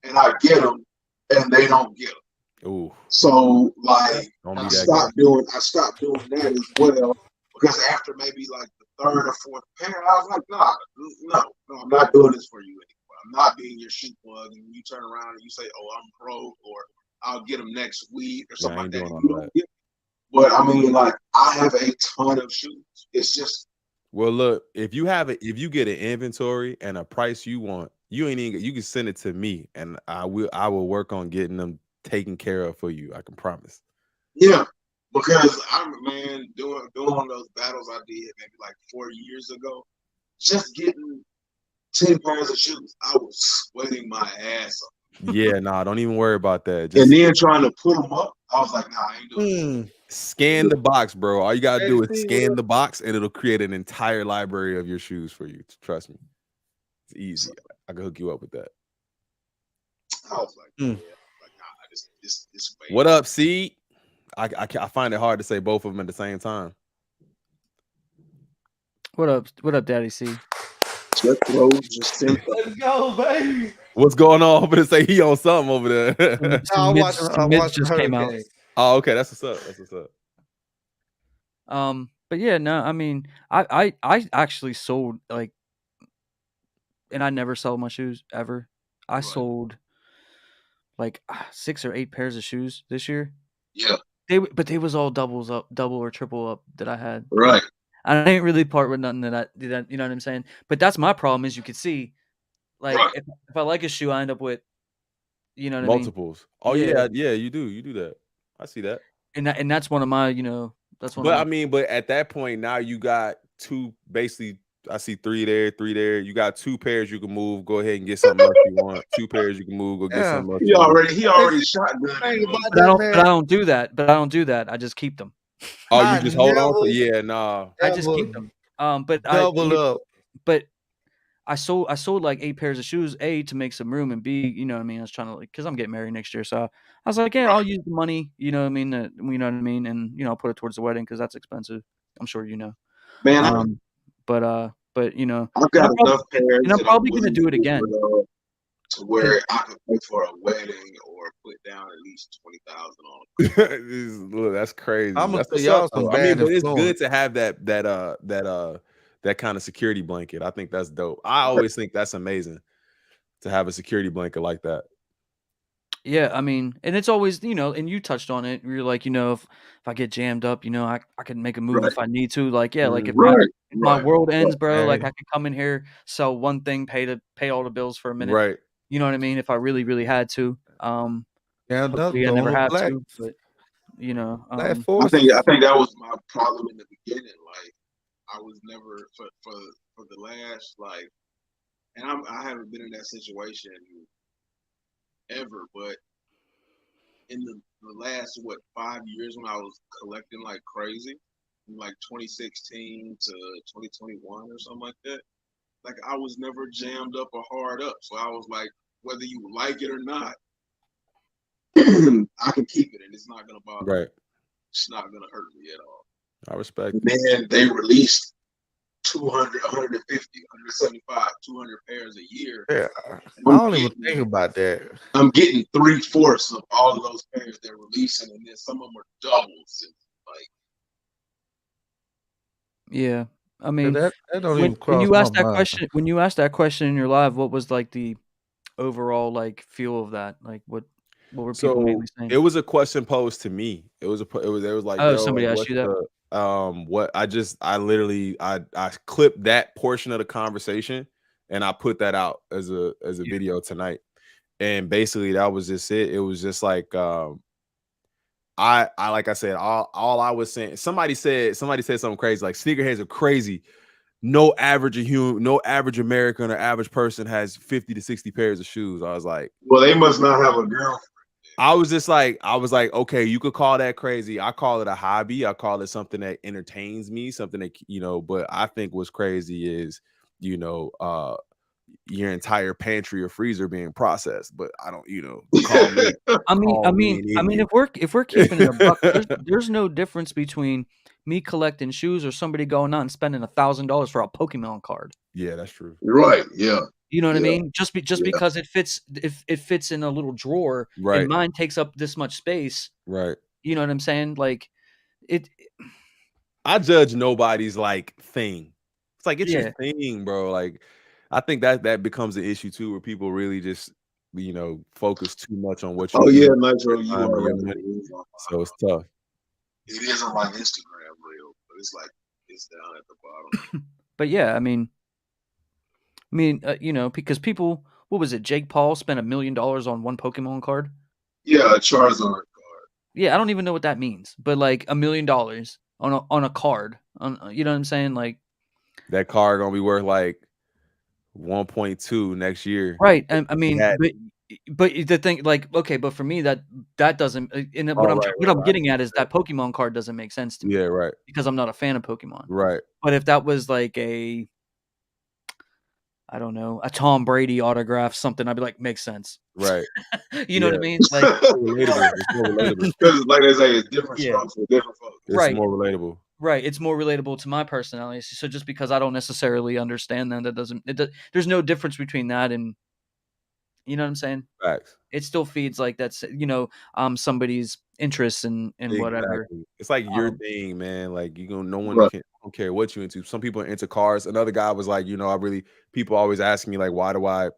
Speaker 2: And I get them, and they don't get them.
Speaker 4: Ooh.
Speaker 2: So, like, I stopped doing that as well, because after maybe like the 3rd or 4th pair, I was like, no, I'm not doing this for you anymore. I'm not being your shoe plug, and you turn around and you say, oh, I'm broke, or I'll get them next week or something like that. But I mean, like, I have a ton of shoes. It's just.
Speaker 4: Well, look, if you get an inventory and a price you want, you can send it to me, and I will work on getting them taken care of for you. I can promise.
Speaker 2: Yeah, because doing those battles I did maybe like 4 years ago, just getting 10 pairs of shoes, I was sweating my ass off.
Speaker 4: Yeah, don't even worry about that.
Speaker 2: And then trying to put them up, I was like, I ain't doing it.
Speaker 4: Scan the box, bro. All you gotta do is scan the box, and it'll create an entire library of your shoes for you. Trust me, it's easy. I can hook you up with that.
Speaker 2: I was like, yeah, this
Speaker 4: what up, C? I find it hard to say both of them at the same time.
Speaker 1: What up, Daddy C?
Speaker 3: Let's go, baby.
Speaker 4: What's going on over there? Say he on something over there.
Speaker 1: I watched just came out.
Speaker 4: Oh, okay. That's what's up.
Speaker 1: But yeah, no, I mean, I actually sold like, and I never sell my shoes ever. I
Speaker 2: Right.
Speaker 1: sold like 6 or 8 pairs of shoes this year.
Speaker 2: Yeah.
Speaker 1: But they was all double or triple up that I had.
Speaker 2: Right.
Speaker 1: I ain't really part with nothing that you know what I'm saying? But that's my problem is you could see, like,
Speaker 2: Right.
Speaker 1: if I like a shoe, I end up with, you know what I mean?
Speaker 4: Multiples. Oh
Speaker 1: Yeah.
Speaker 4: yeah, you do that. I see that.
Speaker 1: And that's one of my, that's one of
Speaker 4: But I
Speaker 1: my
Speaker 4: mean, but at that point now you got two basically. I see three there. You got 2 pairs you can move. Go ahead and get something else you want. 2 pairs you can move. Go get
Speaker 3: Yeah.
Speaker 4: something else
Speaker 2: He
Speaker 4: you want.
Speaker 2: already shotgun.
Speaker 3: Thing about
Speaker 1: but I
Speaker 3: that, man,
Speaker 1: don't do that. But I don't do that. I just keep them.
Speaker 4: Oh, you
Speaker 3: I
Speaker 4: just hold on to?
Speaker 3: never
Speaker 4: Yeah, nah.
Speaker 1: I just
Speaker 3: ever
Speaker 1: keep them. But
Speaker 3: double up.
Speaker 1: but I sold like 8 pairs of shoes, A, to make some room, and B, you know what I mean, I was trying to, like, because I'm getting married next year, so I was like, yeah, I'll use the money, you know what I mean, you know what I mean, and I'll put it towards the wedding because that's expensive. I'm sure you know.
Speaker 2: Man,
Speaker 1: But
Speaker 2: I've
Speaker 1: and
Speaker 2: got enough pairs
Speaker 1: and I'm
Speaker 2: that
Speaker 1: probably
Speaker 2: I'm
Speaker 1: gonna
Speaker 2: willing
Speaker 1: do it again.
Speaker 2: to where I can pay for a wedding or put down at least 20,000 on.
Speaker 4: Look, that's crazy.
Speaker 3: I'm gonna
Speaker 4: That's
Speaker 3: tell
Speaker 4: what's
Speaker 3: y'all
Speaker 4: up,
Speaker 3: some
Speaker 4: though. I mean,
Speaker 3: bad
Speaker 4: but it's
Speaker 3: influence.
Speaker 4: good to have that kind of security blanket. I think that's dope. I always think that's amazing to have a security blanket like that.
Speaker 1: Yeah, I mean, and it's always, and you touched on it. You're like, if I get jammed up, I can make a move
Speaker 2: Right.
Speaker 1: if I need to. Like, yeah, like if
Speaker 2: Right.
Speaker 1: my world ends, bro,
Speaker 3: Hey.
Speaker 1: like I could come in here, sell one thing, pay all the bills for a minute.
Speaker 4: Right.
Speaker 1: You know what I mean? If I really, really had to.
Speaker 3: Yeah,
Speaker 1: Hopefully I
Speaker 3: the
Speaker 1: never
Speaker 3: only
Speaker 1: have
Speaker 3: black,
Speaker 1: to, but
Speaker 3: black
Speaker 2: I
Speaker 3: force.
Speaker 2: think that was my problem in the beginning. Like I was never for the last and I haven't been in that situation ever, but in the last 5 years when I was collecting like crazy, from like 2016 to 2021 or something like that, like I was never jammed up or hard up. So I was like, whether you like it or not, I can keep it and it's not gonna bother me.
Speaker 4: Right.
Speaker 2: It's not gonna hurt me at all.
Speaker 4: I respect.
Speaker 2: And then they released 200, 150, 175, 200 pairs a year.
Speaker 3: Yeah, I don't even think about that.
Speaker 2: I'm getting 3/4 of all of those pairs they're releasing, and then some of them are doubles. Like,
Speaker 1: yeah, I mean,
Speaker 3: That don't
Speaker 1: when
Speaker 3: even cross
Speaker 1: you
Speaker 3: my
Speaker 1: asked that
Speaker 3: mind.
Speaker 1: question, in your live, what was like the overall like feel of that? Like what were people
Speaker 4: So
Speaker 1: mainly saying?
Speaker 4: it was a question posed to me. It was like,
Speaker 1: Oh,
Speaker 4: yo,
Speaker 1: somebody
Speaker 4: like,
Speaker 1: asked you that?
Speaker 4: what I literally I clipped that portion of the conversation and I put that out as a video tonight. And basically that was just it. It was just like I like I said, all I was saying, somebody said something crazy, like sneakerheads are crazy. No average American or average person has 50 to 60 pairs of shoes. I was like,
Speaker 2: well, they must not have a girlfriend.
Speaker 4: I was like, okay, you could call that crazy. I call it a hobby. I call it something that entertains me, something that, but I think what's crazy is, your entire pantry or freezer being processed. But I don't, call me.
Speaker 1: I mean, if we're keeping it a buck, there's no difference between me collecting shoes or somebody going out and spending $1,000 for a Pokemon card.
Speaker 4: Yeah, that's true.
Speaker 2: Right. Yeah.
Speaker 1: You know what I mean? Just because it fits in a little drawer,
Speaker 4: Right.
Speaker 1: and mine takes up this much space.
Speaker 4: Right.
Speaker 1: You know what I'm saying? Like
Speaker 4: I judge nobody's like thing. It's like it's
Speaker 1: Yeah.
Speaker 4: your thing, bro. Like I think that becomes an issue too, where people really just focus too much on what you.
Speaker 2: Oh
Speaker 4: do.
Speaker 2: yeah, Nitro, you
Speaker 4: Time
Speaker 2: are
Speaker 4: and your
Speaker 2: right.
Speaker 4: money. So it's tough.
Speaker 2: It is on my Instagram reel, but it's like it's down at the bottom.
Speaker 1: But yeah, I mean, because people, what was it? Jake Paul spent $1 million on one Pokemon card.
Speaker 2: Yeah, a Charizard card.
Speaker 1: Yeah, I don't even know what that means, but like $1 million on a card, you know what I'm saying? Like
Speaker 4: that card gonna be worth like 1.2 next year,
Speaker 1: right? I mean, but the thing, like, okay, but for me that doesn't. And what I'm getting at is that Pokemon card doesn't make sense to me.
Speaker 4: Yeah, right.
Speaker 1: Because I'm not a fan of Pokemon.
Speaker 4: Right.
Speaker 1: But if that was like I don't know, a Tom Brady autograph, something, I'd be like, makes sense.
Speaker 4: Right.
Speaker 1: You know what I mean? Like,
Speaker 4: it's more relatable.
Speaker 2: Because, like they say, it's different strokes for different folks.
Speaker 4: It's more relatable.
Speaker 1: Right. It's more relatable to my personality. So just because I don't necessarily understand them, there's no difference between that and, you know what I'm saying?
Speaker 4: Facts.
Speaker 1: It still feeds like that's, somebody's interests in whatever.
Speaker 4: Exactly. It's like your thing, man. Like no one
Speaker 2: Right.
Speaker 4: don't care what you into. Some people are into cars. Another guy was like, people always ask me like, why do I,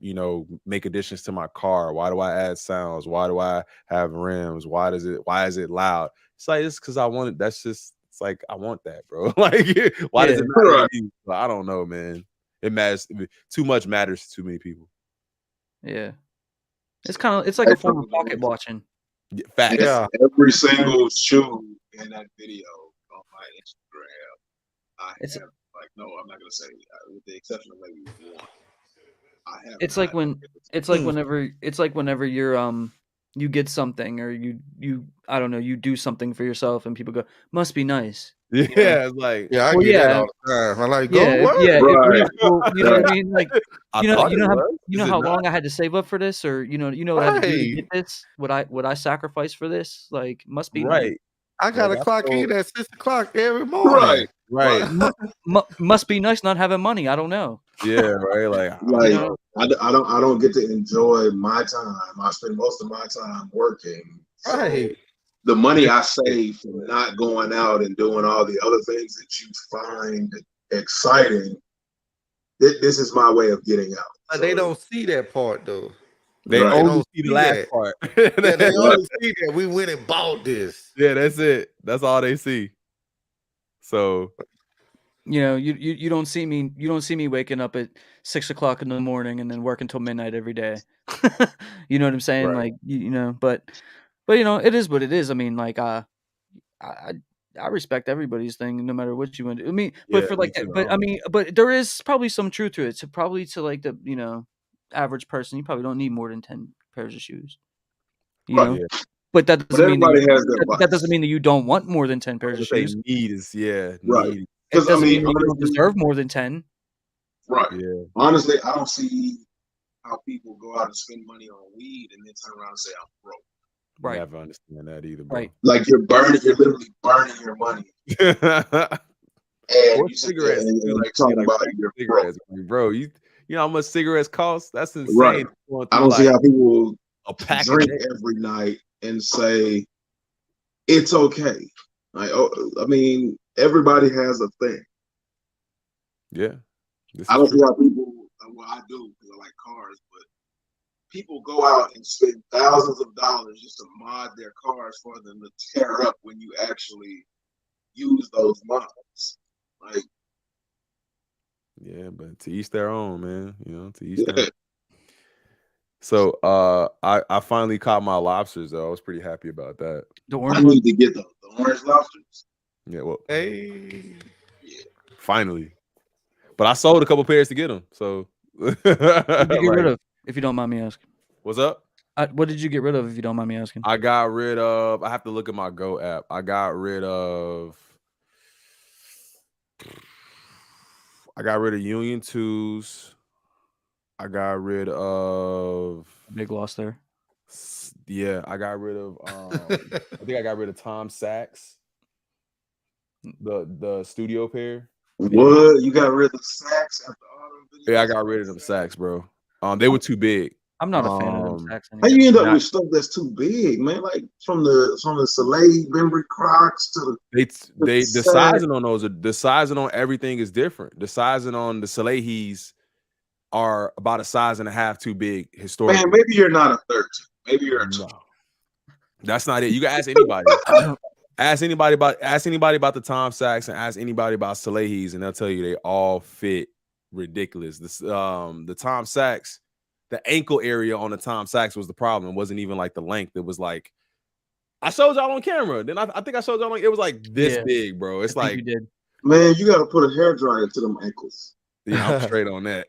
Speaker 4: make additions to my car? Why do I add sounds? Why do I have rims? Why is it loud? It's like, it's because I want it. It's like, I want that, bro. Like, why does it matter to you? I don't know, man. It matters. Too much matters to too many people.
Speaker 1: Yeah. It's like a form of pocket watching.
Speaker 4: Yeah, facts.
Speaker 3: Yeah.
Speaker 2: Every single shoe in that video on my Instagram, I'm not gonna say, with the exception of maybe one. It's like
Speaker 1: whenever you're you get something or you I don't know, you do something for yourself and people go, must be nice.
Speaker 4: Yeah, it's like,
Speaker 3: I get that all the time. I'm like, go work.
Speaker 2: Right.
Speaker 1: You know what I mean? Like, you know how
Speaker 4: not?
Speaker 1: long I had to save up for this, or you know what I had to do to get this? What I sacrifice for this? Like, must be nice.
Speaker 4: Right.
Speaker 3: I gotta clock in at 6 o'clock every morning.
Speaker 4: Right.
Speaker 1: Must be nice not having money. I don't know.
Speaker 4: Yeah, right. Like,
Speaker 2: I don't get to enjoy my time. I spend most of my time working.
Speaker 3: Right.
Speaker 2: The money I save from not going out and doing all the other things that you find exciting, this is my way of getting out.
Speaker 3: But they don't see that part though.
Speaker 4: They only see the last part.
Speaker 3: They only see that we went and bought this.
Speaker 4: Yeah, that's it. That's all they see. So,
Speaker 1: you don't see me waking up at 6 o'clock in the morning and then work until midnight every day. You know what I'm saying?
Speaker 4: Right.
Speaker 1: Like, but it is what it is. I mean, like, I respect everybody's thing, no matter what you want to do. I mean, but for like that, but there is probably some truth to it. So probably to like the average person, you probably don't need more than 10 pairs of shoes.
Speaker 2: Yeah.
Speaker 1: But that doesn't mean
Speaker 2: that
Speaker 1: doesn't mean that you don't want more than 10 pairs of shoes.
Speaker 4: Need is
Speaker 2: right.
Speaker 4: Need.
Speaker 1: It doesn't mean you don't deserve more than 10.
Speaker 2: Right.
Speaker 4: Yeah.
Speaker 2: Honestly, I don't see how people go out and spend money on weed and then turn around and say I'm broke.
Speaker 4: Right. I never understand that either, bro.
Speaker 1: Right.
Speaker 2: Like you're literally burning your money. And you
Speaker 4: cigarettes
Speaker 2: like talking about your
Speaker 4: cigarettes, bro. You know how much cigarettes cost? That's insane.
Speaker 2: Right. I don't see how people drink
Speaker 4: day
Speaker 2: every night and say it's okay. Like, I mean, everybody has a thing.
Speaker 4: Yeah.
Speaker 2: I don't see how people. Well, I do because I like cars, but people go out and spend thousands of dollars just to mod their cars for them to tear up when you actually use those mods. Like,
Speaker 4: yeah, but to each their own, man. To each their own. So I finally caught my lobsters though. I was pretty happy about that.
Speaker 1: The orange
Speaker 2: I need to get the orange lobsters.
Speaker 4: Yeah, well,
Speaker 3: hey,
Speaker 4: finally. But I sold a couple pairs to get them. So
Speaker 1: what did you get rid of, if you don't mind me asking?
Speaker 4: What's up?
Speaker 1: What did you get rid of, if you don't mind me asking?
Speaker 4: I got rid of. I have to look at my Go app. I got rid of Union 2s. I got rid of
Speaker 1: big loss there.
Speaker 4: Yeah, I got rid of. I think I got rid of Tom Sachs, the studio pair.
Speaker 2: What? You got rid of the Sachs after all them videos?
Speaker 4: Yeah, I got rid of them Sachs, bro. They were too big.
Speaker 1: I'm not a fan of them Sachs anymore.
Speaker 2: How you end up with stuff that's too big, man? Like from the Soleil Bembry Crocs to
Speaker 4: the sizing on those, the sizing on everything is different. The sizing on the Soleils are about a size and a half too big historically.
Speaker 2: Man, maybe you're not a 13. Maybe you're a 2.
Speaker 4: No. That's not it. You can ask anybody. Ask anybody about the Tom Sachs and ask anybody about Soleils, and they'll tell you they all fit ridiculous. The Tom Sachs, the ankle area on the Tom Sachs was the problem. It wasn't even like the length. It was like, I showed y'all on camera. Then I think I showed y'all it was like this big, bro. It's like,
Speaker 1: you did.
Speaker 2: Man, you got to put a hairdryer to them ankles.
Speaker 4: Yeah, I'm straight on that.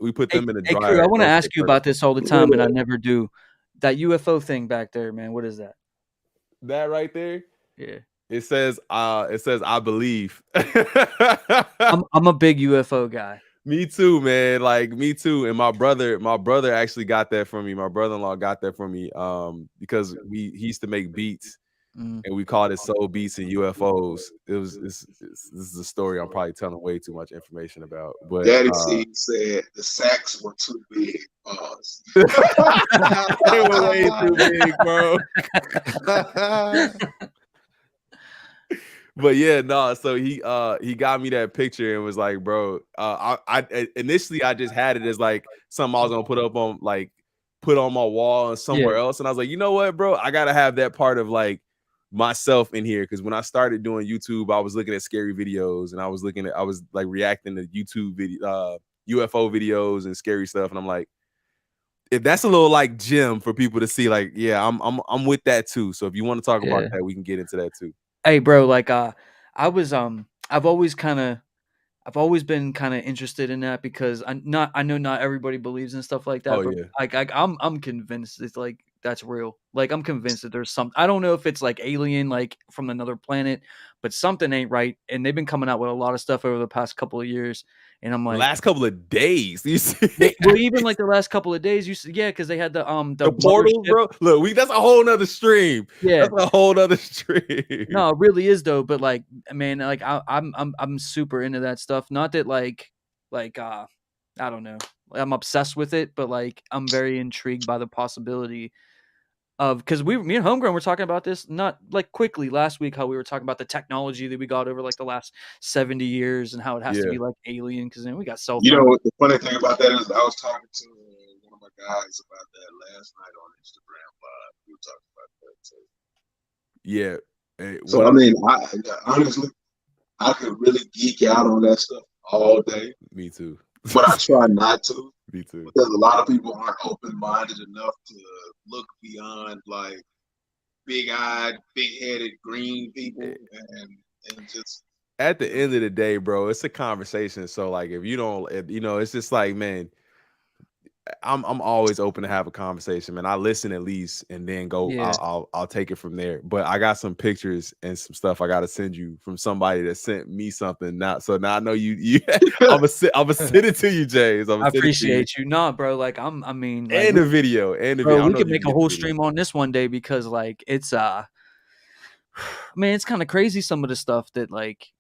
Speaker 4: We put them in the dryer.
Speaker 1: Crew, I want to ask you about this all the time, and I never do. That UFO thing back there, man. What is that?
Speaker 4: That right there?
Speaker 1: Yeah.
Speaker 4: It says I believe.
Speaker 1: I'm a big UFO guy.
Speaker 4: Me too, man. Like me too. And my brother actually got that from me. My brother-in-law got that from me. Because he used to make beats. And we called it Soul Beats and UFOs. This is a story I'm probably telling way too much information about. But
Speaker 2: Daddy said the Sachs were too big.
Speaker 4: They were way too big, bro. But yeah, no. So he got me that picture and was like, bro. I initially I just had it as like something I was gonna put on my wall and somewhere else, and I was like, you know what, bro, I gotta have that part of like myself in here, because when I started doing YouTube, I was looking at scary videos and I was like reacting to YouTube video, UFO videos and scary stuff, and I'm like, if that's a little like gem for people to see, like, yeah, I'm with that too. So if you want to talk about that, we can get into that too.
Speaker 1: Hey, bro, like, I was, I've always been kind of interested in that because I know not everybody believes in stuff like that,
Speaker 4: Oh
Speaker 1: but
Speaker 4: yeah,
Speaker 1: like, I'm convinced it's like that's real. Like, I'm convinced that there's some. I don't know if it's like alien, like from another planet, but something ain't right. And they've been coming out with a lot of stuff over the past couple of years, and I'm like,
Speaker 4: last couple of days, you see,
Speaker 1: well, even like the last couple of days, you see, yeah, because they had the
Speaker 4: portals,
Speaker 1: mothership.
Speaker 4: bro. Look, that's a whole nother stream.
Speaker 1: Yeah,
Speaker 4: That's a whole nother stream.
Speaker 1: no, it really is though. But like, man, like I'm super into that stuff. Not that like I don't know, I'm obsessed with it, but like I'm very intrigued by the possibility of, because me and Homegrown were talking about this not like quickly last week, how we were talking about the technology that we got over like the last 70 years and how it has to be like alien, because then we got cell phones.
Speaker 2: You know what the funny thing about that is, I was talking to one of my guys about that last night on Instagram Live. We were talking about that too.
Speaker 4: Yeah. Hey,
Speaker 2: so I mean, honestly, I could really geek out on that stuff all day.
Speaker 4: Me too.
Speaker 2: But I try not to.
Speaker 4: Me too.
Speaker 2: Because a lot of people aren't open-minded enough to look beyond like big-eyed, big-headed green people, and just.
Speaker 4: At the end of the day, bro, it's a conversation. So like, if you don't, it's just like, man, I'm always open to have a conversation, man. I listen at least, and then go.
Speaker 1: Yeah.
Speaker 4: I'll take it from there. But I got some pictures and some stuff I gotta send you from somebody that sent me something. Now I know you. I'm gonna send it to you, James.
Speaker 1: I appreciate you. Nah, bro. Like I mean, like,
Speaker 4: and the video,
Speaker 1: bro, we could make a whole stream on this one day, because like it's man, it's kind of crazy some of the stuff that like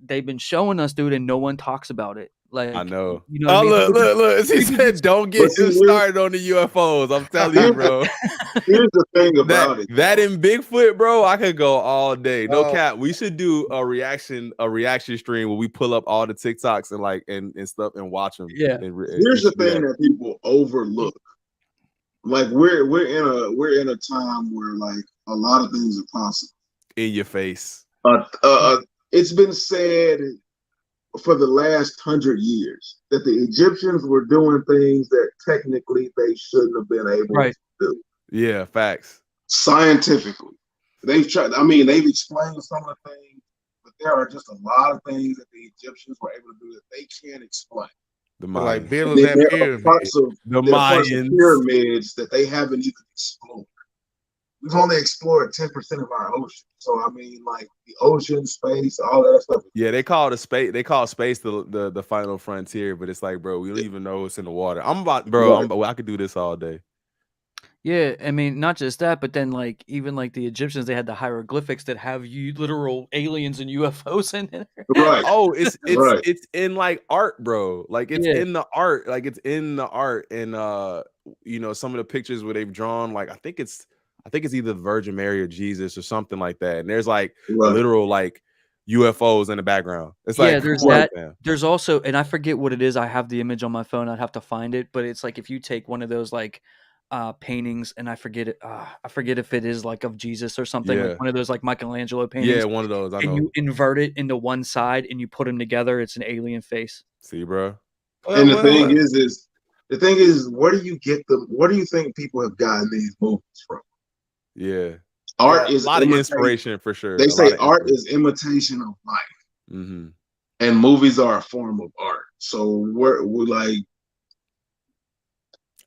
Speaker 1: they've been showing us, dude, and no one talks about it. Like,
Speaker 4: I know.
Speaker 1: You know,
Speaker 4: look. He said, "Don't get started on the UFOs." I'm telling you, bro.
Speaker 2: Here's the thing about it.
Speaker 4: That in Bigfoot, bro, I could go all day. No cap. We should do a reaction stream where we pull up all the TikToks and like and stuff and watch them.
Speaker 1: Yeah.
Speaker 2: Here's the thing that people overlook. Like we're in a time where like a lot of things are possible.
Speaker 4: In your face.
Speaker 2: It's been said for the last 100 years that the Egyptians were doing things that technically they shouldn't have been able to do.
Speaker 4: Yeah, facts.
Speaker 2: Scientifically, they've tried. I mean, they've explained some of the things, but there are just a lot of things that the Egyptians were able to do that they can't explain.
Speaker 4: The Mayans.
Speaker 3: Like building that pyramid.
Speaker 2: Parts of
Speaker 4: the Mayans
Speaker 2: pyramids that they haven't even explored. We've only explored 10% of our ocean. So I mean, like the ocean, space, all that stuff.
Speaker 4: Yeah, they call space the final frontier, but it's like, bro, we don't even know what's in the water. I could do this all day.
Speaker 1: Yeah, I mean, not just that, but then like even like the Egyptians, they had the hieroglyphics that have literal aliens and UFOs in it.
Speaker 2: Right.
Speaker 4: Oh, it's in like art, bro. Like it's in the art. Like it's in the art, and some of the pictures where they've drawn, like I think it's either the Virgin Mary or Jesus or something like that. And there's like literal like UFOs in the background. It's like,
Speaker 1: there's that. There's also, and I forget what it is. I have the image on my phone. I'd have to find it, but it's like if you take one of those like paintings, and I forget it. I forget if it is like of Jesus or something, like one of those like Michelangelo paintings.
Speaker 4: Yeah, one of those. I know.
Speaker 1: You invert it into one side and you put them together. It's an alien face.
Speaker 4: See, bro.
Speaker 2: And the thing is, where do you get them? Where do you think people have gotten these movies from?
Speaker 4: Yeah,
Speaker 2: art is
Speaker 4: a lot of inspiration for sure.
Speaker 2: They say art is imitation of life, and movies are a form of art. So we're like.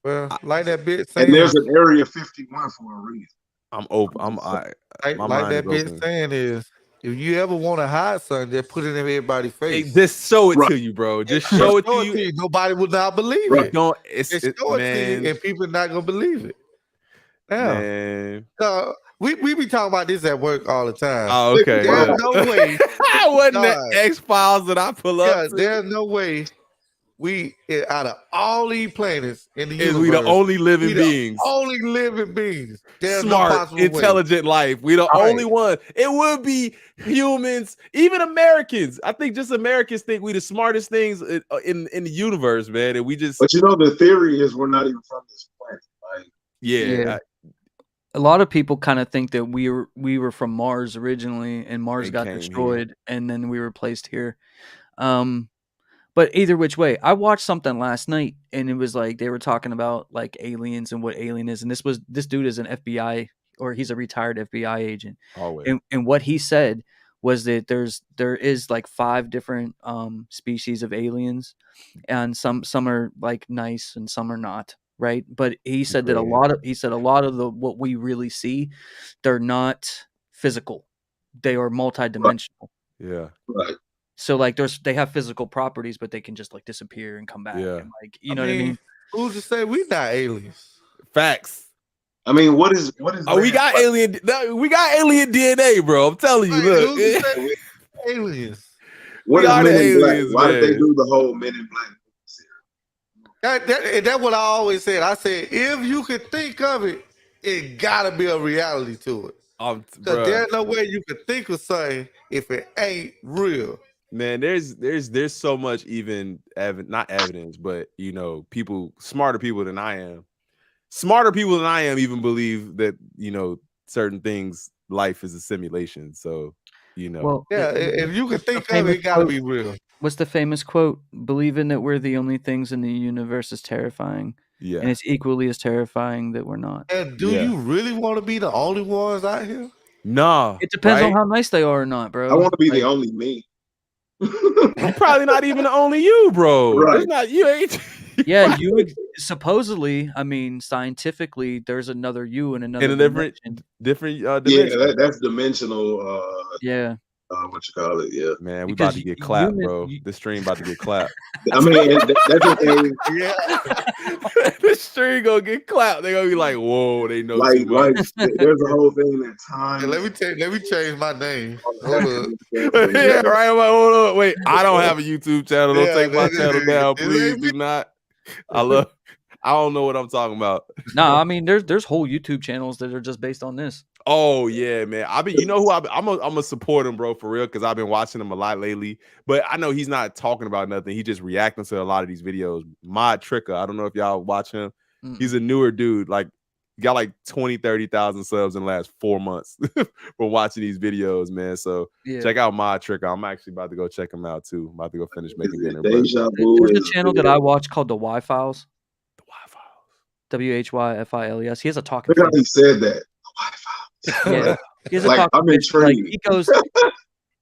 Speaker 3: Well, like that bit saying,
Speaker 2: and there's an Area 51 for a reason.
Speaker 4: I'm open.
Speaker 3: Like that bit saying is, if you ever want to hide something, just put it in everybody's face.
Speaker 4: Just show it to you, bro. Just show it to you.
Speaker 3: Nobody will not believe it.
Speaker 4: Don't.
Speaker 3: Show it to you, and people are not gonna believe it. Yeah.
Speaker 4: Man.
Speaker 3: We be talking about this at work all the time.
Speaker 4: Oh, okay.
Speaker 3: There's no way.
Speaker 4: I wasn't the X-Files that I pull up.
Speaker 3: There's no way we out of all these planets in the
Speaker 4: Is
Speaker 3: universe,
Speaker 4: we the only living
Speaker 3: we
Speaker 4: beings?
Speaker 3: the only living beings. There's no
Speaker 4: Smart,
Speaker 3: possible way.
Speaker 4: intelligent life. We the
Speaker 3: Right.
Speaker 4: only one. It would be humans, even Americans. I think just Americans think we the smartest things in the universe, man. And we just.
Speaker 2: But you know, the theory is we're not even from this planet. Like,
Speaker 4: Yeah.
Speaker 1: A lot of people kind of think that we were from Mars originally, and Mars got
Speaker 4: came
Speaker 1: destroyed, and then we were placed here. But either which way, I watched something last night, and it was like they were talking about like aliens and what alien is, and this dude is an FBI, or he's a retired FBI agent.
Speaker 4: Always.
Speaker 1: And what he said was that there is like 5 different species of aliens, and some are like nice and some are not, right? But he said that a lot of the what we really see, they're not physical, they are multidimensional.
Speaker 4: Yeah.
Speaker 2: right.
Speaker 1: So like they have physical properties, but they can just like disappear and come back.
Speaker 4: Yeah.
Speaker 1: And like what I mean?
Speaker 3: Who's to say we not aliens?
Speaker 4: Facts.
Speaker 2: I mean, what is?
Speaker 4: Oh, we got alien DNA, bro. I'm telling you.
Speaker 3: Like,
Speaker 4: Look,
Speaker 3: who's to say we aliens?
Speaker 2: What
Speaker 4: We
Speaker 2: is
Speaker 4: are
Speaker 2: Men
Speaker 4: the
Speaker 2: in Black?
Speaker 4: aliens,
Speaker 2: Why did they
Speaker 4: man.
Speaker 2: do the whole Men in Black series?
Speaker 3: That's what I always said. I said if you could think of it, it gotta be a reality to it. Because there's no way you could think of something if it ain't real.
Speaker 4: Man, there's so much even not evidence, but you know, smarter people than I am even believe that, you know, certain things, life is a simulation. So, you know,
Speaker 1: Well,
Speaker 3: Yeah, if you could think of it, it gotta be real.
Speaker 1: what's the famous quote? Believing that we're the only things in the universe is terrifying.
Speaker 4: yeah.
Speaker 1: And it's equally as terrifying that we're not.
Speaker 3: And do
Speaker 4: Yeah.
Speaker 3: you really want to be the only ones out here?
Speaker 4: Nah.
Speaker 1: It depends on how nice they are or not, bro.
Speaker 2: I want to be the only me.
Speaker 4: You're probably not even the only you, bro.
Speaker 2: Right.
Speaker 4: There's not you ain't.
Speaker 1: Yeah, you would supposedly. I mean, scientifically, there's another you in another
Speaker 4: in a different
Speaker 2: Yeah,
Speaker 4: dimension.
Speaker 2: that's dimensional.
Speaker 1: Yeah.
Speaker 2: What you call it? Yeah.
Speaker 4: Man, we
Speaker 1: Because
Speaker 4: about to get clapped,
Speaker 1: human-
Speaker 4: bro. This stream about to get clapped.
Speaker 2: I mean, that's what they
Speaker 3: Yeah.
Speaker 4: This stream gonna get clapped. They gonna be like, whoa, they know
Speaker 2: like.
Speaker 4: too much.
Speaker 2: There's a whole thing that time.
Speaker 3: Let me change my name. Hold up.
Speaker 4: Yeah, right. I'm like, hold on. Wait, I don't have a YouTube channel. Don't
Speaker 3: Yeah,
Speaker 4: take my
Speaker 3: this
Speaker 4: channel
Speaker 3: is-
Speaker 4: down.
Speaker 3: this
Speaker 4: Please
Speaker 3: ain't
Speaker 4: do not. I don't know what I'm talking about.
Speaker 1: No, I mean, there's whole YouTube channels that are just based on this.
Speaker 4: Oh yeah, man. You know who I'm gonna support him, bro, for real, because I've been watching him a lot lately. But I know he's not talking about nothing. He just reacting to a lot of these videos. Mod Tricker. I don't know if y'all watch him. He's a newer dude. Like, got like 20,000-30,000 subs in the last 4 months from watching these videos, man. So check out Mod Tricker. I'm actually about to go check him out too. I'm about to go finish making dinner.
Speaker 1: There's a channel that I watch called the Y Files.
Speaker 4: The Y
Speaker 1: WHYFILES.
Speaker 4: Files.
Speaker 1: He has a talking.
Speaker 2: Look how he said that.
Speaker 1: Yeah, he has a
Speaker 2: Like,
Speaker 1: talking.
Speaker 2: I'm
Speaker 1: fish, like,
Speaker 2: intrigued.
Speaker 1: he goes.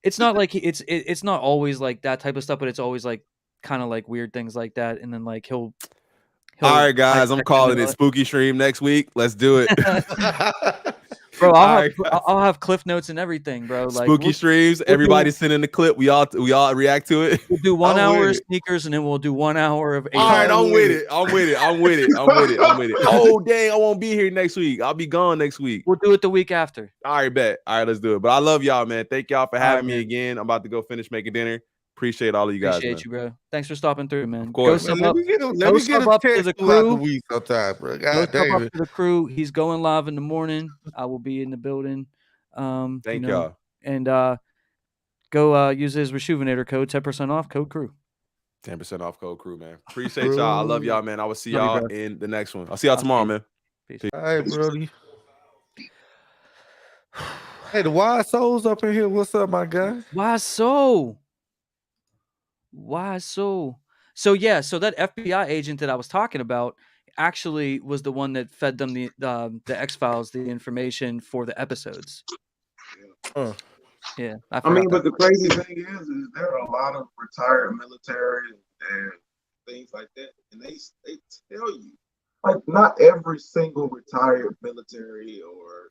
Speaker 1: It's not like it's not always like that type of stuff, but it's always like kind of like weird things like that, and then like he'll
Speaker 4: All right, guys, I'm
Speaker 1: dissect
Speaker 4: calling
Speaker 1: into
Speaker 4: it Spooky Stream next week. Let's do it.
Speaker 1: Bro,
Speaker 4: All
Speaker 1: I'll have cliff notes and everything, bro. Like
Speaker 4: Spooky Streams. Everybody send in the clip. We all react to it.
Speaker 1: we'll do 1
Speaker 3: I'm
Speaker 1: hour
Speaker 3: with
Speaker 1: of
Speaker 3: it.
Speaker 1: sneakers, and then we'll do 1 hour of.
Speaker 4: All right, I'm with it. Oh, dang, I won't be here next week. I'll be gone next week.
Speaker 1: We'll do it the week after.
Speaker 4: All right, bet. All right, let's do it. But I love y'all, man. Thank y'all for having me
Speaker 1: man.
Speaker 4: again. I'm about to go finish making dinner. Appreciate all of you guys.
Speaker 1: Appreciate you, bro. Thanks for stopping through, man.
Speaker 4: Of course.
Speaker 1: Go
Speaker 3: Man,
Speaker 1: sub
Speaker 3: let
Speaker 1: up.
Speaker 3: me get
Speaker 1: Go
Speaker 3: a
Speaker 1: sub up to
Speaker 3: text
Speaker 1: the
Speaker 3: throughout the
Speaker 1: crew.
Speaker 3: week sometime, bro.
Speaker 1: Go
Speaker 3: God
Speaker 1: sub
Speaker 3: damn
Speaker 1: up
Speaker 3: it.
Speaker 1: to the crew. He's going live in the morning. I will be in the building.
Speaker 4: Thank y'all.
Speaker 1: And go use his Reshoevinator code, 10% off, code crew.
Speaker 4: 10% off code crew, man. Appreciate y'all. I love y'all, man. I will see
Speaker 1: Love you,
Speaker 4: y'all
Speaker 1: bro.
Speaker 4: in the next one. I'll see y'all tomorrow, man.
Speaker 1: Peace.
Speaker 3: All right, Brody. Hey, the Wise Souls up in here. What's up, my guy?
Speaker 1: Why so? Why so? So yeah, so that FBI agent that I was talking about actually was the one that fed them the X-Files, the information for the episodes.
Speaker 3: Huh.
Speaker 1: Yeah,
Speaker 2: I mean, but the crazy thing is there are a lot of retired military and things like that, and they tell you, like, not every single retired military or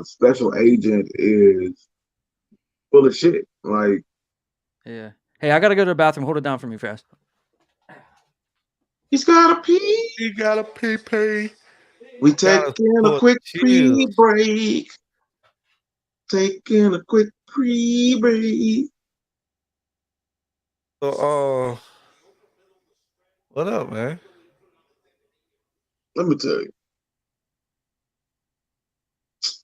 Speaker 2: special agent is full of shit. Like,
Speaker 1: yeah. Hey, I gotta go to the bathroom. Hold it down for me fast.
Speaker 2: he's got a pee.
Speaker 3: He got a pee.
Speaker 2: We taking a quick pre-break. Taking a quick pre-break.
Speaker 3: So, What up, man?
Speaker 2: Let me tell you.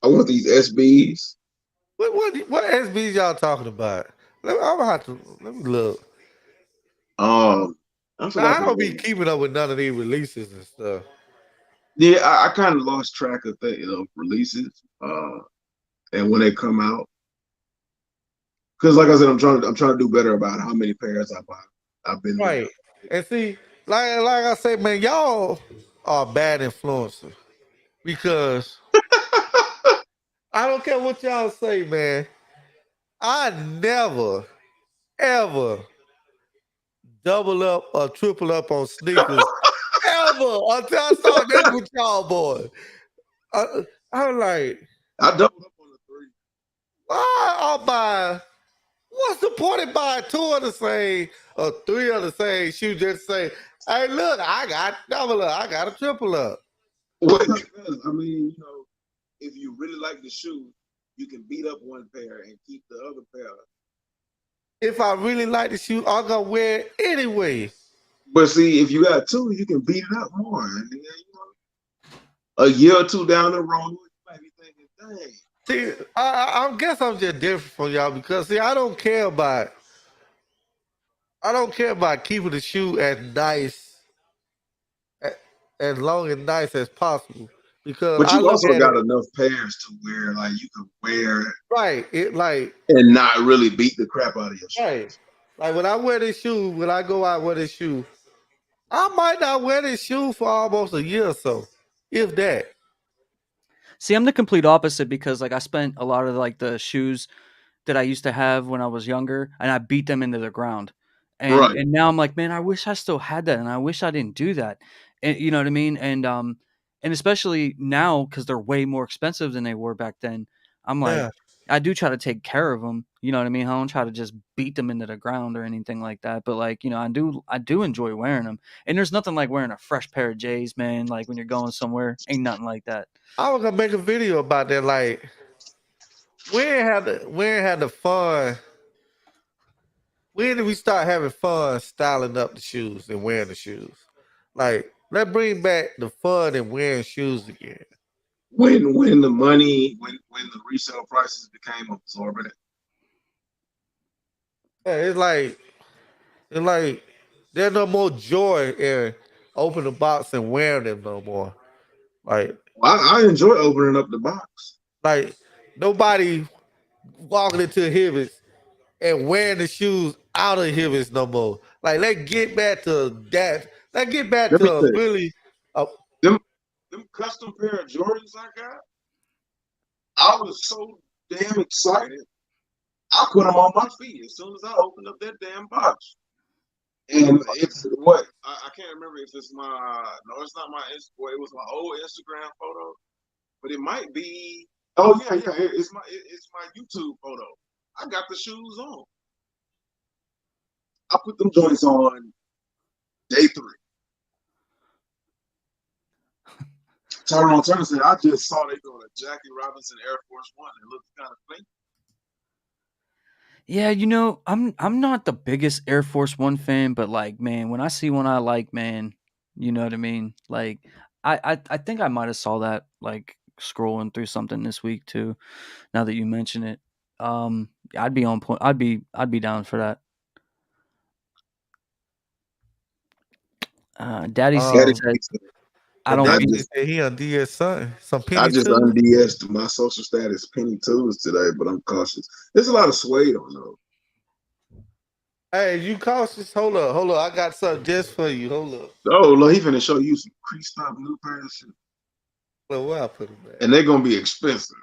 Speaker 2: I want these SBs.
Speaker 3: What SBs y'all talking about? I'm gonna have to let me look.
Speaker 2: I
Speaker 3: Now,
Speaker 2: forgot
Speaker 3: I
Speaker 2: the
Speaker 3: don't be
Speaker 2: name.
Speaker 3: keeping up with none of these releases and stuff.
Speaker 2: Yeah, I kind of lost track of releases. And when they come out, because like I said, I'm trying to do better about how many pairs I buy. I've been doing.
Speaker 3: Right. And see, like I say, man, y'all are bad influencer because I don't care what y'all say, man. I never ever double up or triple up on sneakers ever until I started messing with y'all boys. I'm like,
Speaker 2: I doubled up on the three.
Speaker 3: why I'll buy? What's the point of buying two of the same or three of the same shoe? Just say, hey, look, I got double up, I got a triple up.
Speaker 2: Well, because, I mean, if you really like the shoe, you can beat up one pair and keep the other pair.
Speaker 3: If I really like the shoe, I'm gonna wear it anyway.
Speaker 2: But see, if you got two, you can beat it up more. And then, a year or two down the road, you might be thinking, dang.
Speaker 3: See, I guess I'm just different from y'all because see, I don't care about keeping the shoe as nice, as long and nice as possible. Because
Speaker 2: But
Speaker 3: I
Speaker 2: you
Speaker 3: look
Speaker 2: also
Speaker 3: at it
Speaker 2: got enough pairs to where like you can wear it
Speaker 3: right. It like
Speaker 2: and not really beat the crap out of your shoe.
Speaker 3: right. Like when I wear this shoe, when I go out with this shoe, I might not wear this shoe for almost a year or so, if that.
Speaker 1: See, I'm the complete opposite because like I spent a lot of like the shoes that I used to have when I was younger, and I beat them into the ground. And
Speaker 2: Right.
Speaker 1: and now I'm like, man, I wish I still had that, and I wish I didn't do that. And you know what I mean? And especially now because they're way more expensive than they were back then. I'm like,
Speaker 3: Yeah.
Speaker 1: I do try to take care of them. You know what I mean? I don't try to just beat them into the ground or anything like that. But like, I do enjoy wearing them. And there's nothing like wearing a fresh pair of J's, man. Like when you're going somewhere, ain't nothing like that.
Speaker 3: I was gonna make a video about that. Like, we ain't had the fun. When did we start having fun styling up the shoes and wearing the shoes? Like, let's bring back the fun in wearing shoes again.
Speaker 2: When the money when the resale prices became absorbent.
Speaker 3: Yeah, it's like there's no more joy in opening the box and wearing them no more. Like,
Speaker 2: I enjoy opening up the box.
Speaker 3: like nobody walking into Hibbets and wearing the shoes out of Hibbets no more. Like, let's get back to that. Let's get back
Speaker 2: Let me
Speaker 3: to
Speaker 2: tell you,
Speaker 3: really. Uh,
Speaker 2: them custom pair of Jordans I got, I was so damn excited. I put them on my feet as soon as I opened up that damn box. And it's what I can't remember if it's it's not my Instagram. It was my old Instagram photo, but it might be. Oh yeah, it's my YouTube photo. I got the shoes on. I put them joints on day 3. Turner said, I just saw they go to Jackie Robinson Air Force One. It looks kind of clean.
Speaker 1: Yeah, I'm not the biggest Air Force One fan, but like, man, when I see one I like, man, you know what I mean? Like, I think I might have saw that like scrolling through something this week too. Now that you mention it, I'd be on point. I'd be down for that. Daddy C
Speaker 2: Daddy,
Speaker 3: um,
Speaker 1: said, I
Speaker 3: and
Speaker 1: don't
Speaker 2: I
Speaker 3: Daddy
Speaker 1: beat.
Speaker 3: just said he undid something, some
Speaker 2: I
Speaker 3: penny
Speaker 2: just
Speaker 3: too.
Speaker 2: unds'd my social status penny twos today, but I'm cautious. There's a lot of suede on those.
Speaker 3: Hey, you cautious? Hold up. I got something just for you. Hold up.
Speaker 2: Oh, look, he finna show you some creased up new pair of shoes.
Speaker 3: Look, where I put him at?
Speaker 2: And they're gonna be expensive.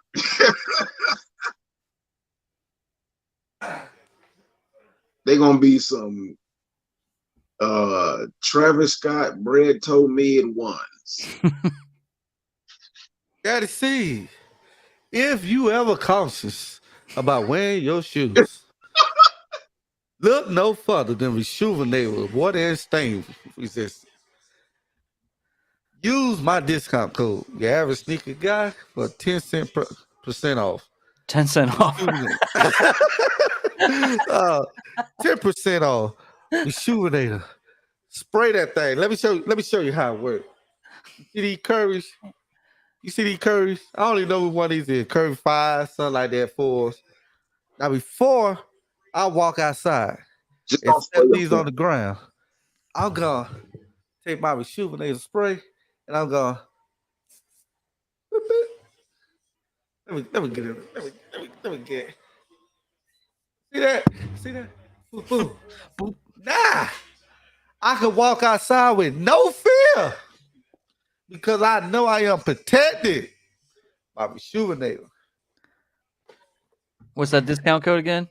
Speaker 2: They're gonna be some Travis Scott bread toe mid ones.
Speaker 3: Daddy C, if you ever cautious about wearing your shoes, look no further than Rejuvenate with water and stain resistance. Use my discount code, your average sneaker guy, for 10% percent off.
Speaker 1: 10 cent off.
Speaker 3: Rejuvenate. 10% off. Rejuvenator. spray that thing. Let me show you how it works. You see these curries? You see these curries? I don't even know which one of these is. Curry 5, something like that, 4s. Now, before I walk outside
Speaker 2: Just
Speaker 3: and
Speaker 2: don't spray
Speaker 3: step
Speaker 2: your
Speaker 3: these on the ground, I'm going to take my rejuvenator spray and I'm going to let me get it. Let me get it. See that? See that? Boom, boom.
Speaker 1: Boop.
Speaker 3: Nah, I can walk outside with no fear because I know I am protected by rejuvenator.
Speaker 1: What's that discount code again?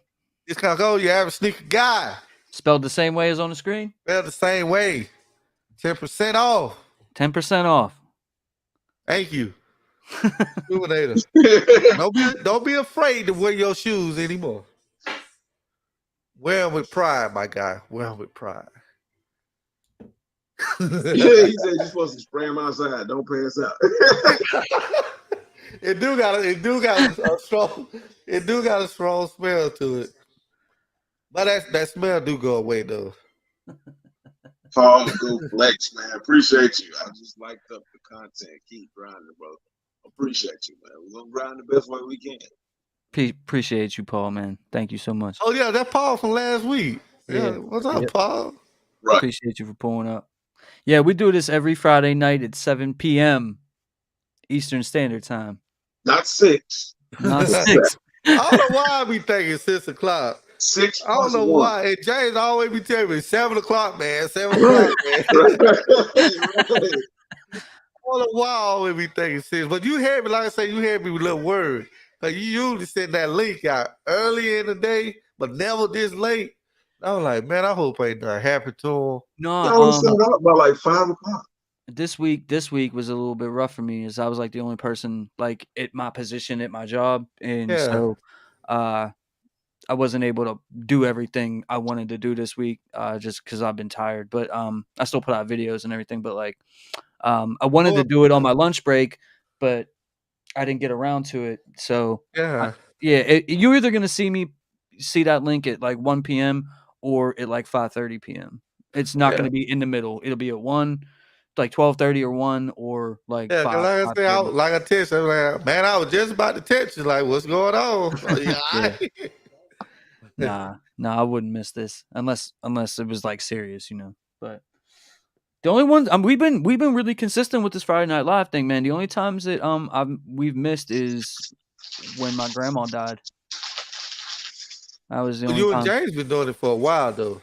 Speaker 3: This kind of go, you average sneaker guy.
Speaker 1: Spelled the same way as on the screen?
Speaker 3: Spelled the same way. 10% off.
Speaker 1: 10% off.
Speaker 3: Thank you. Rejuvenator. Don't be afraid to wear your shoes anymore. Wear them with pride, my guy. Wear them with pride.
Speaker 2: Yeah, he said you're supposed to spray them outside. Don't pass out.
Speaker 3: It do got a strong smell to it. But that smell do go away though.
Speaker 2: Paul, go flex, man. Appreciate you. I just liked up the content. Keep grinding, bro. Appreciate you, man. We're gonna grind the best way we can.
Speaker 1: Appreciate you, Paul, man. Thank you so much.
Speaker 3: Oh yeah, that Paul from last week. Yeah. What's up, Paul?
Speaker 2: Right.
Speaker 1: Appreciate you for pulling up. Yeah, we do this every Friday night at 7 p.m. Eastern Standard Time.
Speaker 2: Not 6.
Speaker 1: Not 6.
Speaker 3: I don't know why I be thinking 6 o'clock.
Speaker 2: 6.
Speaker 3: I don't know why. And James always be telling me 7 o'clock, man. 7
Speaker 2: Right.
Speaker 3: o'clock, man.
Speaker 2: Right.
Speaker 3: I don't know why I always be thinking 6. But you had me, like I say, you had me with little words. But you usually send that link out early in the day, but never this late. I was like, man, I hope ain't nothing happened to him.
Speaker 2: I
Speaker 1: No,
Speaker 2: was set up by like 5 o'clock.
Speaker 1: this week was a little bit rough for me, as I was like the only person like at my position at my job, and so I wasn't able to do everything I wanted to do this week, just because I've been tired. But I still put out videos and everything. But like, I wanted to do it on my lunch break, but I didn't get around to it. So you're either gonna see that link at like 1 p.m. or at like 5:30 p.m. It's not gonna be in the middle. It'll be at 1, like 12:30 or 1, or like 5.
Speaker 3: Like I said, I text you, like, man, I was just about to text you, like, what's going on?
Speaker 1: Nah, I wouldn't miss this unless it was like serious, But the only ones we've been really consistent with this Friday Night Live thing, man. The only times that we've missed is when my grandma died. That was the only
Speaker 3: You
Speaker 1: time.
Speaker 3: and James been doing it for a while though.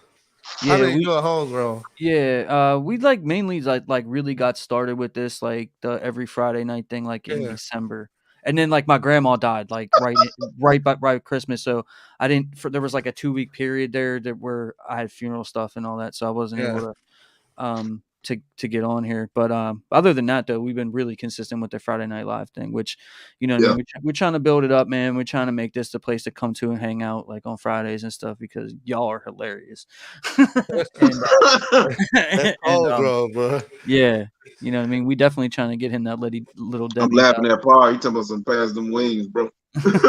Speaker 1: Yeah,
Speaker 3: I mean, you a homegrown.
Speaker 1: Yeah, we like mainly like really got started with this like the every Friday night thing like in December, and then like my grandma died like right Christmas, so I didn't. There was like a 2-week period there where I had funeral stuff and all that, so I wasn't able to get on here. But other than that though, we've been really consistent with the Friday Night Live thing, which I mean, we're trying to build it up, man. We're trying to make this the place to come to and hang out like on Fridays and stuff, because y'all are hilarious.
Speaker 3: Bro.
Speaker 1: Yeah, you know what I mean? We definitely trying to get him that little Debbie.
Speaker 2: I'm laughing at Paul. He talking about some pass them wings, bro.
Speaker 1: You know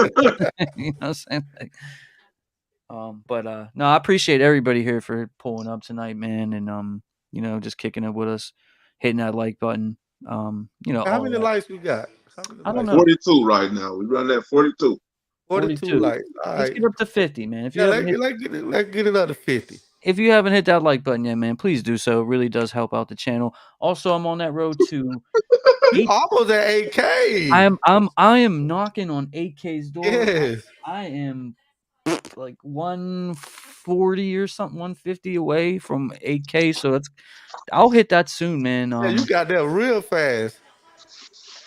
Speaker 1: what I'm saying? Like, but no, I appreciate everybody here for pulling up tonight, man, and just kicking it with us, hitting that like button.
Speaker 3: How many likes we got?
Speaker 1: I don't know.
Speaker 2: 42 right now. We run that 42.
Speaker 3: 42 likes. All right.
Speaker 1: Let's get up to 50, man. If you
Speaker 3: let's get it up to 50.
Speaker 1: If you haven't hit that like button yet, man, please do so. It really does help out the channel. Also, I'm on that road to
Speaker 3: almost at 8K.
Speaker 1: I am knocking on 8K's door.
Speaker 3: Yes.
Speaker 1: I am like 140 or something, 150 away from 8K. So I'll hit that soon, man.
Speaker 3: You got that real fast.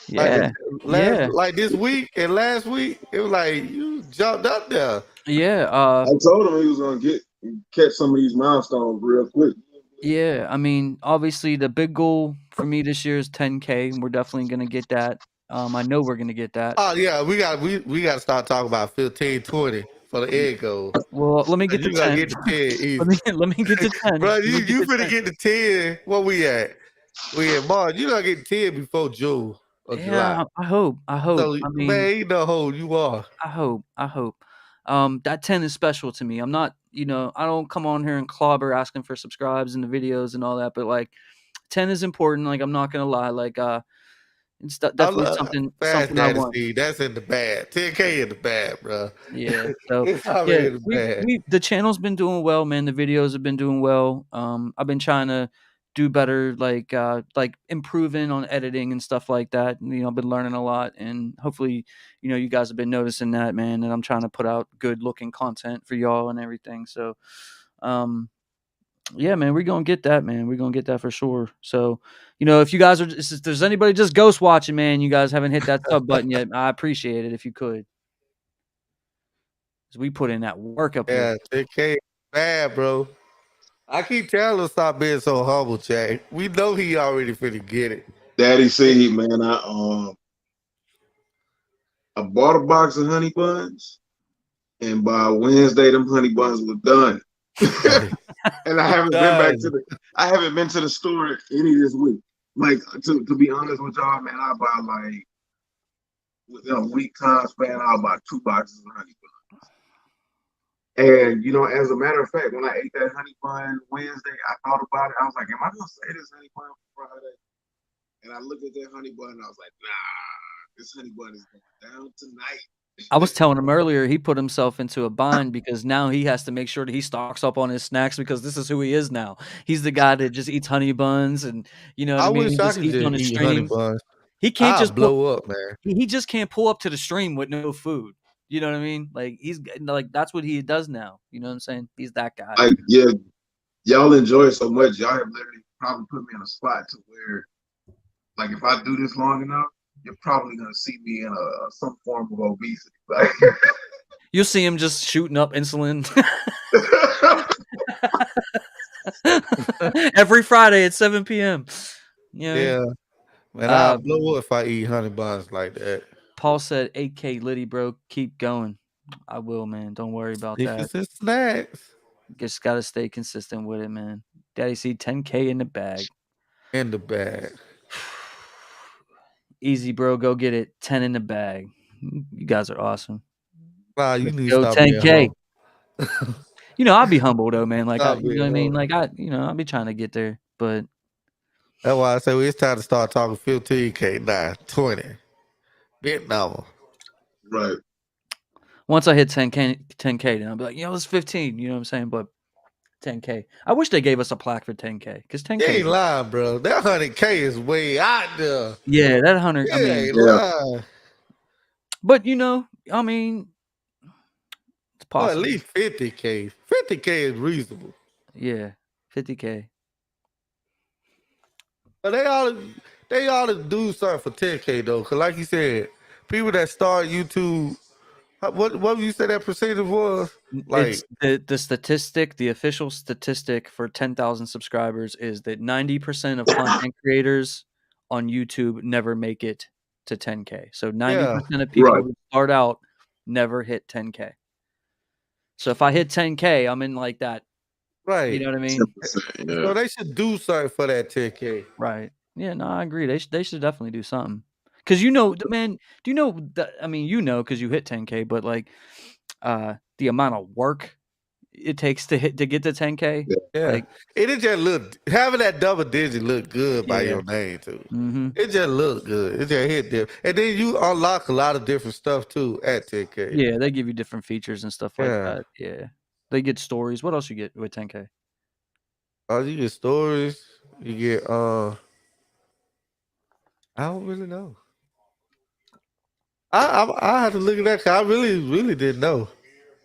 Speaker 1: Yeah.
Speaker 3: Like this week and last week, it was like you jumped up there.
Speaker 1: Yeah.
Speaker 2: I told him he was gonna catch some of these milestones real quick.
Speaker 1: Yeah, I mean, obviously the big goal for me this year is 10K, and we're definitely gonna get that. I know we're gonna get that.
Speaker 3: Oh yeah, we got to start talking about 15, 20 for the egg goal.
Speaker 1: Well, let me get to 10.
Speaker 3: Get to 10 easy.
Speaker 1: let me get to 10.
Speaker 3: Bro, you finna get to 10. What we at? We at March. You gonna get 10 before June or July.
Speaker 1: I hope.
Speaker 3: So,
Speaker 1: I mean,
Speaker 3: man, you know who you are.
Speaker 1: I hope. that 10 is special to me. I'm not, I don't come on here and clobber asking for subscribes in the videos and all that, but like 10 is important. Like, I'm not gonna lie. Like, it's definitely
Speaker 3: Fast
Speaker 1: something I
Speaker 3: Daddy
Speaker 1: want.
Speaker 3: Steve. That's in the bag. 10K in the bag, bro.
Speaker 1: Yeah. So
Speaker 3: It's
Speaker 1: yeah,
Speaker 3: already in the bag.
Speaker 1: the channel's been doing well, man. The videos have been doing well. I've been trying to do better, like improving on editing and stuff like that. And, I've been learning a lot, and hopefully, you guys have been noticing that, man. And I'm trying to put out good looking content for y'all and everything. So, yeah, man, we're gonna get that, man. We're gonna get that for sure. So, if you guys if there's anybody just ghost watching, man, you guys haven't hit that sub button yet, I appreciate it if you could. 'Cause we put in that work up here.
Speaker 3: Yeah, 10K bad, bro. I keep telling him stop being so humble, Jay. We know he already finna get it.
Speaker 2: Daddy C, man, I bought a box of honey buns, and by Wednesday, them honey buns were done. And I haven't been to the store any this week. Like, to be honest with y'all, man, I buy like within a week time span, I'll buy 2 boxes of honey buns. And as a matter of fact, when I ate that honey bun Wednesday, I thought about it. I was like, am I gonna say this honey bun for Friday? And I looked at that honey bun and I was like, nah, this honey bun is going down tonight.
Speaker 1: I was telling him earlier, he put himself into a bind because now he has to make sure that he stocks up on his snacks because this is who he is now. He's the guy that just eats honey buns and what
Speaker 3: I
Speaker 1: I mean,
Speaker 3: wish I
Speaker 1: just
Speaker 3: could
Speaker 1: eats on
Speaker 3: just
Speaker 1: his
Speaker 3: eat honey
Speaker 1: stream.
Speaker 3: buns.
Speaker 1: He can't
Speaker 3: I'll
Speaker 1: just
Speaker 3: blow up, man.
Speaker 1: he just can't pull up to the stream with no food. You know what I mean? Like, he's like, that's what he does now. You know what I'm saying? He's that guy.
Speaker 2: Like, yeah, y'all enjoy it so much. Y'all have literally probably put me in a spot to where, like, if I do this long enough, you're probably gonna see me in some form of obesity. Like,
Speaker 1: you'll see him just shooting up insulin every Friday at 7 p.m.
Speaker 3: Yeah, man, I'll blow up if I eat honey buns like that.
Speaker 1: Paul said, 8K Liddy, bro. Keep going. I will, man. Don't worry about that.
Speaker 3: It's snacks.
Speaker 1: Just got to stay consistent with it, man. Daddy see 10K in the bag.
Speaker 3: In the bag.
Speaker 1: Easy, bro. Go get it. 10 in the bag. You guys are awesome.
Speaker 3: Wow, you need
Speaker 1: go
Speaker 3: to stop
Speaker 1: 10K. I'll be humble though, man. Like,
Speaker 3: Stop
Speaker 1: you know what I mean?
Speaker 3: humble.
Speaker 1: Like, I'll be trying to get there, but
Speaker 3: that's why I say it's time to start talking 15K now, 20. Big number.
Speaker 2: Right.
Speaker 1: Once I hit 10K, then I'll be like, it's 15. You know what I'm saying? But 10K. I wish they gave us a plaque for 10K because 10K.
Speaker 3: You ain't lying, bro. That 100K is way out there.
Speaker 1: Yeah, that 100.
Speaker 3: You
Speaker 1: I mean,
Speaker 3: ain't lying.
Speaker 1: But I mean, it's possible.
Speaker 3: Well, at least 50K. 50K is reasonable.
Speaker 1: Yeah, 50K.
Speaker 3: But they ought to do something for 10K though, because like you said, people that start YouTube, what you said that percentage was? Like,
Speaker 1: it's the statistic, the official statistic for 10,000 subscribers is that 90% of content creators on YouTube never make it to 10K. So 90% of people who start out never hit 10K. So if I hit 10K, I'm in like that.
Speaker 3: Right.
Speaker 1: You know what I mean?
Speaker 3: Yeah. So they should do something for that 10K.
Speaker 1: Right. Yeah, no, I agree. They should definitely do something. Because man, do you know that? I mean, because you hit 10K, but like the amount of work it takes to get to 10K.
Speaker 3: Yeah.
Speaker 1: Like,
Speaker 3: it just having that double digit look good by your name too.
Speaker 1: Mm-hmm.
Speaker 3: It just look good. It just hit there. And then you unlock a lot of different stuff too at 10K.
Speaker 1: Yeah, they give you different features and stuff like that. Yeah. They get stories. What else you get with 10K?
Speaker 3: You get stories. You get I don't really know. I had to look at that because I really didn't know.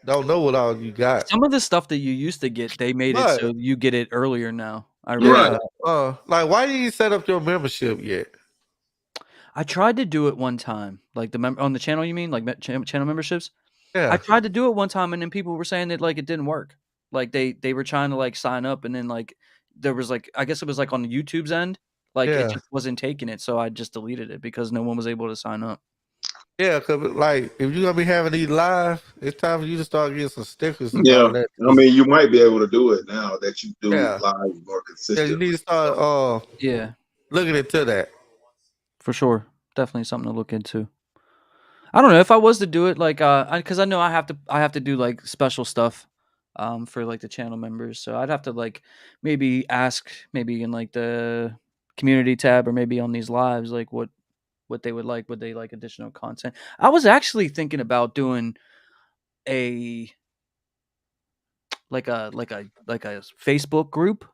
Speaker 3: Don't know what all you got.
Speaker 1: Some of the stuff that you used to get, they made it so you get it earlier now. I
Speaker 3: like, why didn't you set up your membership yet?
Speaker 1: I tried to do it one time, like on the channel. You mean like channel memberships?
Speaker 3: Yeah.
Speaker 1: I tried to do it one time, and then people were saying that like it didn't work. Like they were trying to like sign up, and then like there was like, I guess it was like on the YouTube's end, like it just wasn't taking it, so I just deleted it because no one was able to sign up.
Speaker 3: Yeah, because like if you're gonna be having these live, it's time for you to start getting some stickers.
Speaker 2: Yeah, I mean, you might be able to do it now that you do live more consistently.
Speaker 3: Yeah, you need to start looking into that
Speaker 1: for sure. Definitely something to look into. I don't know if I was to do it like because I know I have to do like special stuff for like the channel members. So I'd have to like maybe ask maybe in like the community tab or maybe on these lives like what they would like. Would they like additional content? I was actually thinking about doing a like a Facebook group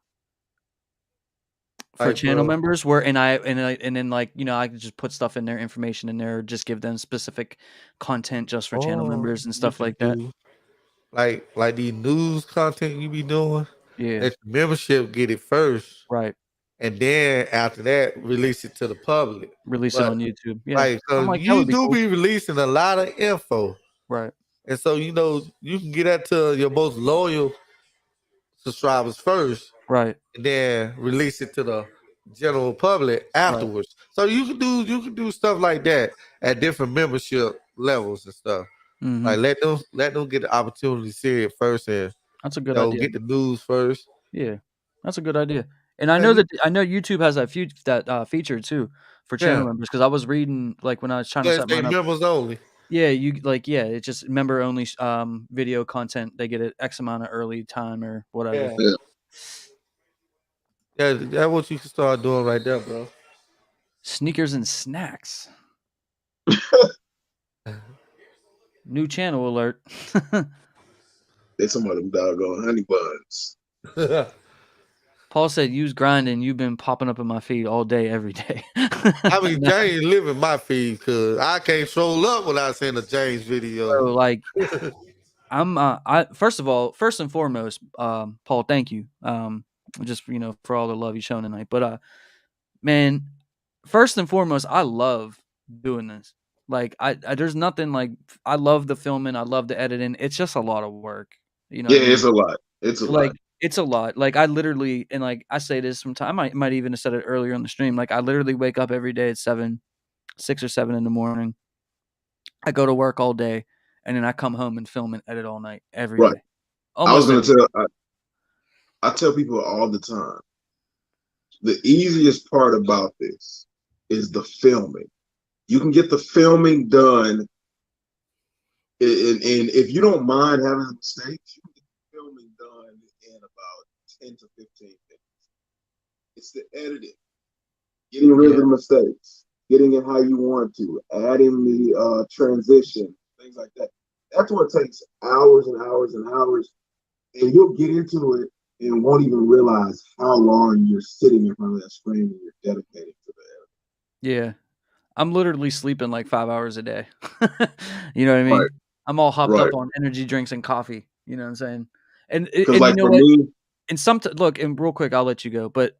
Speaker 1: for
Speaker 3: Like,
Speaker 1: channel
Speaker 3: bro,
Speaker 1: members where and then like I could just put stuff in their information in there, or just give them specific content just for channel
Speaker 3: oh,
Speaker 1: members and
Speaker 3: you
Speaker 1: stuff
Speaker 3: can
Speaker 1: like that.
Speaker 3: do like these news content you be doing.
Speaker 1: Yeah,
Speaker 3: Let your membership get it first,
Speaker 1: right.
Speaker 3: and then after that, release it to the public.
Speaker 1: Release it
Speaker 3: But
Speaker 1: on YouTube. Yeah,
Speaker 3: like,
Speaker 1: I'm
Speaker 3: cause
Speaker 1: like that
Speaker 3: you
Speaker 1: would be
Speaker 3: do
Speaker 1: cool.
Speaker 3: be releasing a lot of info,
Speaker 1: Right.
Speaker 3: and so you can get that to your most loyal subscribers first,
Speaker 1: Right.
Speaker 3: and then release it to the general public
Speaker 1: Right.
Speaker 3: afterwards. So you can do stuff like that at different membership levels and stuff.
Speaker 1: Hmm.
Speaker 3: Like let them get the opportunity to see it first, and
Speaker 1: That's a good idea.
Speaker 3: get the news first.
Speaker 1: Yeah, that's a good idea. And I
Speaker 3: And
Speaker 1: know
Speaker 3: you,
Speaker 1: I know YouTube has that feature too for channel
Speaker 3: yeah,
Speaker 1: members because I was reading like when I was trying to
Speaker 3: yeah,
Speaker 1: set
Speaker 3: say
Speaker 1: mine up.
Speaker 3: members only.
Speaker 1: Yeah, it's just member only video content. They get an X amount of early time or whatever.
Speaker 3: Yeah,
Speaker 2: Yeah.
Speaker 3: yeah, that's what you can start doing right there, bro.
Speaker 1: Sneakers and snacks. New channel alert.
Speaker 2: It's some of them doggone honey buns.
Speaker 1: Paul said, "Use grinding. You've been popping up in my feed all day, every day."
Speaker 3: I mean,
Speaker 1: No,
Speaker 3: James living my feed because I can't troll up without seeing a James video.
Speaker 1: bro, like I first and foremost, Paul, thank you. Just for all the love you've shown tonight. But man, first and foremost, I love doing this. Like I there's nothing like I love the filming, I love the editing. It's just a lot of work. You know what
Speaker 2: Yeah,
Speaker 1: I mean?
Speaker 2: it's a lot. It's a
Speaker 1: Like
Speaker 2: lot.
Speaker 1: it's a lot. Like I literally and like I say this sometimes. I might even have said it earlier on the stream. Like I literally wake up every day at 6 or 7 in the morning. I go to work all day, and then I come home and film and edit all night every
Speaker 2: Right.
Speaker 1: day,
Speaker 2: I was
Speaker 1: almost
Speaker 2: gonna
Speaker 1: every.
Speaker 2: tell. I tell people all the time. The easiest part about this is the filming. You can get the filming done, and if you don't mind having mistakes, you can get the filming done in about 10 to 15 minutes. It's the editing, getting rid of
Speaker 1: Yeah,
Speaker 2: the mistakes, getting it how you want to, adding the transition, things like that. That's what takes hours and hours and hours, and you'll get into it and won't even realize how long you're sitting in front of that screen and you're dedicated to the
Speaker 1: yeah. I'm literally sleeping like 5 hours a day. You know what I
Speaker 2: right,
Speaker 1: mean? I'm all hopped
Speaker 2: right.
Speaker 1: up on energy drinks and coffee. You know what I'm saying?
Speaker 2: Because
Speaker 1: And you
Speaker 2: like
Speaker 1: know
Speaker 2: for
Speaker 1: what?
Speaker 2: me,
Speaker 1: And look, and real quick, I'll let you go, but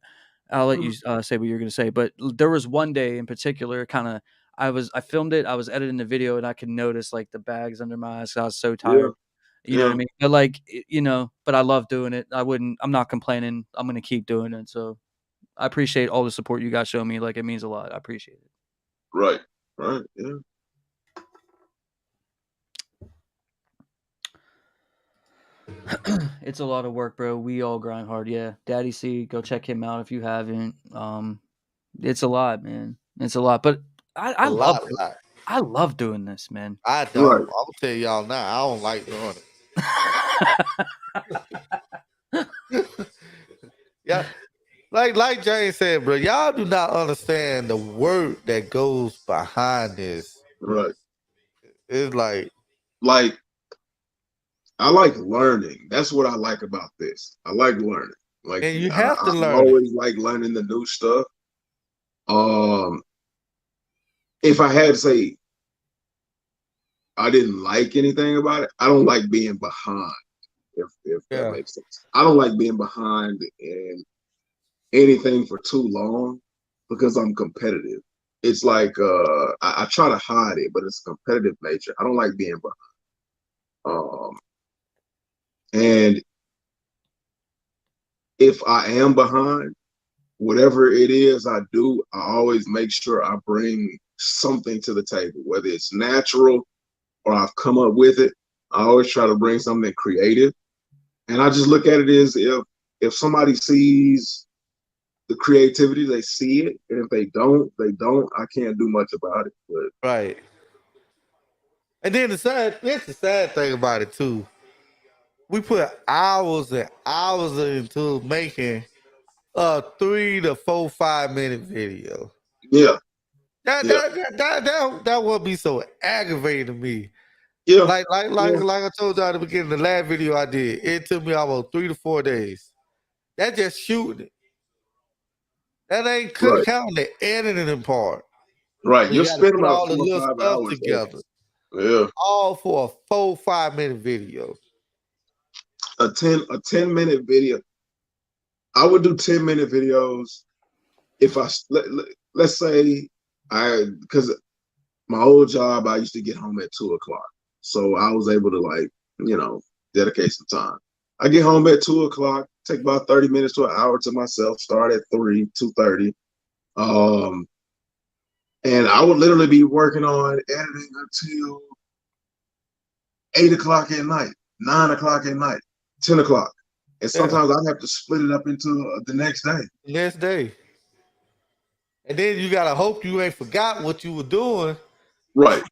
Speaker 1: I'll let you say what you're gonna say. But there was one day in particular, kind of, I filmed it, I was editing the video, and I could notice like the bags under my eyes. 'Cause I was so
Speaker 2: yeah,
Speaker 1: tired. You know what
Speaker 2: yeah,
Speaker 1: I mean? But like, but I love doing it. I'm not complaining. I'm gonna keep doing it. So I appreciate all the support you guys show me. Like, it means a lot. I appreciate it.
Speaker 2: right, right, yeah.
Speaker 1: It's a lot of work, bro. We all grind hard. Yeah. Daddy C, go check him out if you haven't. It's a lot, man. It's a lot. But I,
Speaker 3: A
Speaker 1: I love
Speaker 3: lot, a lot.
Speaker 1: I love doing this, man.
Speaker 3: I don't.
Speaker 2: Right.
Speaker 3: I'm gonna tell y'all now. I don't like doing it. Yeah, like James said, bro. Y'all do not understand the work that goes behind this.
Speaker 2: Right.
Speaker 3: It's
Speaker 2: Like I like learning. That's what I like about this. I like learning. Like
Speaker 3: and you
Speaker 2: I,
Speaker 3: have to
Speaker 2: I
Speaker 3: learn it.
Speaker 2: always like learning the new stuff. Um, if I had to say I didn't like anything about it, I don't like being behind. If that
Speaker 3: Yeah,
Speaker 2: makes sense, I don't like being behind in anything for too long because I'm competitive. It's like I try to hide it, but it's competitive nature. I don't like being behind. And if I am behind, whatever it is I do, I always make sure I bring something to the table, whether it's natural or I've come up with it. I always try to bring something creative. And I just look at it as if somebody sees the creativity, they see it. And if they don't, they don't. I can't do much about it. But
Speaker 3: right. And then that's the sad thing about it too. We put hours and hours into making a 3 to 4, 5 minute video.
Speaker 2: Yeah,
Speaker 3: That
Speaker 2: yeah,
Speaker 3: that that that that, that would be so aggravating to me.
Speaker 2: yeah,
Speaker 3: Like
Speaker 2: yeah.
Speaker 3: I told y'all at the beginning, the last video I did, it took me almost 3 to 4 days. That just shooting it. That ain't
Speaker 2: Right,
Speaker 3: counting the editing part.
Speaker 2: right.
Speaker 3: When
Speaker 2: You'll
Speaker 3: you got to
Speaker 2: spend
Speaker 3: put
Speaker 2: about
Speaker 3: all the
Speaker 2: four or
Speaker 3: little
Speaker 2: 5
Speaker 3: stuff
Speaker 2: hours
Speaker 3: together,
Speaker 2: editing. Yeah,
Speaker 3: all for a 4, 5 minute video.
Speaker 2: a 10 minute video. I would do 10 minute videos if let's say because my old job I used to get home at 2 o'clock, so I was able to dedicate some time. I get home at 2 o'clock, take about 30 minutes to an hour to myself. Start at 2:30, and I would literally be working on editing until 8 o'clock at night, 9 o'clock at night, 10 o'clock, and
Speaker 3: Yeah,
Speaker 2: sometimes I have to split it up into the next day.
Speaker 3: next day. And then you gotta hope you ain't forgot what you were doing
Speaker 2: Right.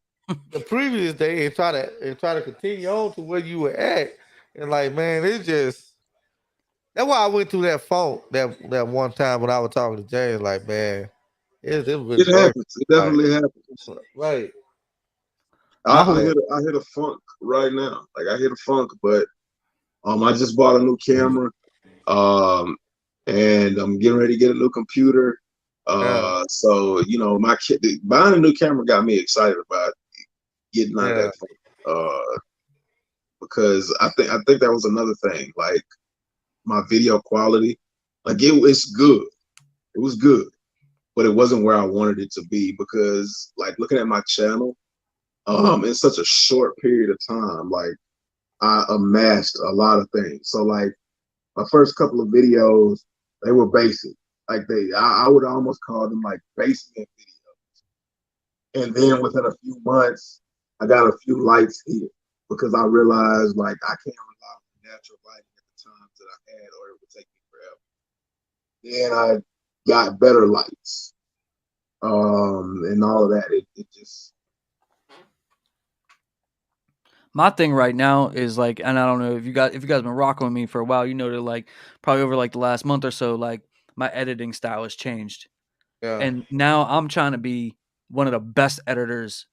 Speaker 3: the previous day and try to continue on to where you were at. And like, man, it's just that's why I went through that funk that one time when I was talking to James. Like, man, it
Speaker 2: It
Speaker 3: was worth
Speaker 2: happens. It
Speaker 3: it. Like,
Speaker 2: definitely happens.
Speaker 3: right.
Speaker 1: My
Speaker 2: I
Speaker 1: whole
Speaker 2: hit a funk right now. Like I hit a funk, but I just bought a new camera. And I'm getting ready to get a new computer.
Speaker 3: Yeah,
Speaker 2: So my kid buying a new camera got me excited about getting out of
Speaker 3: yeah,
Speaker 2: that funk. Because I think that was another thing. Like my video quality, like it's good. It was good, but it wasn't where I wanted it to be because like looking at my channel, in such a short period of time, like I amassed a lot of things. So like my first couple of videos, they were basic. Like I would almost call them like basement videos. And then within a few months, I got a few lights here because I realized like I can't rely on natural lighting at the times that I had, or it would take me forever. Then I got better lights, and all of that. It just
Speaker 1: my thing right now is like, and I don't know if you guys been rocking with me for a while, you know that like probably over like the last month or so, like my editing style has changed,
Speaker 3: yeah.
Speaker 1: and now I'm trying to be one of the best editors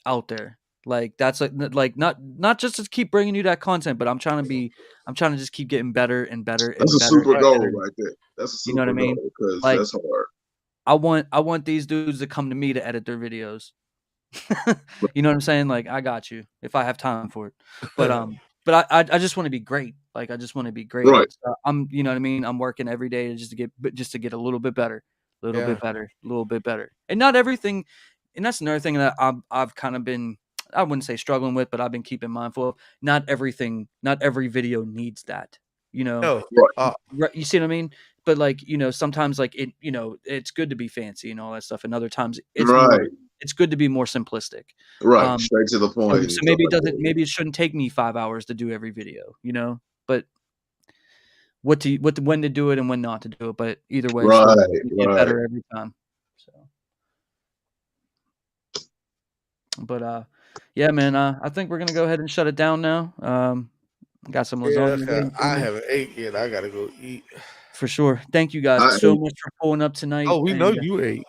Speaker 1: out there. Like that's like not just to keep bringing you that content, but I'm trying to just keep getting better and better
Speaker 2: that's
Speaker 1: and
Speaker 2: a
Speaker 1: better
Speaker 2: super
Speaker 1: at
Speaker 2: goal
Speaker 1: editing.
Speaker 2: right there. That's a
Speaker 1: You know what I
Speaker 2: super
Speaker 1: mean?
Speaker 2: goal because
Speaker 1: Like
Speaker 2: that's hard.
Speaker 1: I want these dudes to come to me to edit their videos. You know what I'm saying? Like I got you if I have time for it. But I just want to be great. Like I just want to be great.
Speaker 2: Right.
Speaker 1: So you know what I mean? I'm working every day just to get a little bit better, a little
Speaker 3: Yeah.
Speaker 1: bit better, a little bit better. And not everything. And that's another thing that I've kind of been, I wouldn't say struggling with, but I've been keeping mindful of. Not every video needs that. You know,
Speaker 3: No.
Speaker 2: Right.
Speaker 1: right, you see what I mean? But like, sometimes like it's good to be fancy and all that stuff, and other times
Speaker 2: Right.
Speaker 1: it's good to be more simplistic.
Speaker 2: Right.
Speaker 1: Um,
Speaker 2: Straight to the point and
Speaker 1: so
Speaker 2: stuff like that.
Speaker 1: maybe it shouldn't take me 5 hours to do every video, but when to do it and when not to do it. But either way, still
Speaker 2: Right.
Speaker 1: get
Speaker 2: Right.
Speaker 1: better every time. So, but yeah, man, I think we're gonna go ahead and shut it down now. Got some
Speaker 3: Yeah,
Speaker 1: lasagna waiting for
Speaker 3: I
Speaker 1: me.
Speaker 3: haven't ate yet. I gotta go eat.
Speaker 1: For sure. Thank you guys
Speaker 2: I
Speaker 1: so much for pulling up tonight.
Speaker 3: Oh, we know
Speaker 1: And
Speaker 3: you ate.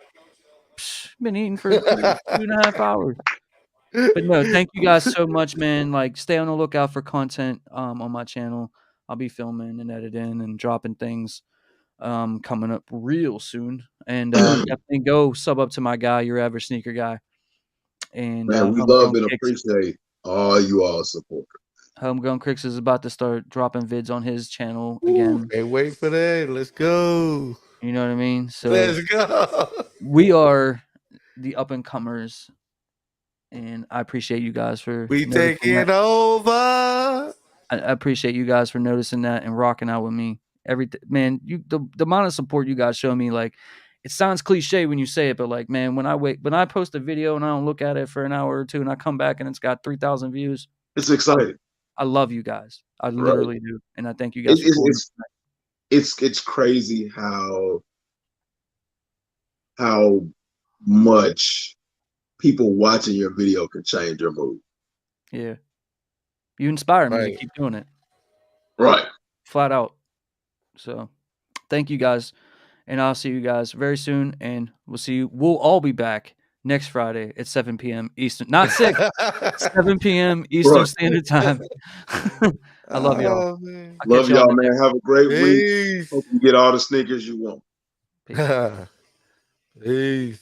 Speaker 1: been eating for 2.5 hours. But no, thank you guys so much, man. Like, stay on the lookout for content on my channel. I'll be filming and editing and dropping things coming up real soon. And definitely go sub up to my guy, your average sneaker guy, and
Speaker 2: man, we love
Speaker 1: Homegrown
Speaker 2: and
Speaker 1: Kicks.
Speaker 2: appreciate all you all support.
Speaker 1: Homegrown Kicks is about to start dropping vids on his channel
Speaker 3: Ooh,
Speaker 1: again.
Speaker 3: can't wait for that. Let's go.
Speaker 1: You know what I mean? So
Speaker 3: Let's go.
Speaker 1: we are the up and comers, and I appreciate you guys for
Speaker 3: We
Speaker 1: noticing that.
Speaker 3: taking over.
Speaker 1: I appreciate you guys for noticing that and rocking out with me. Man, the amount of support you guys show me, like, it sounds cliche when you say it, but like, man, when I post a video and I don't look at it for an hour or two and I come back and it's got 3,000 views,
Speaker 2: It's exciting.
Speaker 1: I love you guys. I
Speaker 2: Right.
Speaker 1: literally do, and I thank you
Speaker 2: It,
Speaker 1: guys for
Speaker 2: it,
Speaker 1: pulling.
Speaker 2: it's crazy how much people watching your video can change your mood.
Speaker 1: Yeah. You inspire me to
Speaker 3: Right.
Speaker 1: keep doing it.
Speaker 2: Right.
Speaker 1: Flat out. So thank you guys. And I'll see you guys very soon. And we'll see you. We'll all be back next Friday at 7 p.m. Eastern. Not 6, 7 p.m. Eastern
Speaker 2: Right.
Speaker 1: Standard Time. I love y'all.
Speaker 3: Oh, man.
Speaker 1: I'll catch
Speaker 2: Love y'all,
Speaker 1: y'all
Speaker 2: man. Have a great week.
Speaker 3: Peace.
Speaker 2: Hope you get all the sneakers you want.
Speaker 1: Peace.
Speaker 3: Peace.